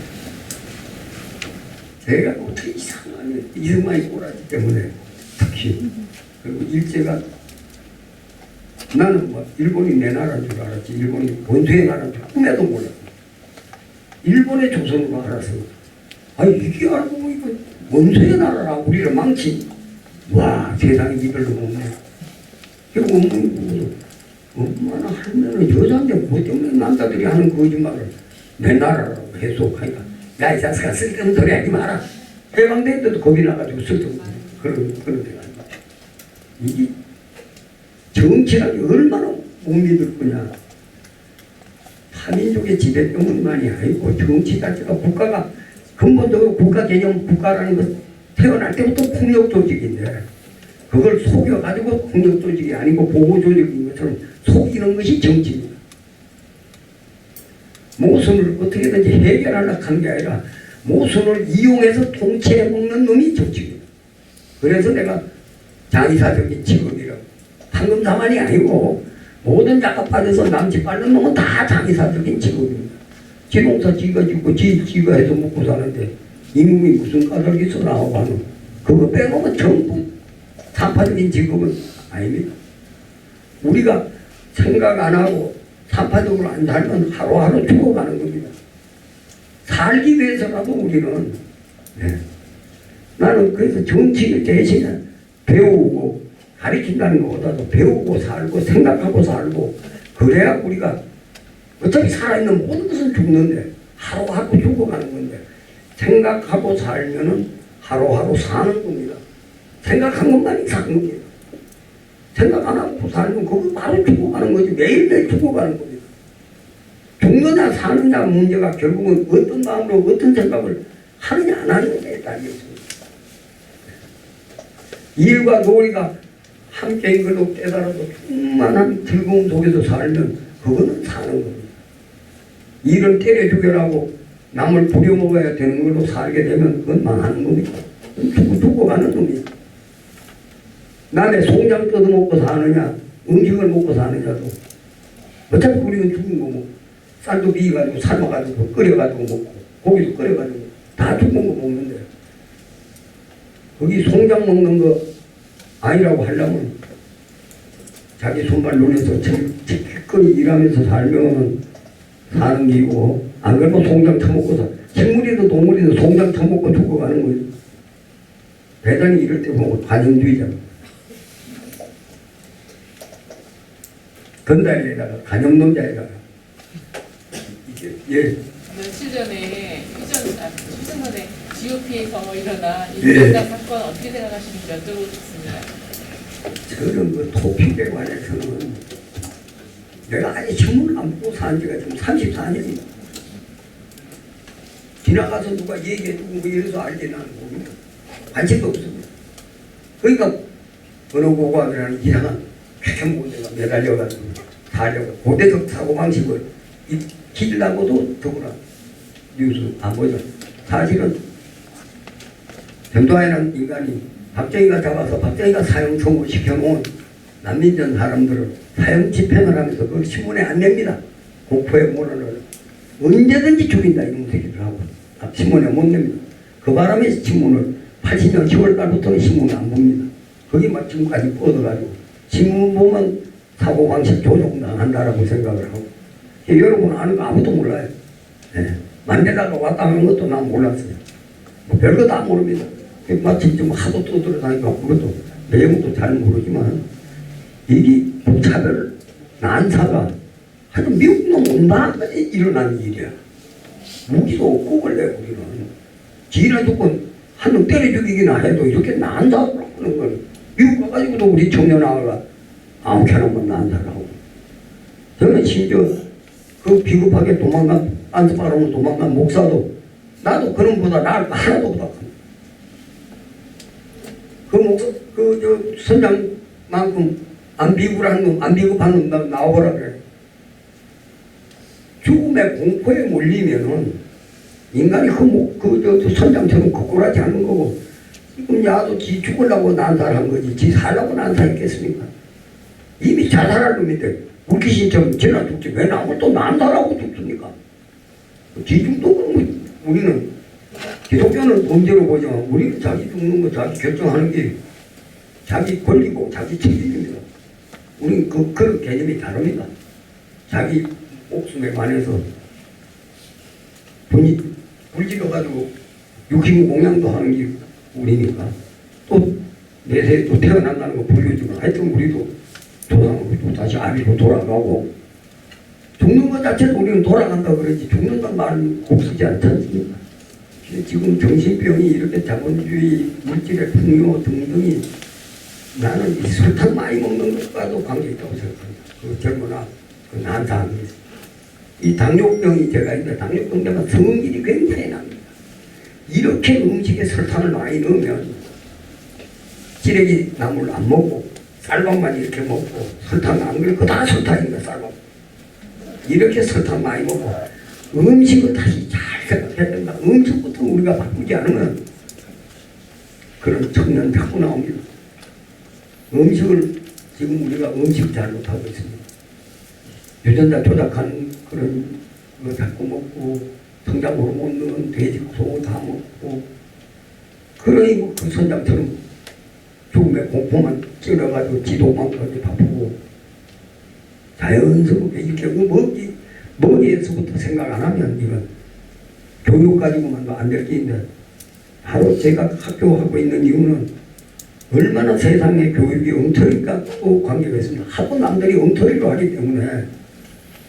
제가 어떻게 이상하게 이승만이 꼬라지 때문에 특히 그리고 일제가 나는 뭐 일본이 내 나라인 줄 알았지 일본이 원수의 나라인 줄 꿈에도 몰랐어. 일본의 조선으로 알았어. 아니 이게 알고 보면 이거 원수의 나라라 우리를 망치. 와 세상에 이별로 먹네. 결국 어머니 보고서 엄마나 할머니는 여자인데 뭐 때문에 남자들이 하는 거짓말을 내 나라라고 해석하니까 야 이 자식아 쓸데없는 소리 하지 마라. 해방될 때도 겁이 나가지고 쓸데없는 그런 데가 아니야. 이게 정치라는 게 얼마나 못 믿을 거냐. 타민족의 지배병만이 아니고 정치 자체가 국가가 근본적으로 국가 개념 국가라는 건 태어날 때부터 폭력 조직인데 그걸 속여가지고 폭력 조직이 아니고 보호 조직인 것처럼 속이는 것이 정치입니다. 모순을 어떻게든지 해결하려고 한 게 아니라 모순을 이용해서 통치해 먹는 놈이 정치입니다. 그래서 내가 장의사적인 직업이라고 황금사만이 아니고 모든 작업 받아서 남집 받는 놈은 다 장의사적인 직업입니다. 지 농사 지가 짓고 지가 해서 먹고 사는데 이놈이 무슨 까닭이 있어 나오고 하는 그거 빼놓으면 전부 산파적인 직업은 아닙니다. 우리가 생각 안 하고 산파적으로 안 살면 하루하루 죽어가는 겁니다. 살기 위해서라도 우리는 나는 그래서 정치를 대신에 배우고 가르친다는 것보다도 배우고 살고 생각하고 살고 그래야 우리가 어차피 살아있는 모든 것은 죽는데 하루하루 죽어가는 건데 생각하고 살면은 하루하루 사는 겁니다. 생각한 것만이 사는 겁니다. 생각 안 하고 살면 그거 바로 죽어가는 거지. 매일매일 죽어가는 겁니다. 죽느냐 사느냐 문제가 결국은 어떤 마음으로 어떤 생각을 하느냐 안 하느냐에 달려있습니다. 일과 놀이가 함께인 걸로 깨달아도 충만한 즐거움 속에서 살면 그거는 사는 겁니다. 일을 때려 죽여라고 남을 부려먹어야 되는 걸로 살게 되면 그건 망하는 겁니다. 죽어가는 놈이야. 남의 송장 뜯어먹고 사느냐 음식을 먹고 사느냐도 어차피 우리는 죽은 거고 쌀도 비가지고 삶아가지고 끓여가지고 먹고 고기도 끓여가지고 다 죽은 거 먹는데 거기 송장 먹는 거 아니라고 하려면 자기 손발 눈에서 지껏 일하면서 살면 사는 기고 안 그러면 송장 처먹고 사. 식물이든 동물이든 송장 처먹고 죽어가는 거예요. 대단히 이럴 때 보면 관용주의자. 건달에다가 관용론자에다가 예. 며칠 전에 최전선의 GOP에서 일어난 예. 인권단 사건 어떻게 생각하시는지 여쭤보고 싶습니다. 저는 그 토픽에 관해서는 내가 아직 신문을 안 보고 산 지가 지금 34년입니다. 지나가서 누가 얘기해주고 뭐 이래서 알지 나는 모릅니다. 관심도 없습니다. 그러니까 어느 고고학이라는 이상한 쾌청군대가 매달려가지고 살려고 고대적 사고방식을 익히려고도 더구나 뉴스 안 보죠. 사실은 전두환이라는 인간이 박정희가 잡아서 박정희가 사형 선고시켜놓은 난민전 사람들을 사형 집행을 하면서 그걸 신문에 안 냅니다. 공포의 문헌을 언제든지 죽인다 이런 새끼들 하고 신문에 못 냅니다. 그 바람에 신문을 80년 10월 달부터는 신문을 안 봅니다. 거기 막 지금까지 뻗어가지고 신문 보면 사고방식 조종당한다라고 생각을 하고 여러분 아는 거 아무도 몰라요. 네. 만데다가 왔다 하는 것도 난 몰랐어요. 뭐 별거 다 모릅니다. 마치 좀 하도 떠들어다니까 그것도 내용도 잘 모르지만 이게 차별 난사가 하여튼 미국 놈 온다 일어난 일이야. 무기도 없고 원래 우리는 지나 조건 한 놈 때려 죽이기나 해도 이렇게 난사를 하는 건 미국 가가지고도 우리 청년 아가 아무 캐나만 난사를 하고 저는 심지어 그 비겁하게 도망간 안스파라고 도망간 목사도 나도 그런 보다 나을 거 하나도 없다. 그 목사 그 선장만큼 안 비굴한 놈, 안 비겁한 놈 나오라 그래. 죽음의 공포에 몰리면은 인간이 그 선장처럼 거꾸라지 않는 거고, 지금 야도 지 죽으려고 난살한 거지 지 살려고 난살했겠습니까? 이미 자살할 놈인데 물귀신처럼 지나 죽지 왜 나무 또 난살하고 죽습니까? 지중도 그러면 우리는 기독교는 범죄로 보지만 우리는 자기 죽는 거 자기 결정하는 게 자기 권리고 자기 책임입니다. 우리는 그런 개념이 다릅니다. 자기 목숨에 관해서 돈이 불질러가지고 육신공양도 하는 게 우리니까 또 내세에 또 태어난다는 거 보여주면 하여튼 우리도 조상으로 다시 아비로 돌아가고 죽는 것 자체도 우리는 돌아간다 그러지 죽는 건 말은 없지 않지 않습니까? 지금 정신병이 이렇게 자본주의 물질의 풍요 등등이 나는 이 설탕 많이 먹는 것과도 관계있다고 생각합니다. 그 젊으나 그 난사하는 게 있습니다. 이 당뇨병이 제가 있는데 당뇨병 때문에 성질이 굉장히 납니다. 이렇게 음식에 설탕을 많이 넣으면 찌레기 나물 안 먹고 쌀밥만 이렇게 먹고 설탕 안 그래 그거 다 설탕입니다. 쌀밥 이렇게 설탕 많이 먹고 음식을 다시 잘 생각해야 된다. 음식부터 우리가 바꾸지 않으면 그런 청년 자꾸 나옵니다. 음식을 지금 우리가 음식 잘못하고 있습니다. 유전자 조작한 그런 거 자꾸 먹고 성장 호르몬 넣은 돼지 소 다 먹고 그러니 뭐 그 선장처럼 죽음의 공포만 찔러가지고 지도만까지 바쁘고 자연스럽게 이렇게 먹이에서부터 생각 안 하면 이건 교육 가지고만도 안 될 게 있는데 바로 제가 학교하고 있는 이유는 얼마나 세상의 교육이 엉터리가 또 관계가 있습니다. 하도 남들이 엉터리로 하기 때문에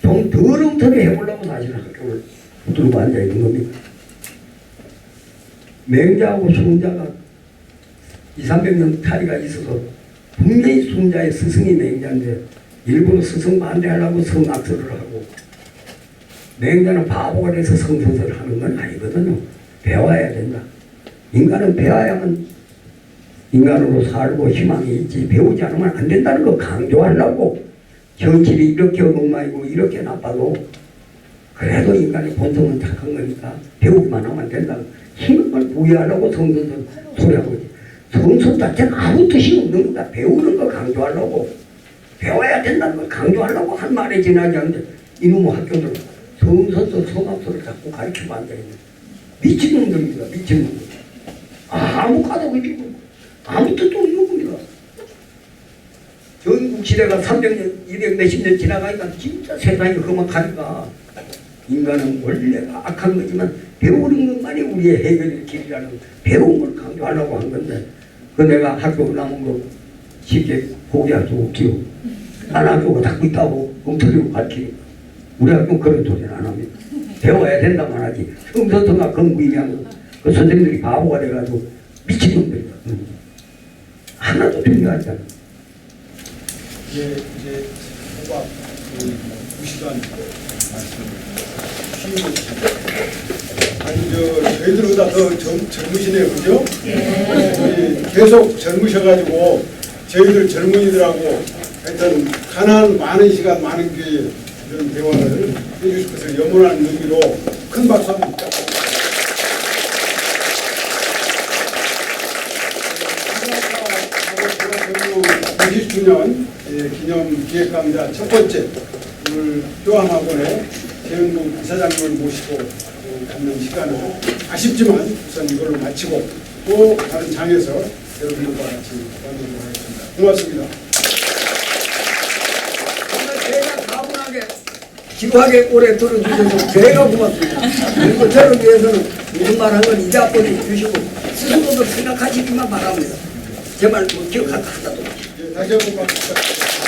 좀 덜 엉터리 해보려고 사실은 학교를 붙들고 앉아있는 겁니다. 맹자하고 수흥자가 200~300년 차이가 있어서 분명히 수흥자의 스승이 맹자인데 일부러 스승 반대하려고 성악설을 하고 맹자는 바보가 돼서 성선설을 하는 건 아니거든요. 배워야 된다. 인간은 배워야만 인간으로 살고 희망이 있지 배우지 않으면 안 된다는 거 강조하려고 현실이 이렇게 엉망이고 이렇게 나빠도 그래도 인간의 본성은 착한 거니까 배우기만 하면 된다. 희망을 부여하려고 성선설 소리하고 있지. 성선 자체는 아무 뜻이 없는 거다. 배우는 거 강조하려고 배워야 된다는 걸 강조하려고 한 말에 지나지 않는데 이놈의 학교들은 성선설 성악설을 자꾸 가르치고 앉아있는 미친놈들입니다. 미친놈들. 아무 가도 그리고 아무 뜻도 없는 겁니다. 전국시대가 300년, 200 몇십 년 지나가니까 진짜 세상이 험악하니까 인간은 원래가 악한 거지만 배우는 것만이 우리의 해결의 길이라는 배움을 강조하려고 한 건데 그 내가 학교 나온 거 쉽게 포기할 수 없지요. 난 학교가 닫고 있다고 엉터리로 가르치니까 우리 학교는 그런 소리는 안 합니다. 배워야 된다만 하지 성선서가 건구이면 그 선생님들이 바보가 돼가지고 미친놈들이다. 하나도 중요하지 않아. 이제 호박 무시간 아니 저희들보다 더 젊으시네요, 그죠? 네. 계속 젊으셔가지고 저희들 젊은이들하고 하여튼 가난 많은 시간 많은 기회 이런 대화를 해주실 것을 염원하는 의미로 큰 박수 한번 부탁드립니다. 20주년 기념 기획강좌 첫 번째 오늘 효암학원의 최영국 이사장님을 모시고 갖는 시간을 아쉽지만 우선 이걸로 마치고 또 다른 장에서 여러분들과 같이 만나도록 하겠습니다. 고맙습니다. 제가 가분하게 지루하게 오래 들어주셔서 제가 고맙습니다. 그리고 저를 위해서는 무슨 말 한 건 이제 앞으로 주시고 스스로도 생각하시기만 바랍니다. 제 말 뭐 기억하다 하나도 다시 한번 박수 부탁드립니다.